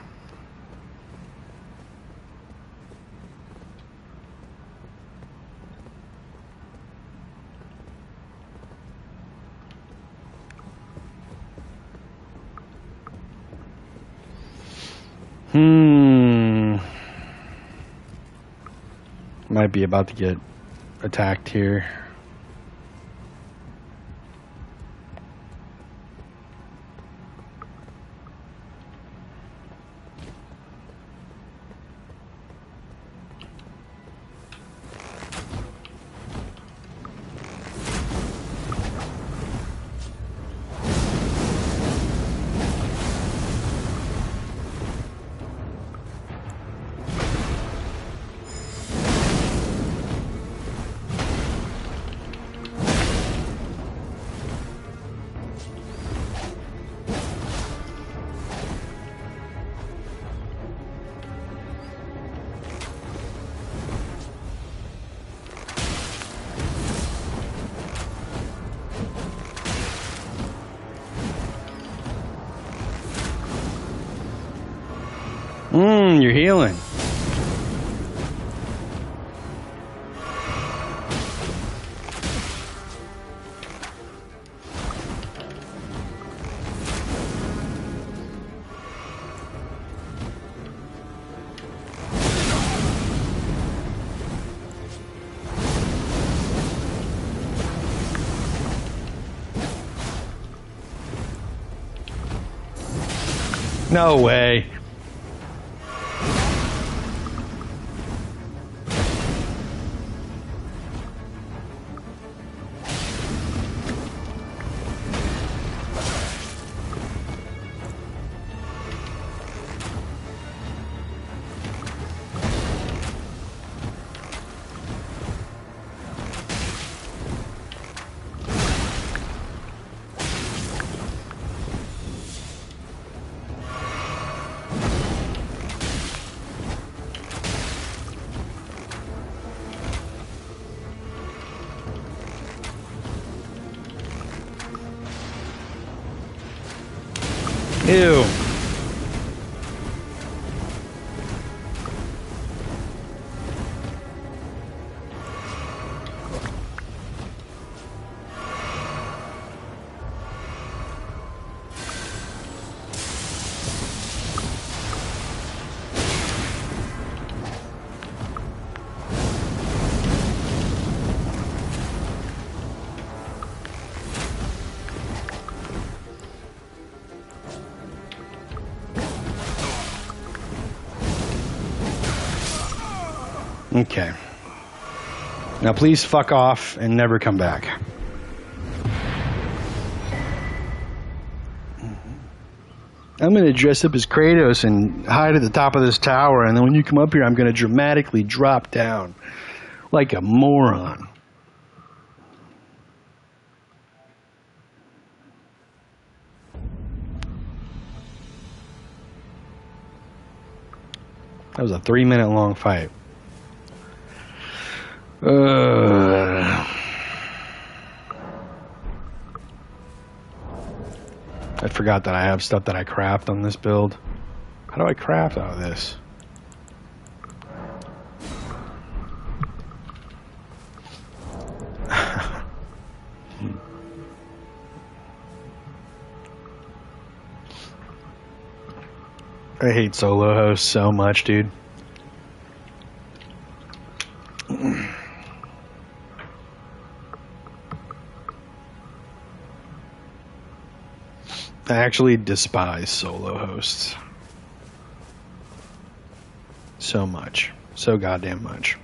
Might be about to get attacked here. You're healing. No way. Ew. Okay. Now please fuck off and never come back. I'm going to dress up as Kratos and hide at the top of this tower, and then when you come up here, I'm going to dramatically drop down like a moron. That was a 3-minute long fight. I forgot that I have stuff that I craft on this build. How do I craft out of this? I hate solo hosts so much, dude. I actually despise solo hosts. So much. So goddamn much.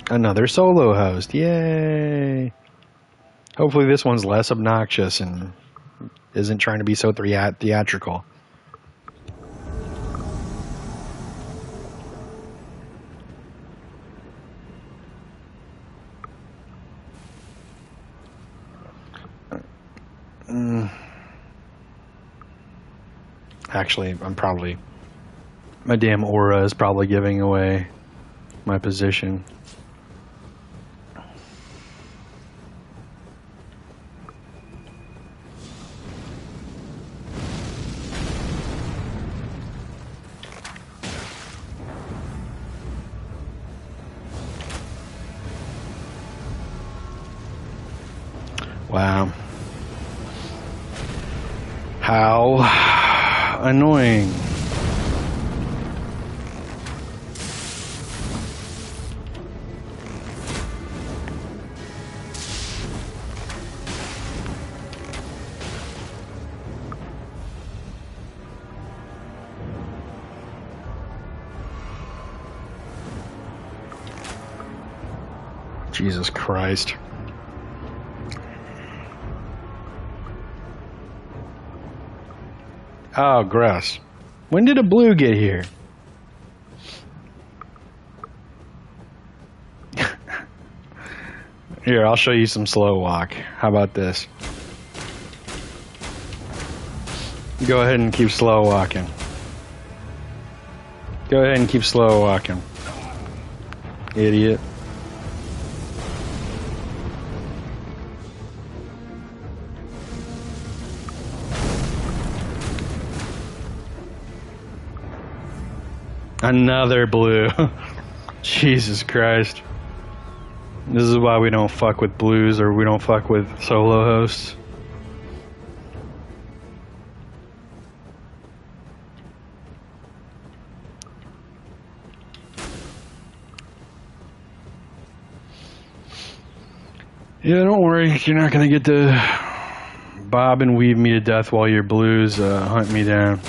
Another solo host. Yay! Hopefully this one's less obnoxious and isn't trying to be so theatrical. Actually, my damn aura is probably giving away my position. Wow. How annoying. Jesus Christ. Oh, gross. When did a blue get here? Here, I'll show you some slow walk. How about this? Go ahead and keep slow walking. Go ahead and keep slow walking. Idiot. Another blue. Jesus Christ. This is why we don't fuck with blues, or we don't fuck with solo hosts. Yeah, don't worry. You're not going to get to bob and weave me to death while your blues hunt me down.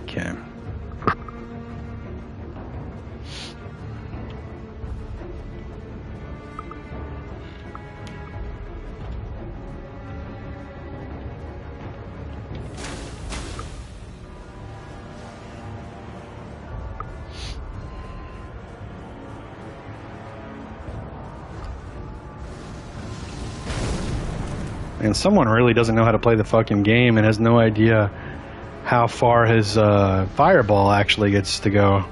Okay. And someone really doesn't know how to play the fucking game and has no idea how far his fireball actually gets to go.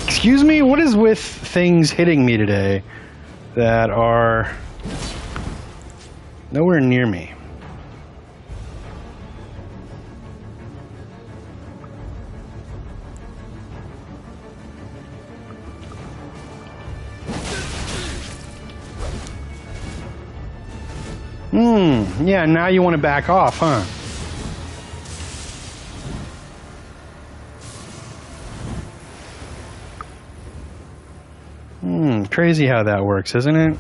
Excuse me? What is with things hitting me today that are nowhere near me? Yeah, now you want to back off, huh? Crazy how that works, isn't it?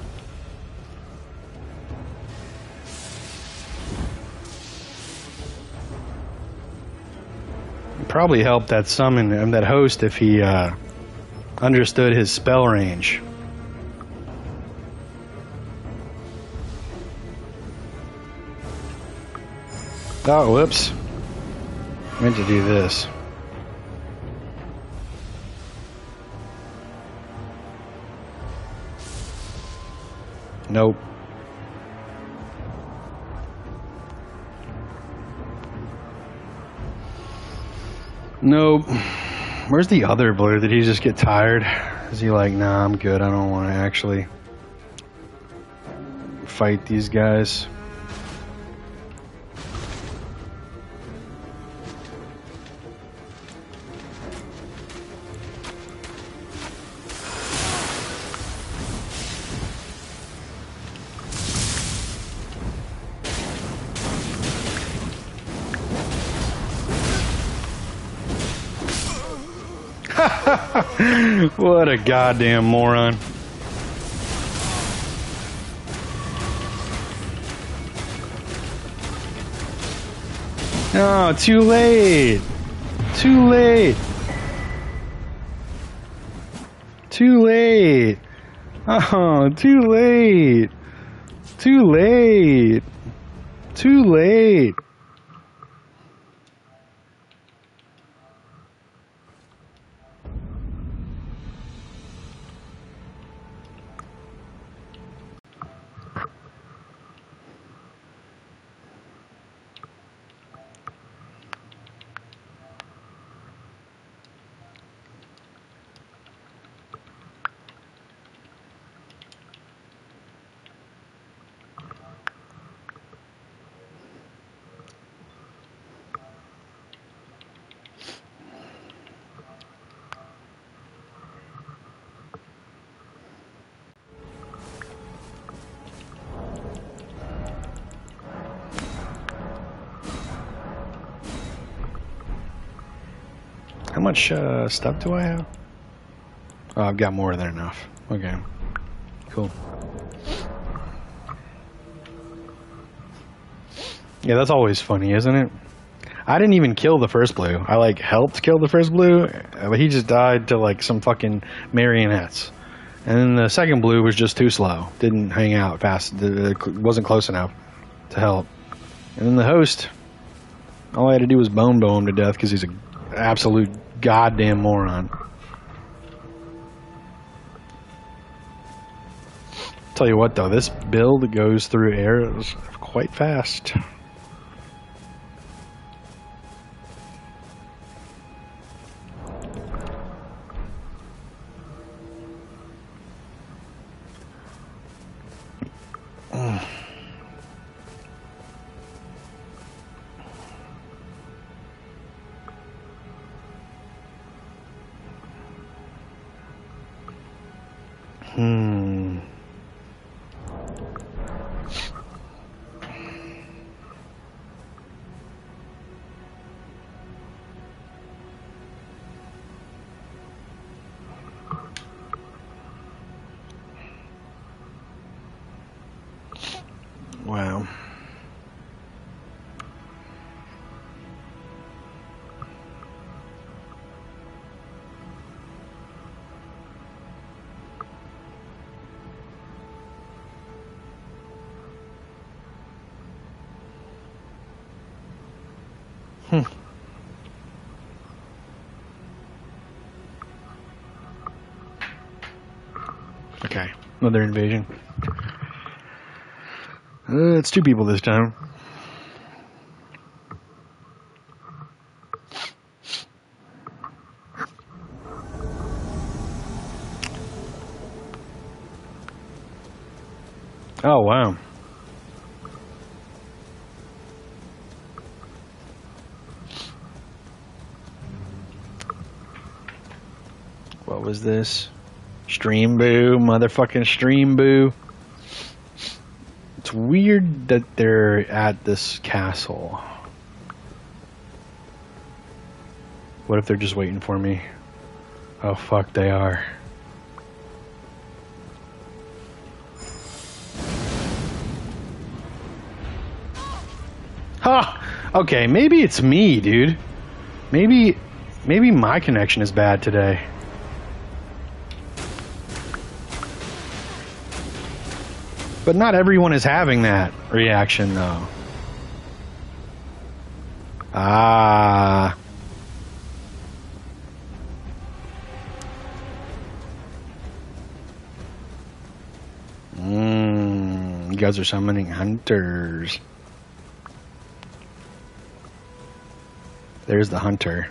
It'd probably help that summon, that host, if he understood his spell range. Oh, whoops. Meant to do this. Nope. Nope. Where's the other blue? Did he just get tired? Is he like, nah, I'm good. I don't want to actually fight these guys. What a goddamn moron. Oh, too late. Too late. Too late. Oh, too late. Too late. Too late. How much stuff do I have? Oh, I've got more than enough. Okay. Cool. Yeah, that's always funny, isn't it? I didn't even kill the first blue. I, like, helped kill the first blue, but he just died to, like, some fucking marionettes. And then the second blue was just too slow. Didn't hang out fast. Wasn't close enough to help. And then the host, all I had to do was bone bow him to death because he's an absolute goddamn moron. Tell you what, though, this build goes through areas quite fast. Hmm. Okay, another invasion. It's 2 people this time. Oh, wow. What was this? Stream boo, motherfucking stream boo. It's weird that they're at this castle. What if they're just waiting for me? Oh, fuck, they are. Ha! Huh. Okay, maybe it's me, dude. Maybe my connection is bad today. But not everyone is having that reaction, though. Ah. You guys are summoning hunters. There's the hunter.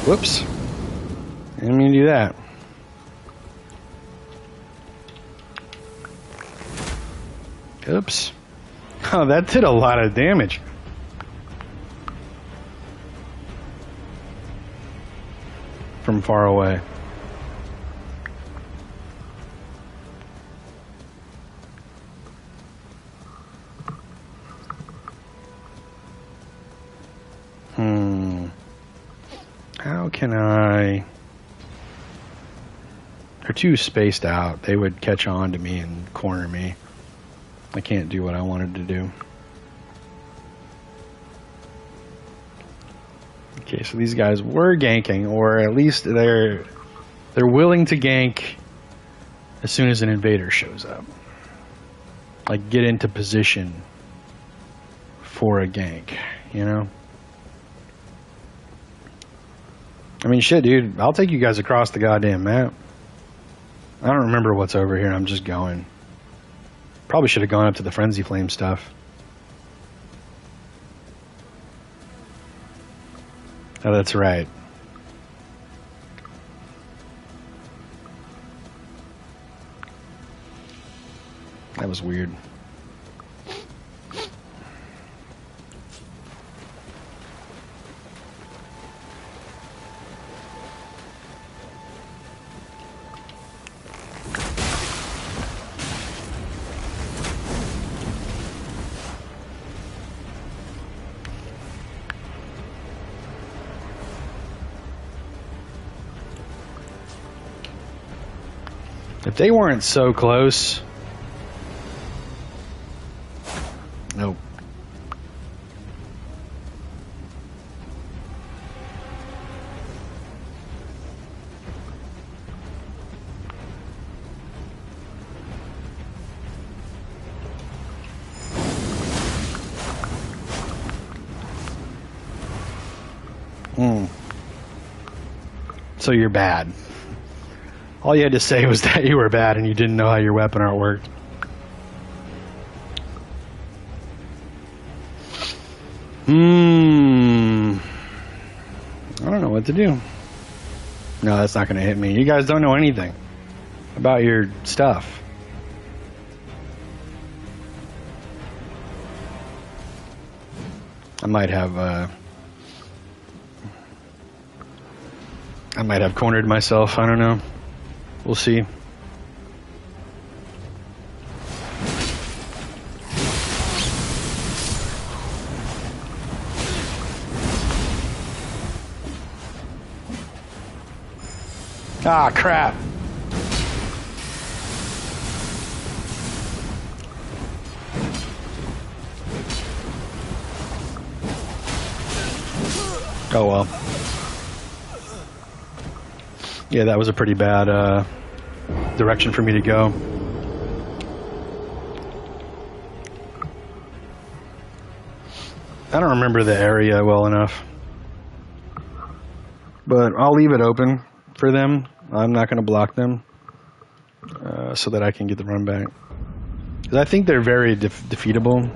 Whoops. Didn't mean to do that. Oops. Oh, that did a lot of damage. From far away. How can I... They're too spaced out. They would catch on to me and corner me. I can't do what I wanted to do. Okay, so these guys were ganking, or at least they're willing to gank as soon as an invader shows up. Like, get into position for a gank, you know? I mean, shit, dude. I'll take you guys across the goddamn map. I don't remember what's over here. I'm just going. Probably should have gone up to the Frenzy Flame stuff. Oh, that's right. That was weird. If they weren't so close... Nope. So you're bad. All you had to say was that you were bad and you didn't know how your weapon art worked. I don't know what to do. No, that's not going to hit me. You guys don't know anything about your stuff. I might have cornered myself. I don't know. We'll see. Ah, crap. Oh well. Yeah, that was a pretty bad direction for me to go. I don't remember the area well enough, but I'll leave it open for them. I'm not going to block them so that I can get the run back. Because I think they're very defeatable.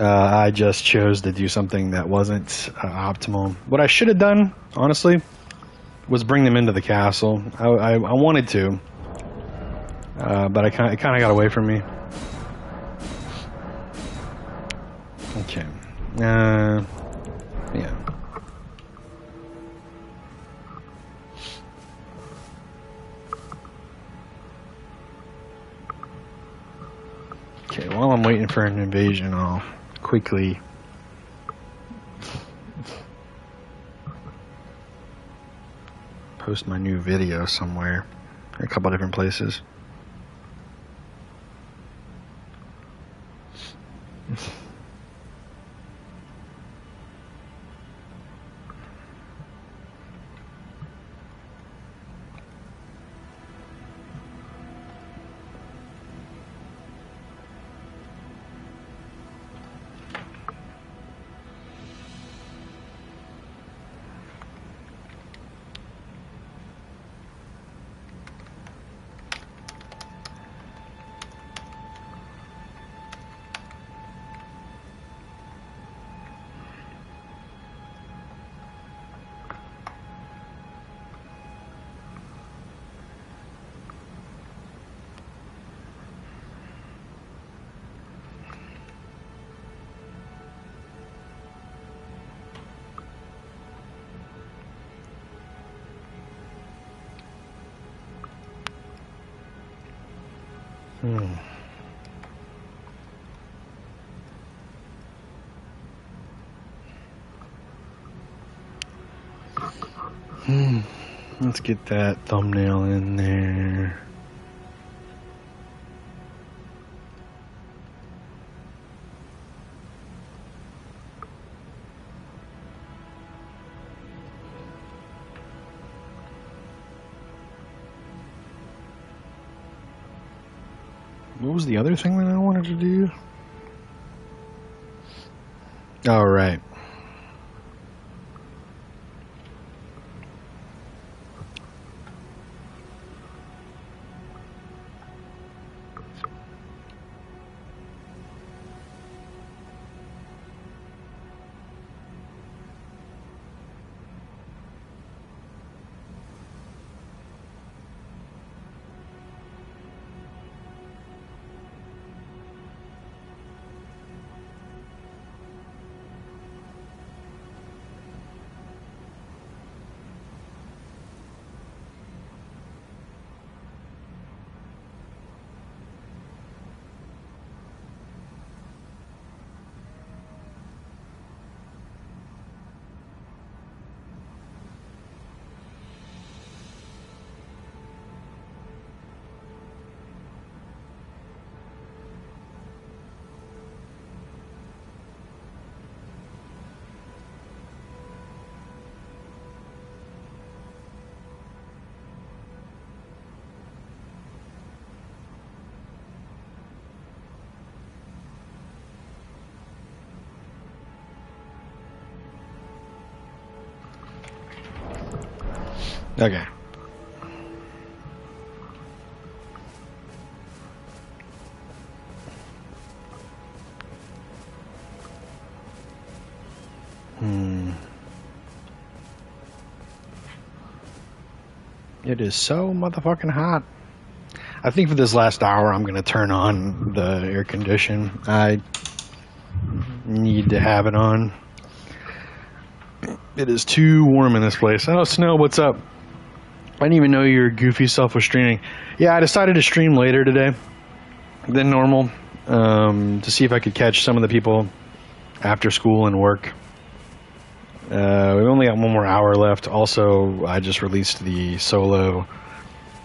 I just chose to do something that wasn't optimal. What I should have done, honestly, was bring them into the castle. I wanted to, but it kind of got away from me. Okay. Yeah. Okay, while I'm waiting for an invasion, I'll quickly post my new video somewhere, a couple different places. Let's get that thumbnail in there. What was the other thing that I wanted to do? All right. Okay. It is so motherfucking hot. I think for this last hour, I'm going to turn on the air condition. I need to have it on. It is too warm in this place. Oh, Snow, what's up? I didn't even know your goofy self was streaming. Yeah, I decided to stream later today than normal to see if I could catch some of the people after school and work. We've only got one more hour left. Also, I just released the solo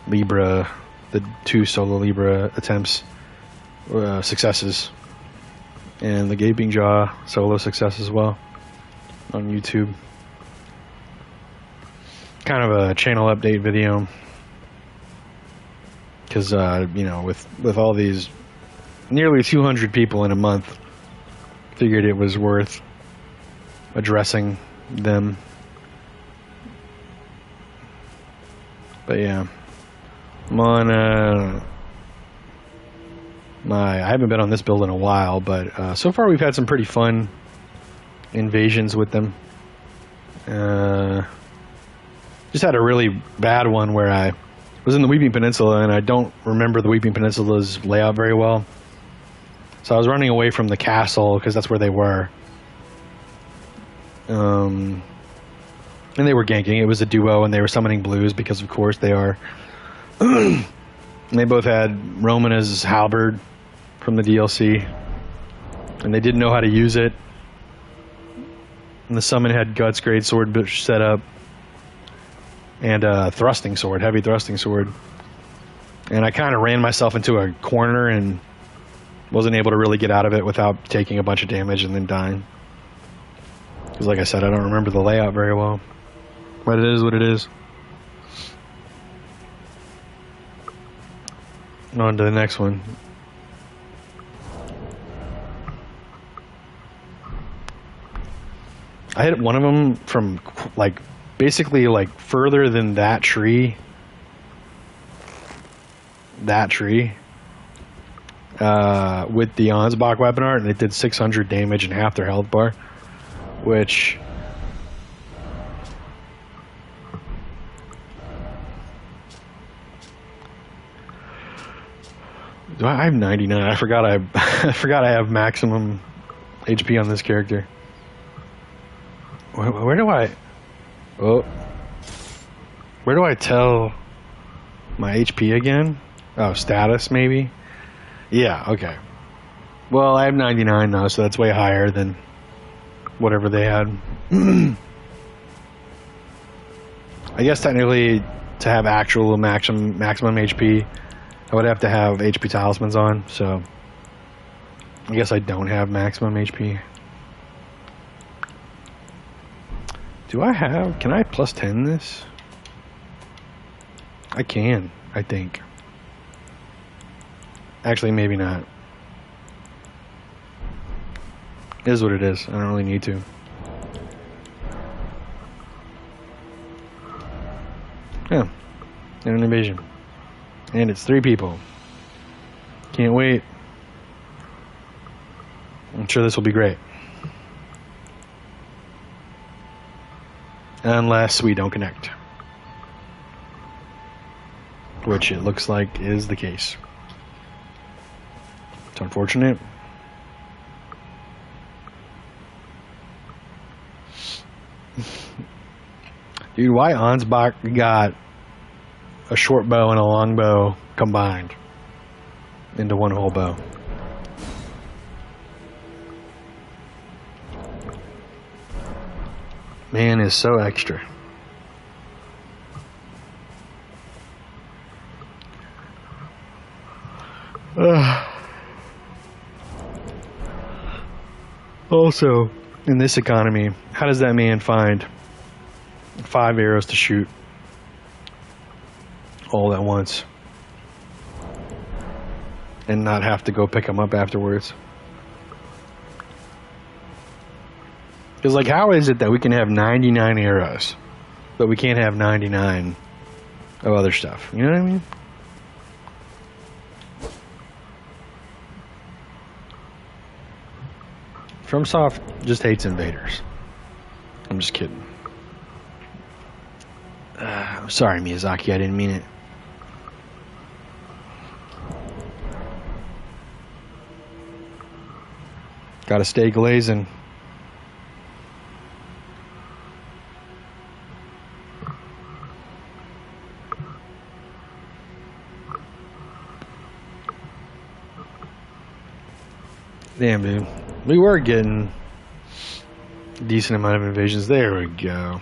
Libra, the 2 solo Libra attempts, successes, and the Gaping Jaw solo success as well on YouTube. kind of a channel update video. Because, you know, with all these nearly 200 people in a month, figured it was worth addressing them. But yeah, I'm on I haven't been on this build in a while, but so far we've had some pretty fun invasions with them. Just had a really bad one where I was in the Weeping Peninsula, and I don't remember the Weeping Peninsula's layout very well. So I was running away from the castle, because that's where they were. And they were ganking. It was a duo, and they were summoning blues, because of course they are. And they both had Roman's halberd from the DLC. And they didn't know how to use it. And the summon had Guts Great Sword set up. And a thrusting sword, heavy thrusting sword. And I kind of ran myself into a corner and wasn't able to really get out of it without taking a bunch of damage and then dying. Because like I said, I don't remember the layout very well. But it is what it is. On to the next one. I hit one of them from, like, basically, like, further than that tree. With the Ansbach weapon art, and it did 600 damage and half their health bar. Which... I have 99. I forgot I have maximum HP on this character. Where do I... Oh. Where do I tell my HP again? Oh, status maybe? Yeah, okay. Well, I have 99 now, so that's way higher than whatever they had. I guess technically to have actual maximum HP, I would have to have HP talismans on, so I guess I don't have maximum HP. Can I plus 10 this? I can, I think. Actually, maybe not. It is what it is. I don't really need to. Yeah. And an invasion. And it's 3 people. Can't wait. I'm sure this will be great. Unless we don't connect. Which it looks like is the case. It's unfortunate. Dude, why Ansbach got a short bow and a long bow combined into one whole bow? Man is so extra. Also, in this economy, how does that man find 5 arrows to shoot all at once and not have to go pick them up afterwards? Because, like, how is it that we can have 99 arrows, but we can't have 99 of other stuff? You know what I mean? FromSoft just hates invaders. I'm just kidding. I'm sorry, Miyazaki, I didn't mean it. Gotta stay glazing. Damn, dude. We were getting a decent amount of invasions. There we go.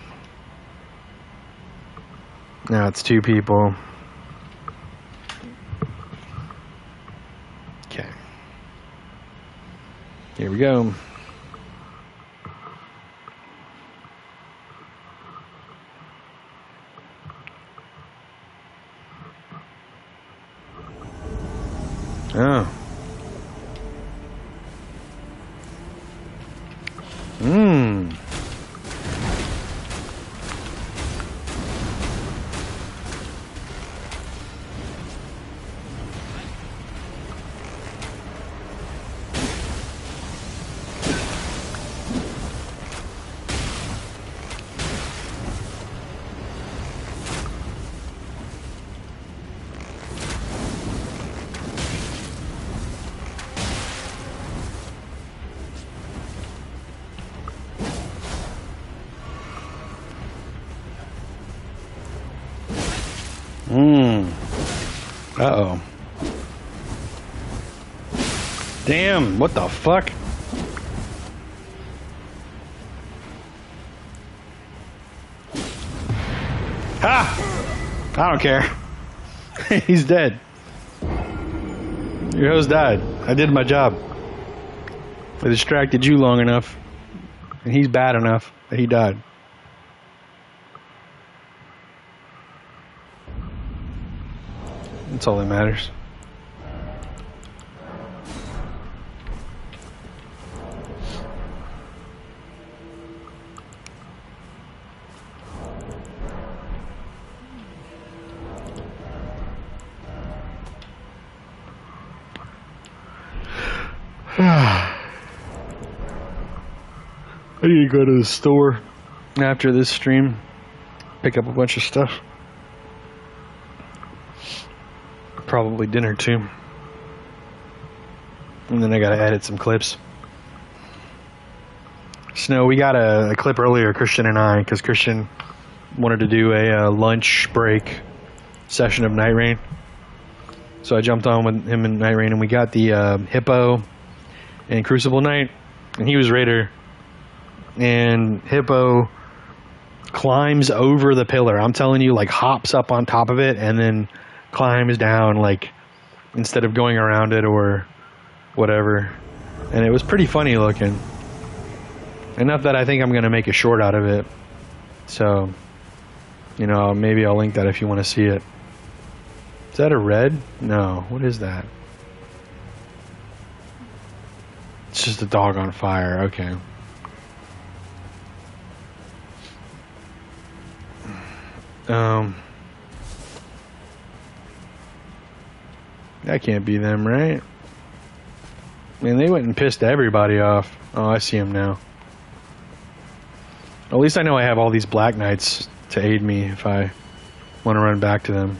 Now it's 2 people. Okay. Here we go. Uh-oh. Damn, what the fuck? Ha! I don't care. He's dead. Your host died. I did my job. I distracted you long enough. And he's bad enough that he died. That's all that matters. I need to go to the store after this stream, pick up a bunch of stuff. Probably dinner too. And then I gotta edit some clips. Snow, we got a clip earlier, Christian and I, because Christian wanted to do a lunch break session of Night Rain. So I jumped on with him in Night Rain, and we got the Hippo and Crucible Knight, and he was Raider. And Hippo climbs over the pillar. I'm telling you, like, hops up on top of it and then climbs down, like, instead of going around it or whatever. And it was pretty funny looking. Enough that I think I'm going to make a short out of it. So, you know, maybe I'll link that if you want to see it. Is that a red? No. What is that? It's just a dog on fire. Okay. That can't be them, right? Man, they went and pissed everybody off. Oh, I see them now. At least I know I have all these Black Knights to aid me if I want to run back to them.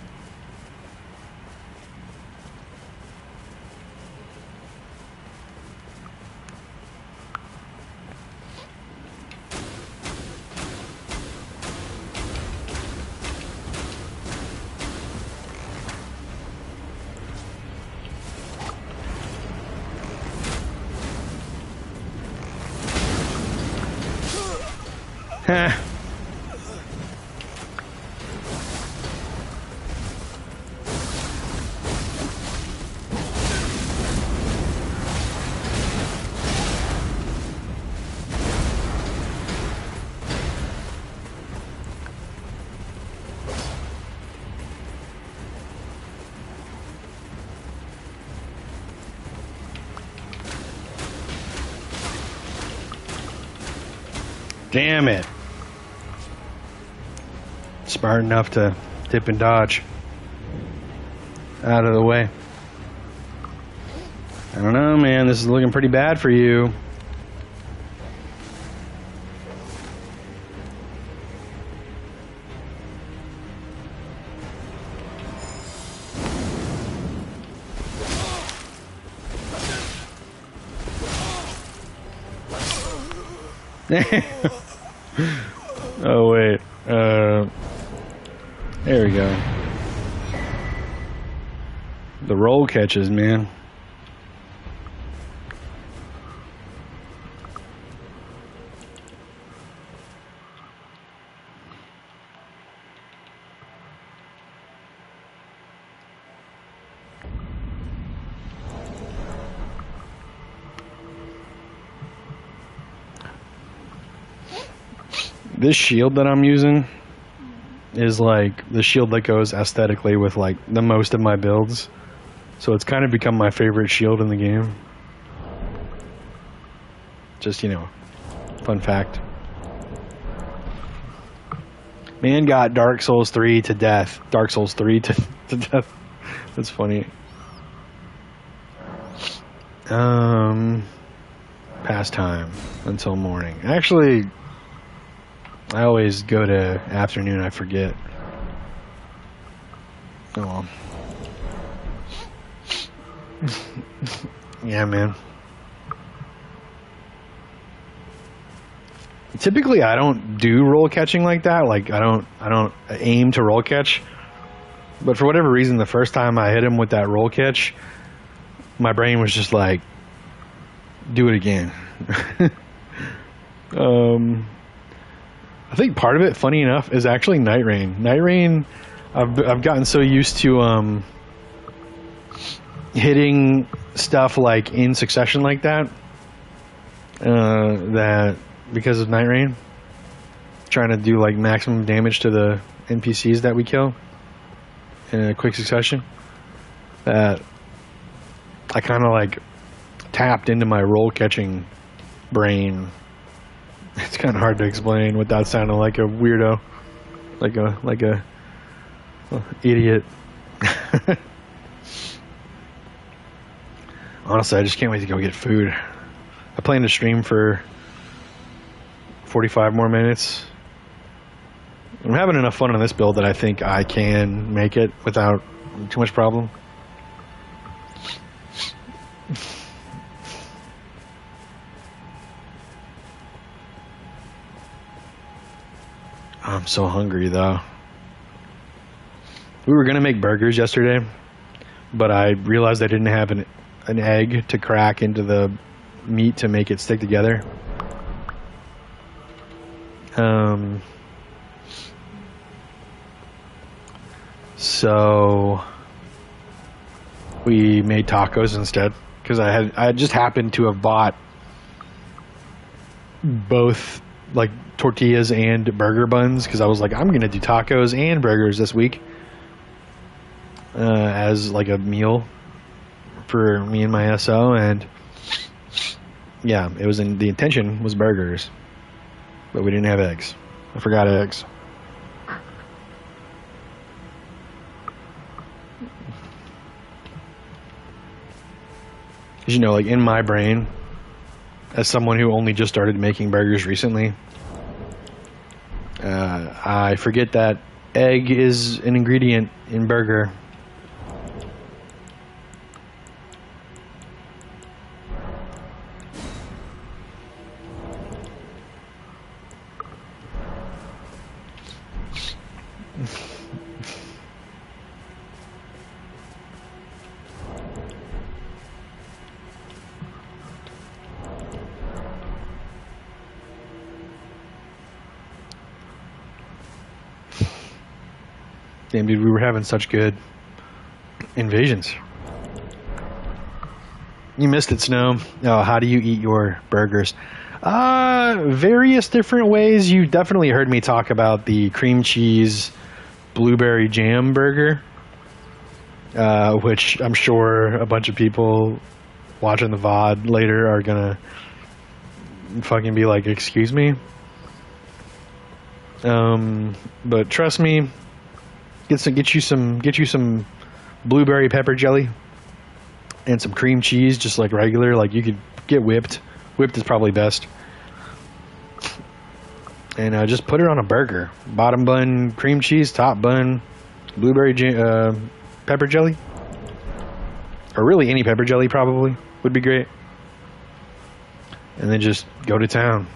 Damn it. Smart enough to dip and dodge. Out of the way. I don't know, man. This is looking pretty bad for you. Oh, wait. There we go. The roll catches, man. This shield that I'm using is like the shield that goes aesthetically with like the most of my builds. So it's kind of become my favorite shield in the game. Just, you know, fun fact. Man got Dark Souls 3 to death. Dark Souls 3 to death. That's funny. Pastime until morning. Actually, I always go to afternoon, I forget. Oh well. Yeah, man. Typically I don't do roll catching like that. Like I don't aim to roll catch. But for whatever reason, the first time I hit him with that roll catch, my brain was just like, do it again. I think part of it, funny enough, is actually Night Rain. Night Rain, I've gotten so used to hitting stuff like in succession like that, that because of Night Rain, trying to do like maximum damage to the NPCs that we kill in a quick succession, that I kind of like tapped into my roll catching brain. It's kind of hard to explain without sounding like a weirdo, like a idiot. Honestly, I just can't wait to go get food. I plan to stream for 45 more minutes. I'm having enough fun on this build that I think I can make it without too much problem. I'm so hungry though. We were gonna make burgers yesterday, but I realized I didn't have an egg to crack into the meat to make it stick together. So we made tacos instead, because I just happened to have bought both like tortillas and burger buns, because I was like, I'm gonna do tacos and burgers this week as like a meal for me and my SO. And yeah, it was the intention was burgers, but we didn't have eggs. I forgot eggs. Because, you know, like in my brain, as someone who only just started making burgers recently, I forget that egg is an ingredient in burger. Damn, dude, we were having such good invasions. You missed it, Snow. Oh, how do you eat your burgers? Various different ways. You definitely heard me talk about the cream cheese blueberry jam burger, which I'm sure a bunch of people watching the VOD later are gonna fucking be like, excuse me? But trust me, get you some blueberry pepper jelly and some cream cheese, just like regular. Like, you could get whipped. Whipped is probably best. And just put it on a burger. Bottom bun, cream cheese. Top bun, blueberry pepper jelly. Or really any pepper jelly probably would be great. And then just go to town.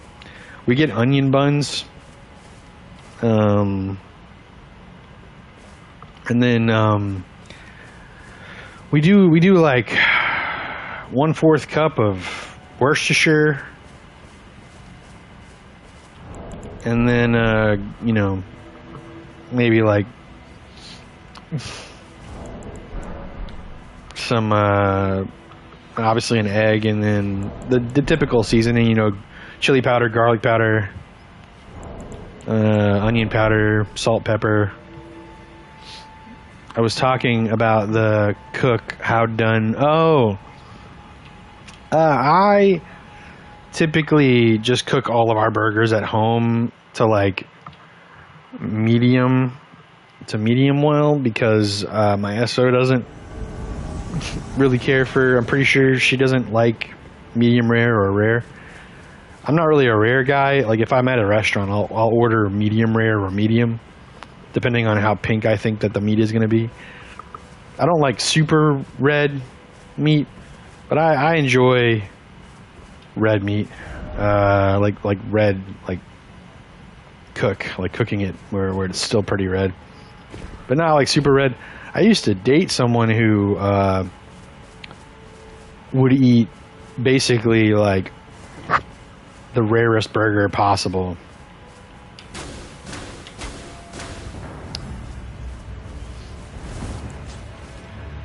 We get onion buns. And then we do like 1/4 cup of Worcestershire, and then you know, maybe like some obviously an egg, and then the typical seasoning, you know, chili powder, garlic powder, onion powder, salt, pepper. I was talking about the cook, how done. Oh, I typically just cook all of our burgers at home to like medium well, because my SO doesn't really care for, I'm pretty sure she doesn't like medium rare or rare. I'm not really a rare guy. Like, if I'm at a restaurant, I'll order medium rare or medium, depending on how pink I think that the meat is going to be. I don't like super red meat, but I enjoy red meat, like red, like cooking it where it's still pretty red, but not like super red. I used to date someone who would eat basically like the rarest burger possible.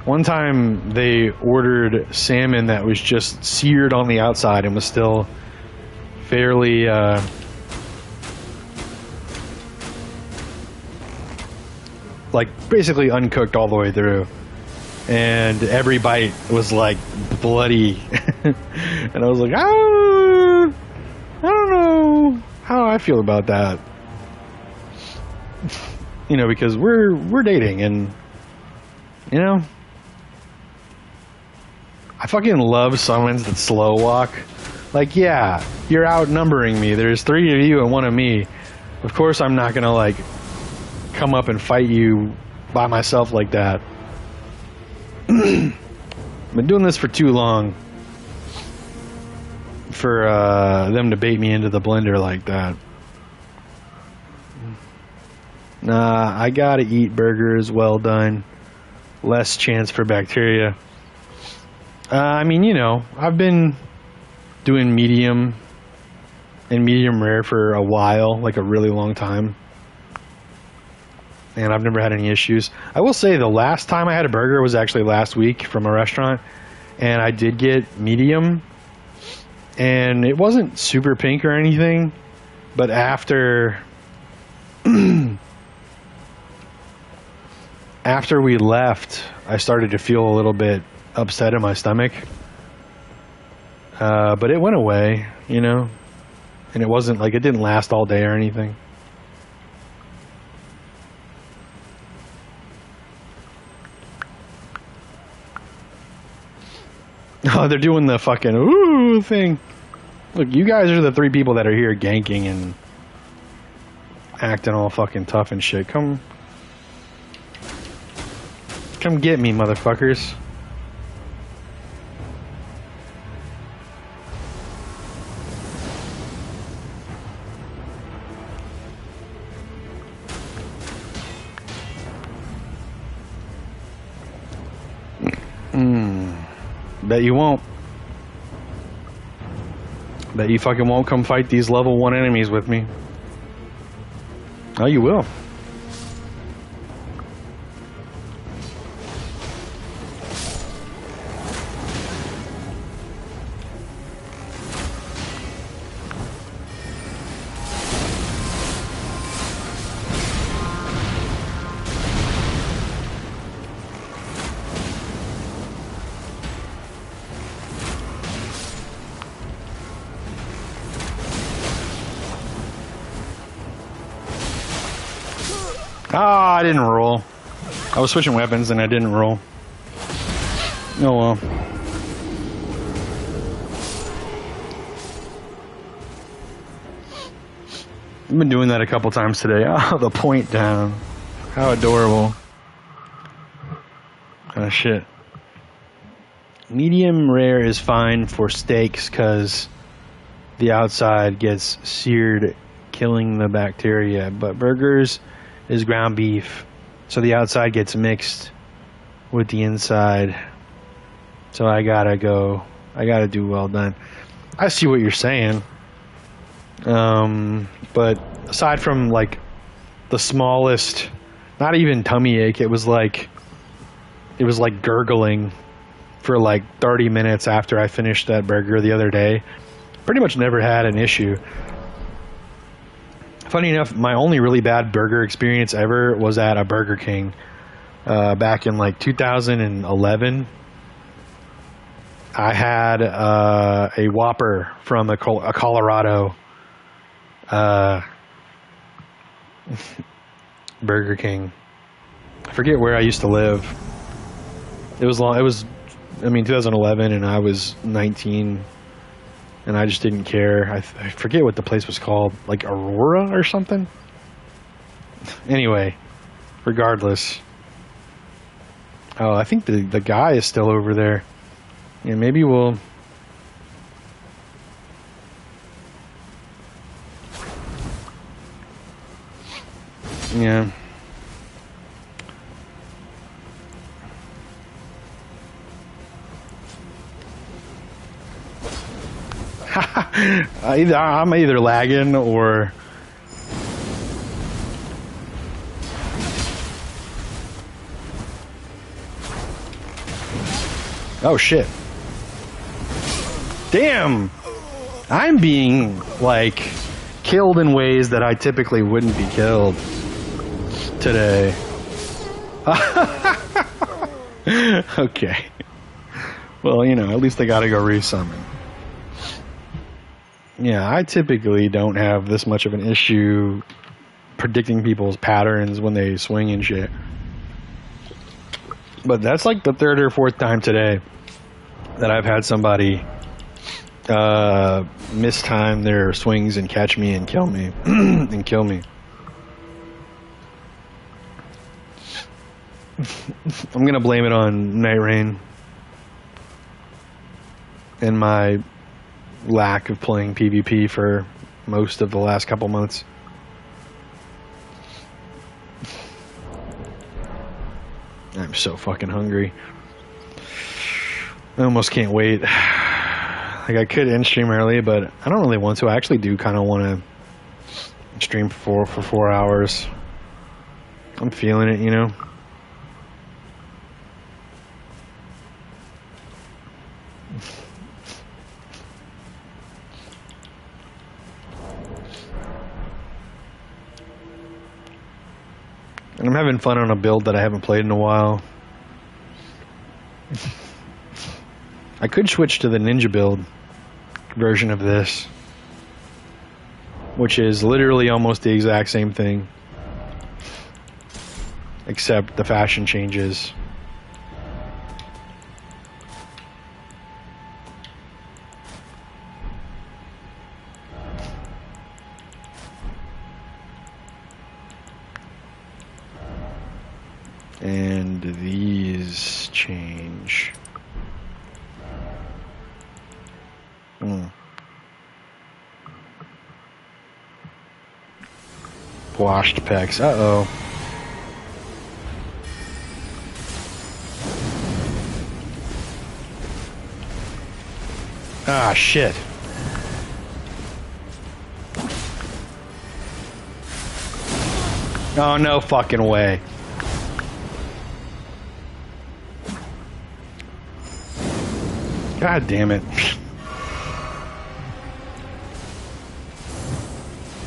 One time they ordered salmon that was just seared on the outside and was still fairly like basically uncooked all the way through, and every bite was like bloody. And I was like, oh, I don't know how I feel about that. You know, because we're dating, and you know, I fucking love summons that slow walk. Like, yeah, you're outnumbering me. There's 3 of you and 1 of me. Of course I'm not gonna like come up and fight you by myself like that. Been doing this for too long for them to bait me into the blender like that. Nah, I gotta eat burgers well done. Less chance for bacteria. I mean, you know, I've been doing medium and medium rare for a while, like a really long time. And I've never had any issues. I will say the last time I had a burger was actually last week from a restaurant, and I did get medium, and it wasn't super pink or anything, but after after we left, I started to feel a little bit upset in my stomach, but it went away, you know, and it wasn't like it didn't last all day or anything. Oh, they're doing the fucking ooh thing. Look, you guys are the 3 people that are here ganking and acting all fucking tough and shit. Come get me, motherfuckers. Bet you won't. Bet you fucking won't come fight these level 1 enemies with me. Oh, you will. Ah, I didn't roll. I was switching weapons and I didn't roll. Oh well. I've been doing that a couple times today. Oh, the point down. How adorable. Oh shit. Medium rare is fine for steaks because the outside gets seared, killing the bacteria. But burgers is ground beef, so the outside gets mixed with the inside. So I gotta do well done. I see what you're saying. But aside from like the smallest, not even tummy ache, it was like gurgling for like 30 minutes after I finished that burger the other day. Pretty much never had an issue. Funny enough, my only really bad burger experience ever was at a Burger King back in like 2011. I had a Whopper from a Colorado Burger King. I forget where I used to live. It was 2011, and I was 19. And I just didn't care. I forget what the place was called, like Aurora or something. Anyway, regardless. Oh, I think the guy is still over there. Yeah, maybe we'll... Yeah. I'm either lagging or... Oh shit. Damn! I'm being, like, killed in ways that I typically wouldn't be killed today. Okay. Well, you know, at least I gotta go resummon. Yeah, I typically don't have this much of an issue predicting people's patterns when they swing and shit. But that's like the third or fourth time today that I've had somebody mistime their swings and catch me and kill me. And kill me. I'm gonna blame it on Night Rain and my lack of playing PvP for most of the last couple months. I'm so fucking hungry. I almost can't wait. Like, I could end stream early, but I don't really want to. I actually do kind of want to stream for 4 hours. I'm feeling it, you know. And I'm having fun on a build that I haven't played in a while. I could switch to the ninja build version of this, which is literally almost the exact same thing, except the fashion changes. And these change. Washed pecs. Uh-oh. Ah, shit. Oh, no fucking way. God damn it.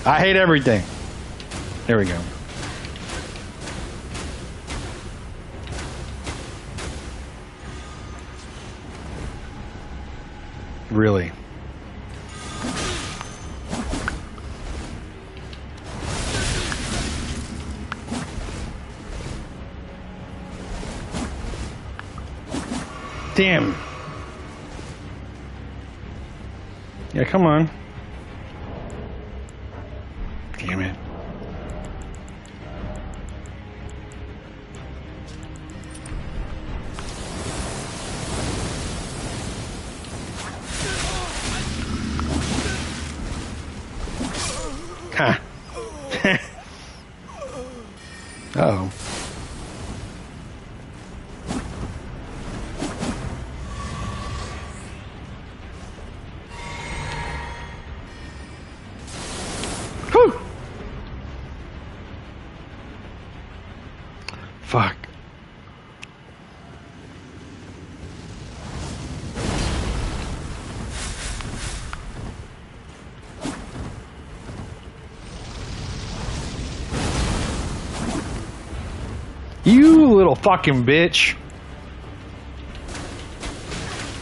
I hate everything. There we go. Really? Damn. Yeah, come on. Damn it. Ha. Uh-oh. Whew. Fuck. You little fucking bitch.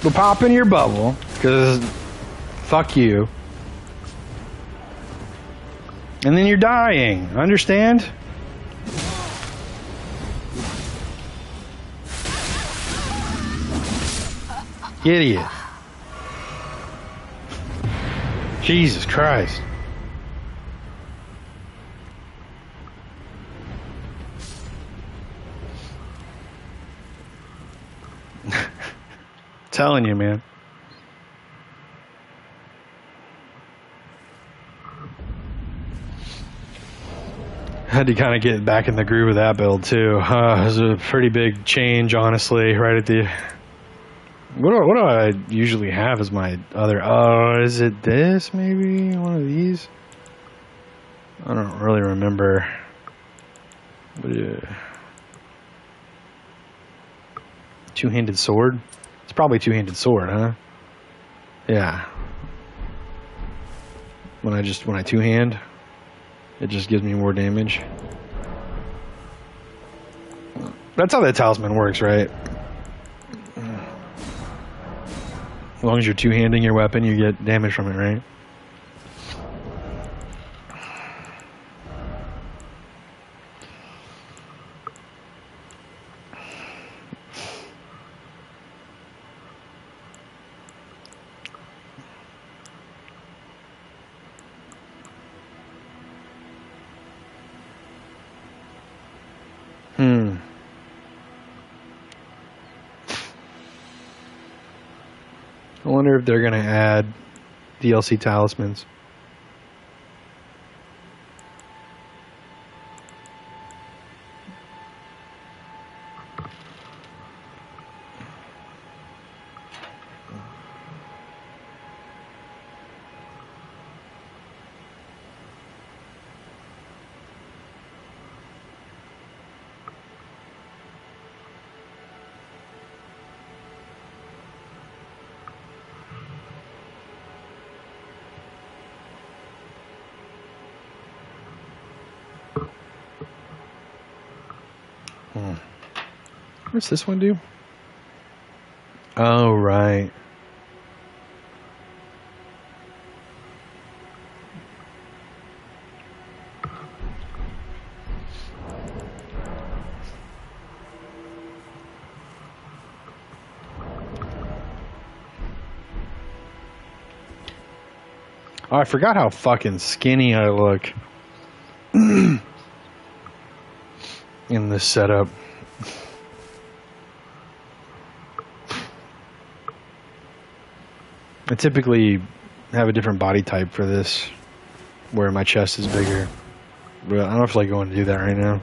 We'll pop in your bubble, because fuck you. And then you're dying, understand? Idiot. Jesus Christ. Telling you, man. Had to kind of get back in the groove of that build too. It was a pretty big change, honestly, right at the What do I usually have as my other... Oh, is it this, maybe? One of these? I don't really remember. But, two-handed sword? It's probably two-handed sword, huh? Yeah. When I two-hand, it just gives me more damage. That's how that talisman works, right? As long as you're two-handing your weapon, you get damage from it, right? I wonder if they're going to add DLC talismans. What's this one do? Oh, right. Oh, I forgot how fucking skinny I look in this setup. I typically have a different body type for this, where my chest is bigger. But I don't feel like going to do that right now.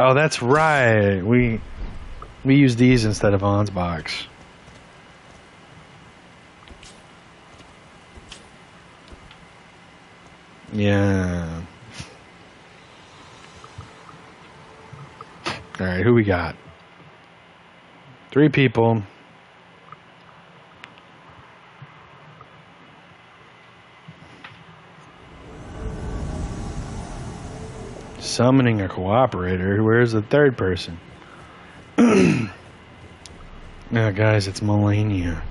Oh, that's right. We use these instead of On's box. Yeah. All right, who we got? 3 people. Summoning a cooperator. Where's the third person? Oh, guys, it's Melania.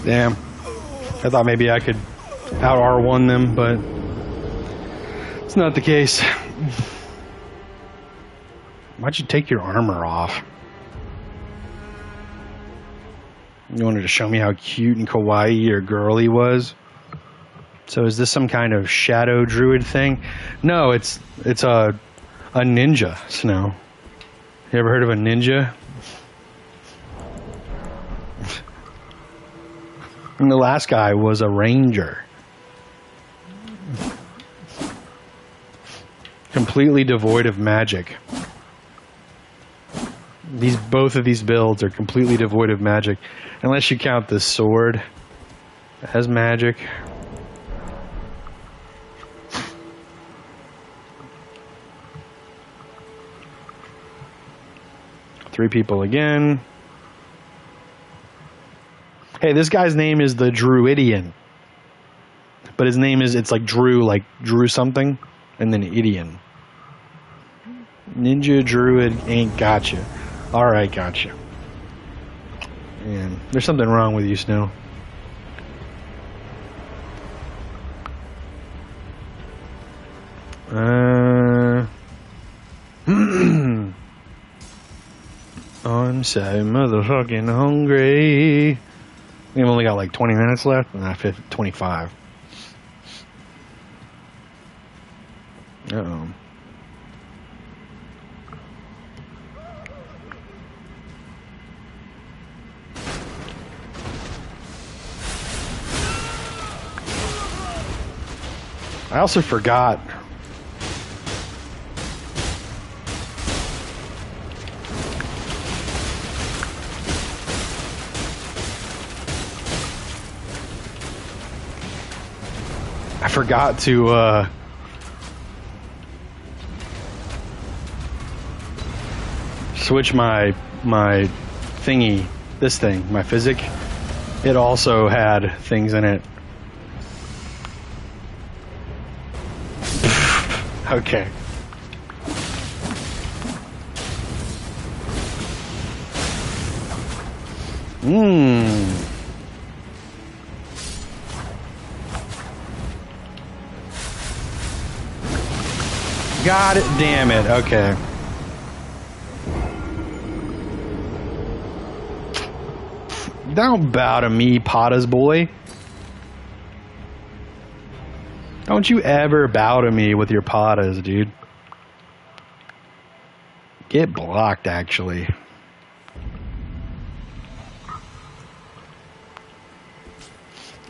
Damn. I thought maybe I could out R1 them, but it's not the case. Why'd you take your armor off? You wanted to show me how cute and kawaii your girl he was? So is this some kind of shadow druid thing? No, it's a ninja, Snow. You ever heard of a ninja? And the last guy was a ranger. Completely devoid of magic. Both of these builds are completely devoid of magic. Unless you count this sword as magic. Three people again. Hey, this guy's name is the Druidian. But his name is, it's like Drew something, and then Idian. Ninja Druid ain't gotcha. Alright, gotcha. Man, there's something wrong with you, Snow. I'm so motherfucking hungry. We've only got like 20 minutes left. Nah, 25. Uh-oh. I also forgot. I forgot to switch my thingy, this thing, my physic. It also had things in it. Okay. God damn it. Okay. Don't bow to me, Potter's boy. Don't you ever bow to me with your Pottas, dude. Get blocked, actually.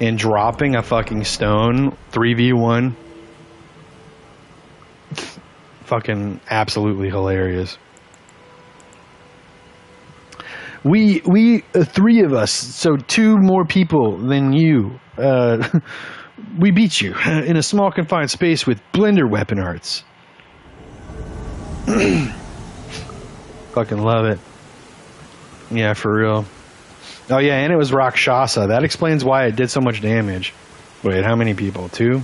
And dropping a fucking stone 3v1. Fucking absolutely hilarious. We three of us, so two more people than you. We beat you in a small confined space with blender weapon arts. Fucking love it. Yeah, for real. Oh yeah, and it was Rakshasa. That explains why it did so much damage. Wait, how many people? 2?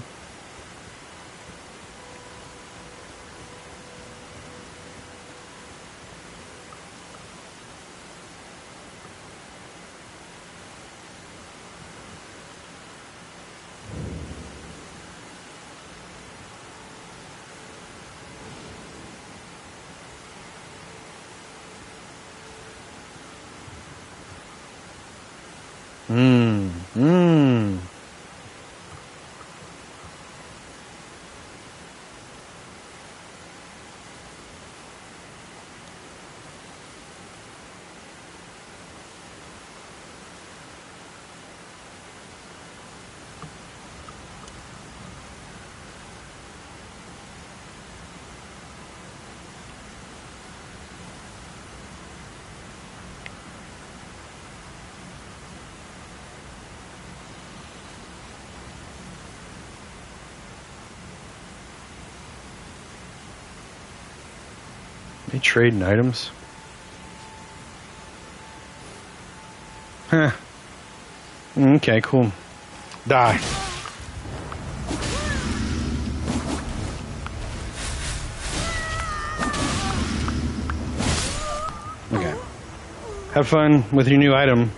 They trading items? Huh. Okay, cool. Die. Okay. Have fun with your new item.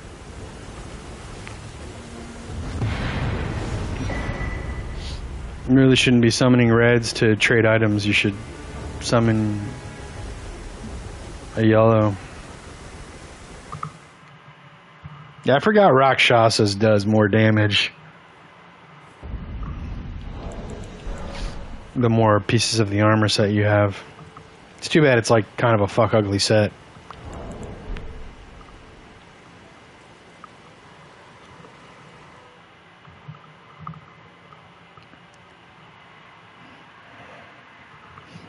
You really shouldn't be summoning reds to trade items. You should summon a yellow. Yeah, I forgot Rakshasas does more damage the more pieces of the armor set you have. It's too bad it's like kind of a fuck ugly set.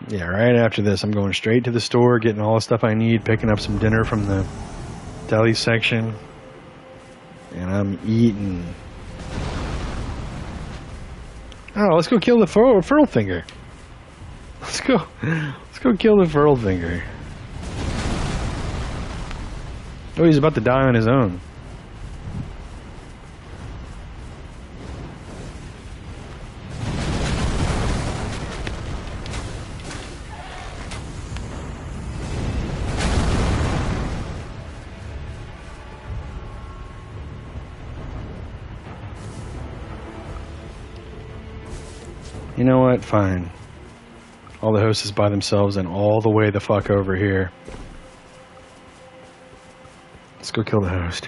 Yeah, right after this, I'm going straight to the store, getting all the stuff I need, picking up some dinner from the deli section, and I'm eating. Oh, let's go kill the furl finger. Let's go kill the furl finger. Oh, he's about to die on his own. You know what? Fine. All the hosts is by themselves and all the way the fuck over here. Let's go kill the host.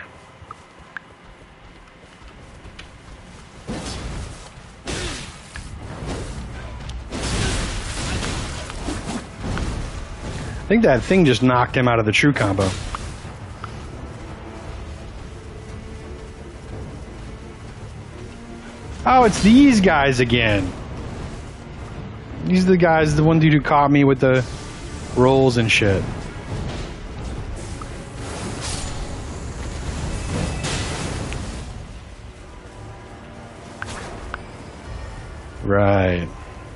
I think that thing just knocked him out of the true combo. Oh, it's these guys again. These are the guys, the one dude who caught me with the rolls and shit. Right,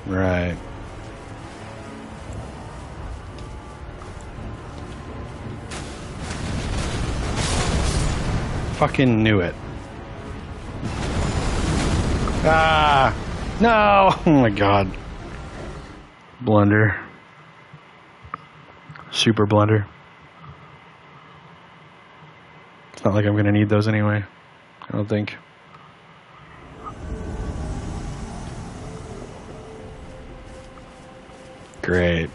right. Fucking knew it. Ah, no! Oh my god. Blunder. Super blunder. It's not like I'm gonna need those anyway. I don't think. Great.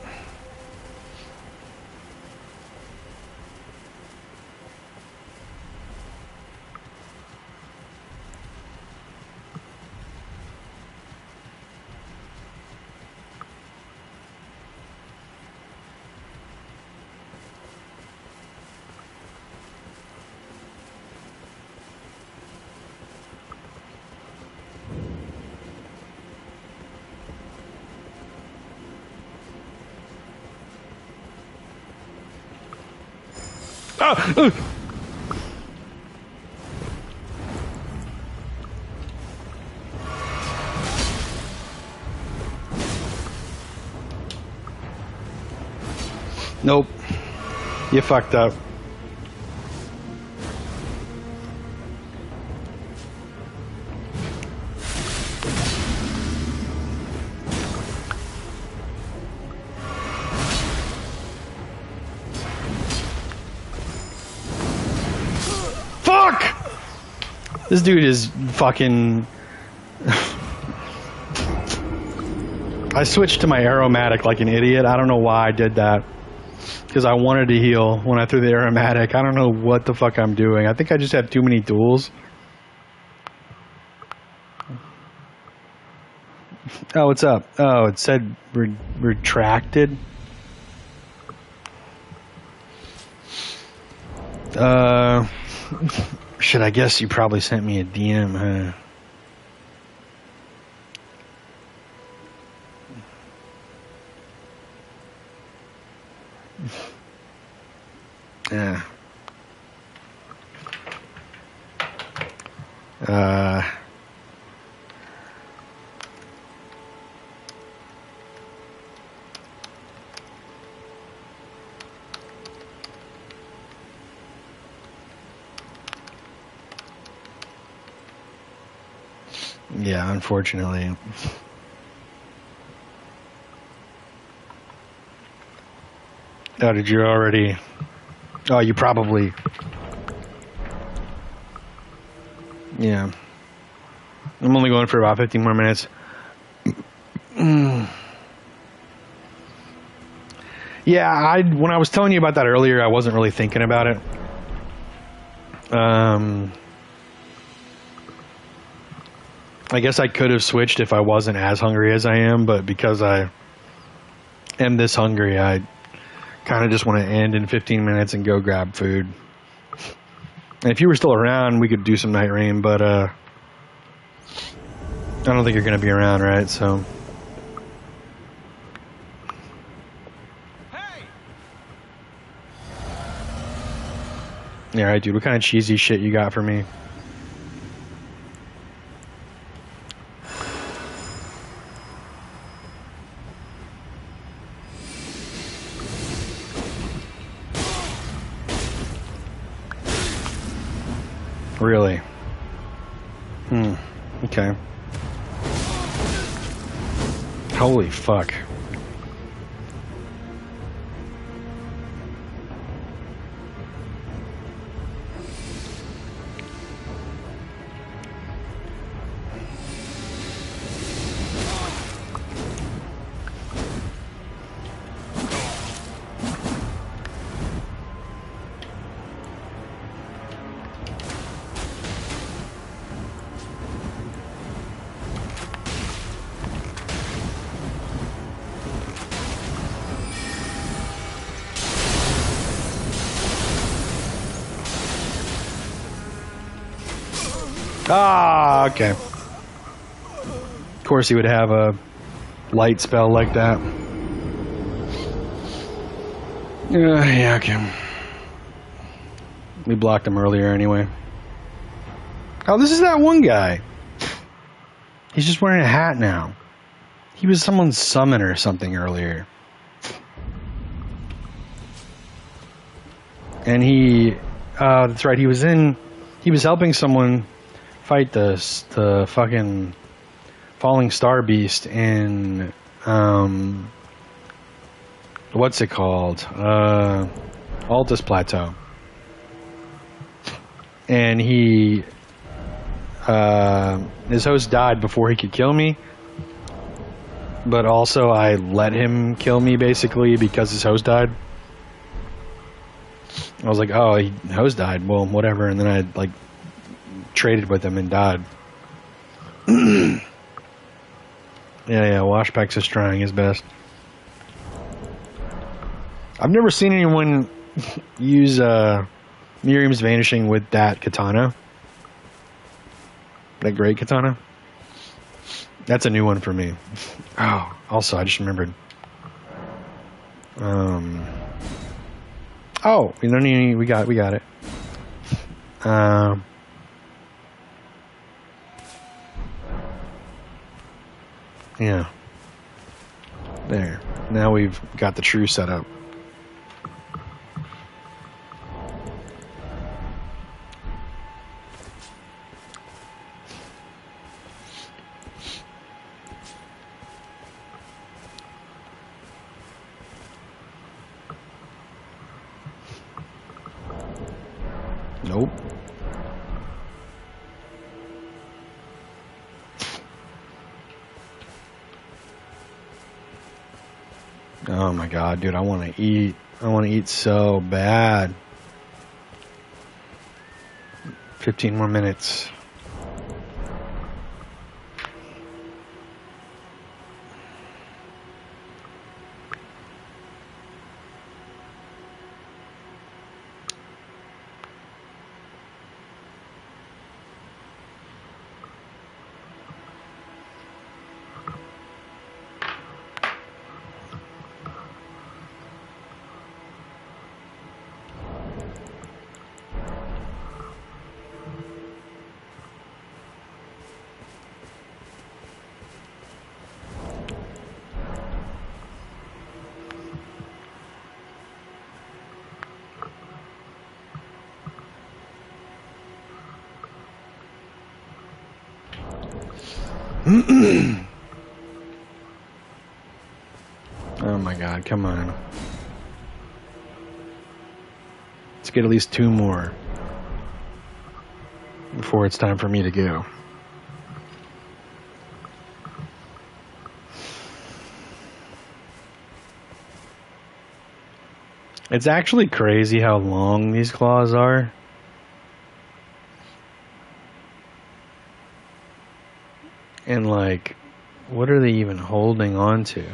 Oh! Nope. You fucked up. Fuck! This dude is fucking... I switched to my aromatic like an idiot. I don't know why I did that. Because I wanted to heal when I threw the aromatic. I don't know what the fuck I'm doing. I think I just have too many tools. Oh, what's up? Oh, it said retracted. Shit, I guess you probably sent me a DM, huh? Yeah. Yeah, unfortunately. Oh, did you already? Oh, you probably. Yeah. I'm only going for about 15 more minutes. Yeah, when I was telling you about that earlier, I wasn't really thinking about it. I guess I could have switched if I wasn't as hungry as I am, but because I am this hungry, I kind of just want to end in 15 minutes and go grab food. And if you were still around, we could do some night rain, but I don't think you're going to be around, right? So. Hey! Yeah, right, dude. What kind of cheesy shit you got for me? Really? Okay. Holy fuck. Ah, okay. Of course he would have a light spell like that. Yeah, okay. We blocked him earlier anyway. Oh, this is that one guy. He's just wearing a hat now. He was someone's summon or something earlier. And that's right, he was helping someone fight the fucking falling star beast in, what's it called? Altus Plateau. And his host died before he could kill me. But also I let him kill me basically because his host died. I was like, oh, his host died. Well, whatever. And then I like traded with him and died. Yeah, Washpex is trying his best. I've never seen anyone use Miriam's Vanishing with that katana. That great katana. That's a new one for me. Oh, also, I just remembered. Oh, we don't need any, we got it. Yeah. There. Now we've got the true setup. Nope. Oh my god, dude, I want to eat. I want to eat so bad. 15 more minutes. Oh my god, come on. Let's get at least 2 more before it's time for me to go. It's actually crazy how long these claws are. And like, what are they even holding on to?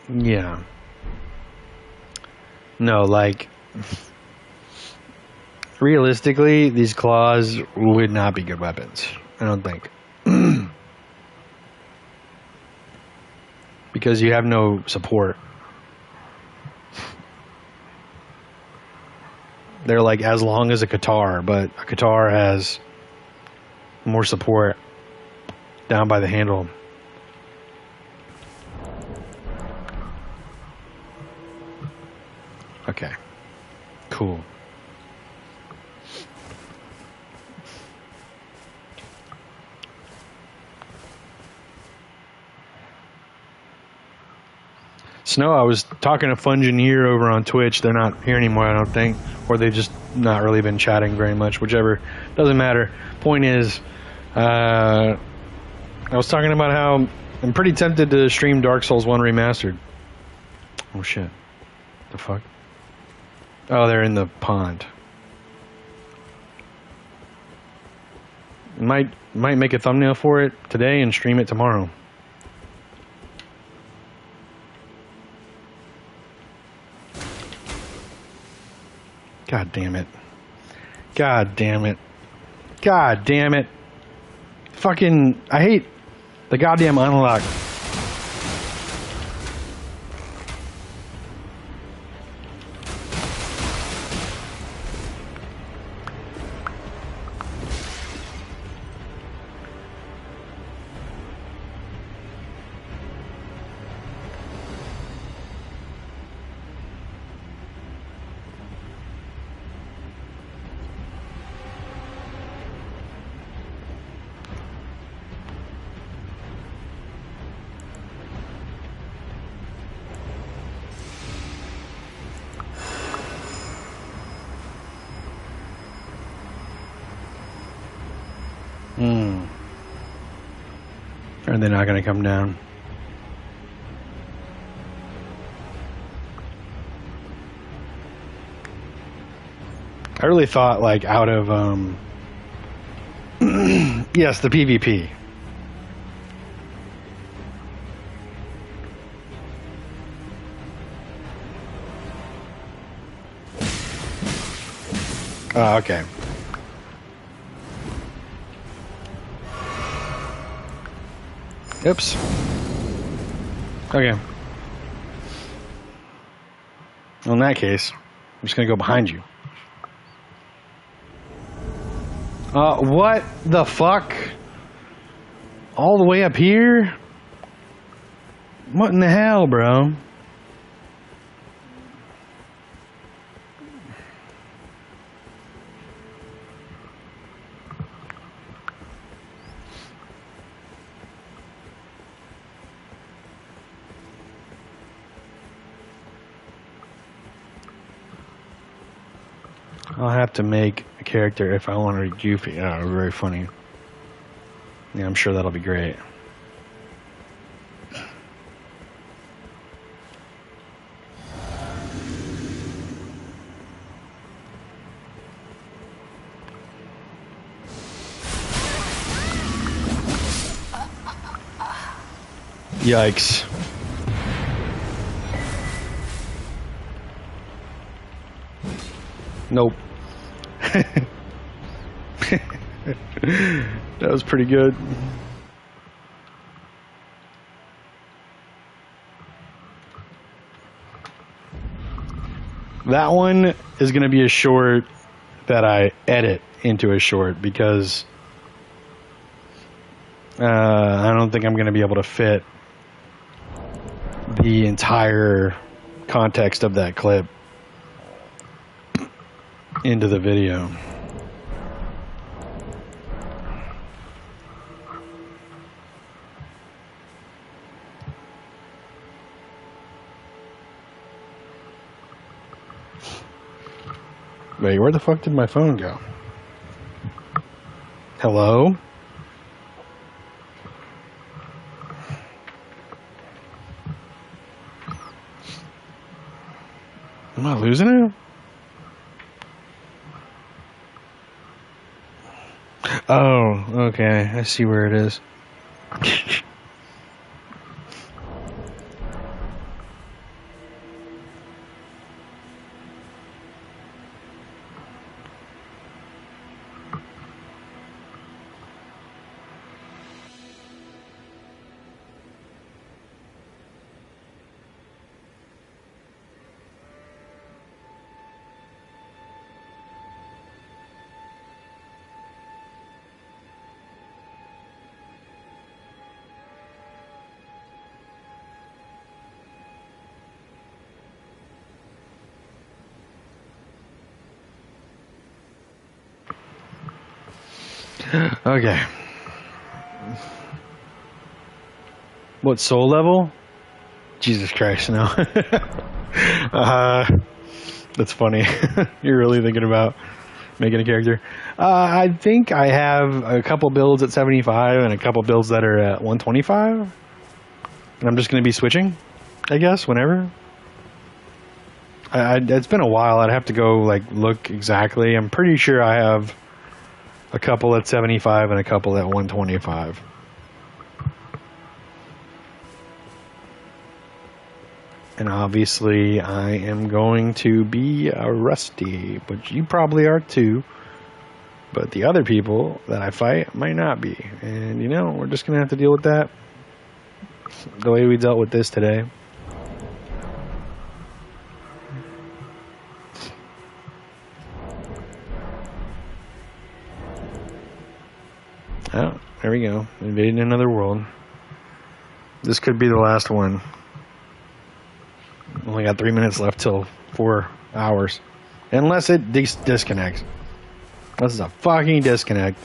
Yeah. No, like, realistically, these claws would not be good weapons. I don't think. Because you have no support. They're like as long as a guitar, but a guitar has more support down by the handle. Okay. Cool. Snow, I was talking to Fungineer over on Twitch. They're not here anymore, I don't think. Or they've just not really been chatting very much. Whichever. Doesn't matter. Point is, I was talking about how I'm pretty tempted to stream Dark Souls 1 Remastered. Oh, shit. The fuck? Oh, they're in the pond. Might make a thumbnail for it today and stream it tomorrow. God damn it. God damn it. God damn it. Fucking, I hate the goddamn unlock. Are they not going to come down? I really thought, like, out of, yes, the PvP. Oh, okay. Oops. Okay. Well, in that case, I'm just gonna go behind you. What the fuck? All the way up here? What in the hell, bro? I'll have to make a character if I want to be goofy. Oh, very funny. Yeah, I'm sure that'll be great. Yikes. Nope. That was pretty good. That one is going to be a short that I edit into a short because I don't think I'm going to be able to fit the entire context of that clip into the video. Wait, where the fuck did my phone go? Hello? Am I losing it? Oh, okay. I see where it is. Okay. What soul level? Jesus Christ, no. That's funny. You're really thinking about making a character. I think I have a couple builds at 75 and a couple builds that are at 125. And I'm just going to be switching, I guess, whenever. It's been a while. I'd have to go look exactly. I'm pretty sure I have a couple at 75 and a couple at 125. And obviously, I am going to be rusty, but you probably are too. But the other people that I fight might not be. And, we're just going to have to deal with that the way we dealt with this today. Oh, there we go. Invading another world. This could be the last one. Only got 3 minutes left till 4 hours. Unless it disconnects. This is a fucking disconnect.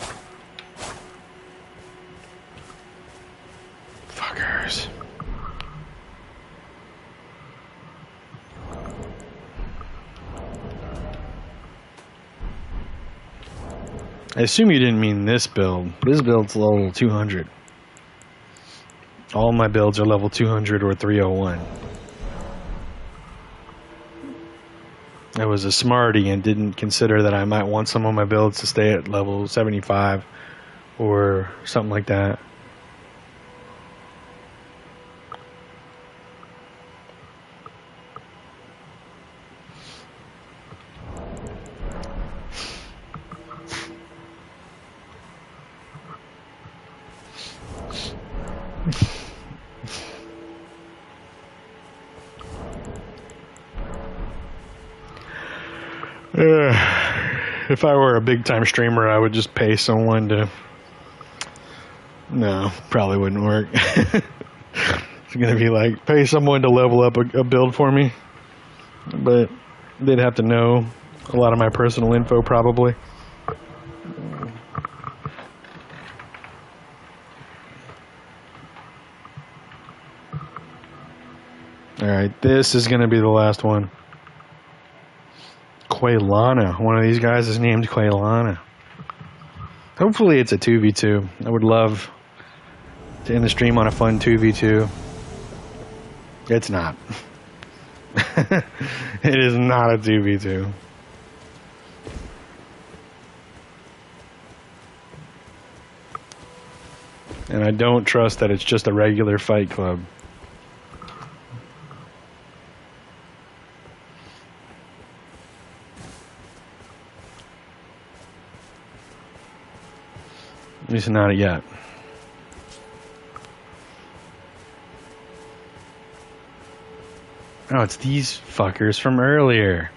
Fuckers. I assume you didn't mean this build. This build's level 200. All my builds are level 200 or 301. I was a smarty and didn't consider that I might want some of my builds to stay at level 75 or something like that. If I were a big time streamer, I would just pay someone to. No, probably wouldn't work. It's gonna be like pay someone to level up a build for me, but they'd have to know a lot of my personal info probably. Alright, this is gonna be the last one. Quaylana. One of these guys is named Quaylana. Hopefully it's a 2v2. I would love to end the stream on a fun 2v2. It's not. It is not a 2v2. And I don't trust that it's just a regular fight club. At least not yet. Oh, it's these fuckers from earlier.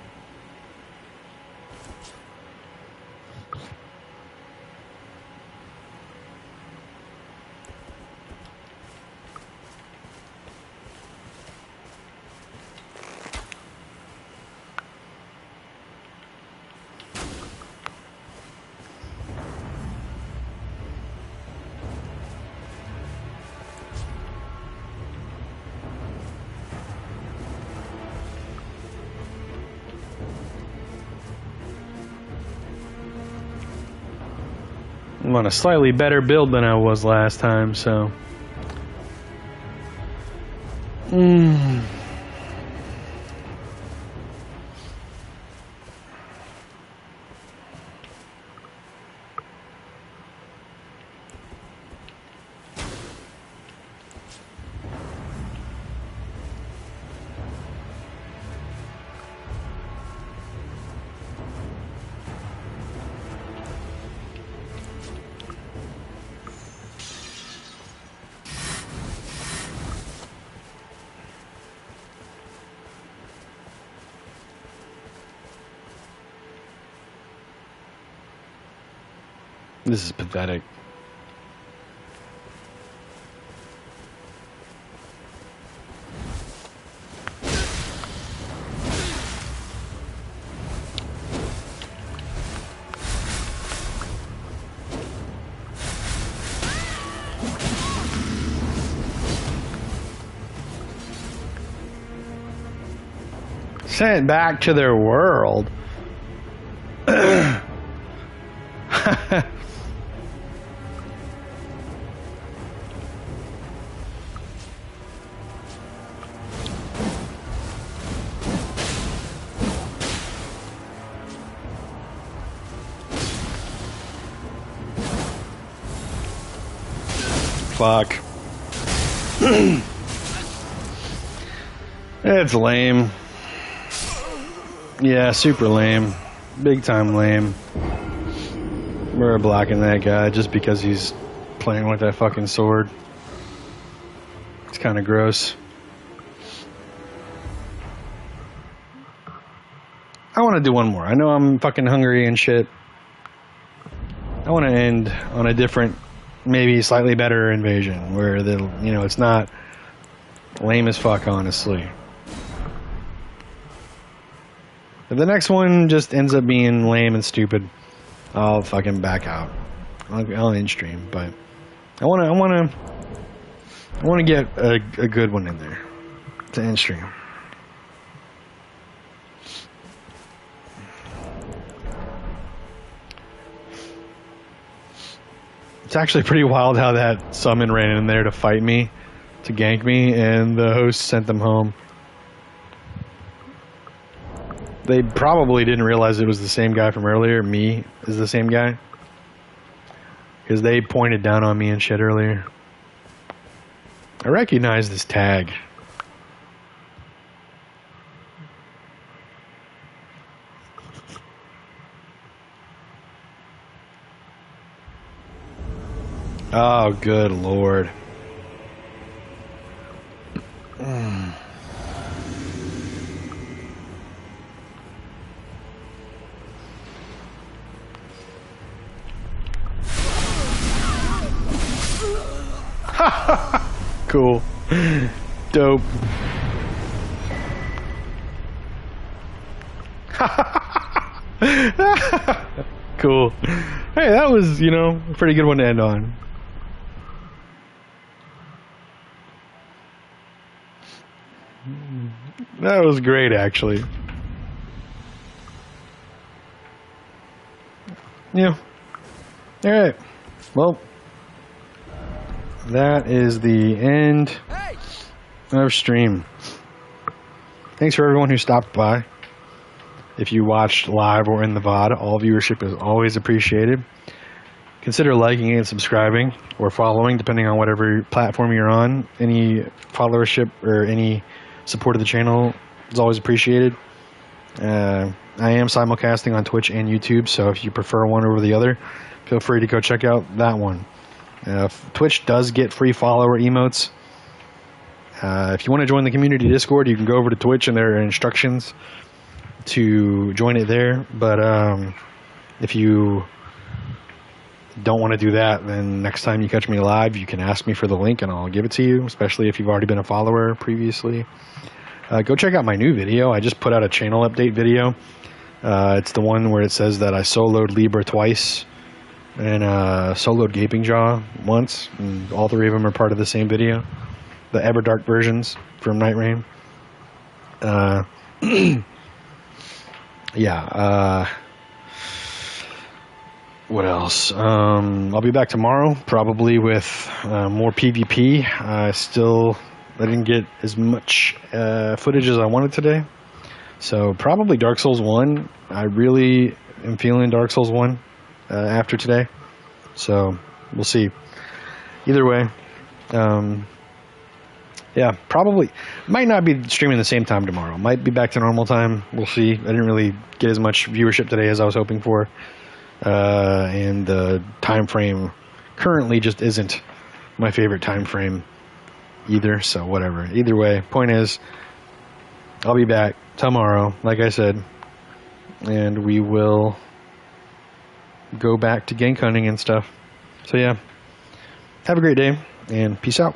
I'm on a slightly better build than I was last time, so. This is pathetic. Sent back to their world. Fuck. It's lame. Yeah, super lame. Big time lame. We're blocking that guy just because he's playing with that fucking sword. It's kind of gross. I want to do one more. I know I'm fucking hungry and shit. I want to end on a different, maybe slightly better invasion where it's not lame as fuck, honestly. If the next one just ends up being lame and stupid, I'll fucking back out. I'll end stream, but I want to get a good one in there to end stream. It's actually pretty wild how that summon ran in there to fight me, to gank me, and the host sent them home. They probably didn't realize it was the same guy from earlier. Me is the same guy. Because they pointed down on me and shit earlier. I recognize this tag. Oh, good lord. Cool. Dope. Cool. Hey, that was, a pretty good one to end on. That was great, actually. Yeah. Alright. Well, that is the end of stream. Thanks for everyone who stopped by. If you watched live or in the VOD, all viewership is always appreciated. Consider liking and subscribing or following, depending on whatever platform you're on. Any followership or any support of the channel is always appreciated. I am simulcasting on Twitch and YouTube, so if you prefer one over the other, feel free to go check out that one. Twitch does get free follower emotes. If you want to join the community Discord, you can go over to Twitch and there are instructions to join it there. But if you don't want to do that, then next time you catch me live, you can ask me for the link and I'll give it to you, especially if you've already been a follower previously. Go check out my new video. I just put out a channel update video. It's the one where it says that I soloed Libra twice and soloed Gaping Jaw once, and all three of them are part of the same video. The Everdark versions from Night Rain. Yeah. What else? I'll be back tomorrow, probably with more PvP. I didn't get as much footage as I wanted today. So probably Dark Souls 1. I really am feeling Dark Souls 1 after today. So we'll see. Either way, yeah, probably might not be streaming the same time tomorrow. Might be back to normal time. We'll see. I didn't really get as much viewership today as I was hoping for. And the time frame currently just isn't my favorite time frame either, so whatever. Either way, point is, I'll be back tomorrow, like I said, and we will go back to gank hunting and stuff. So yeah, have a great day and peace out.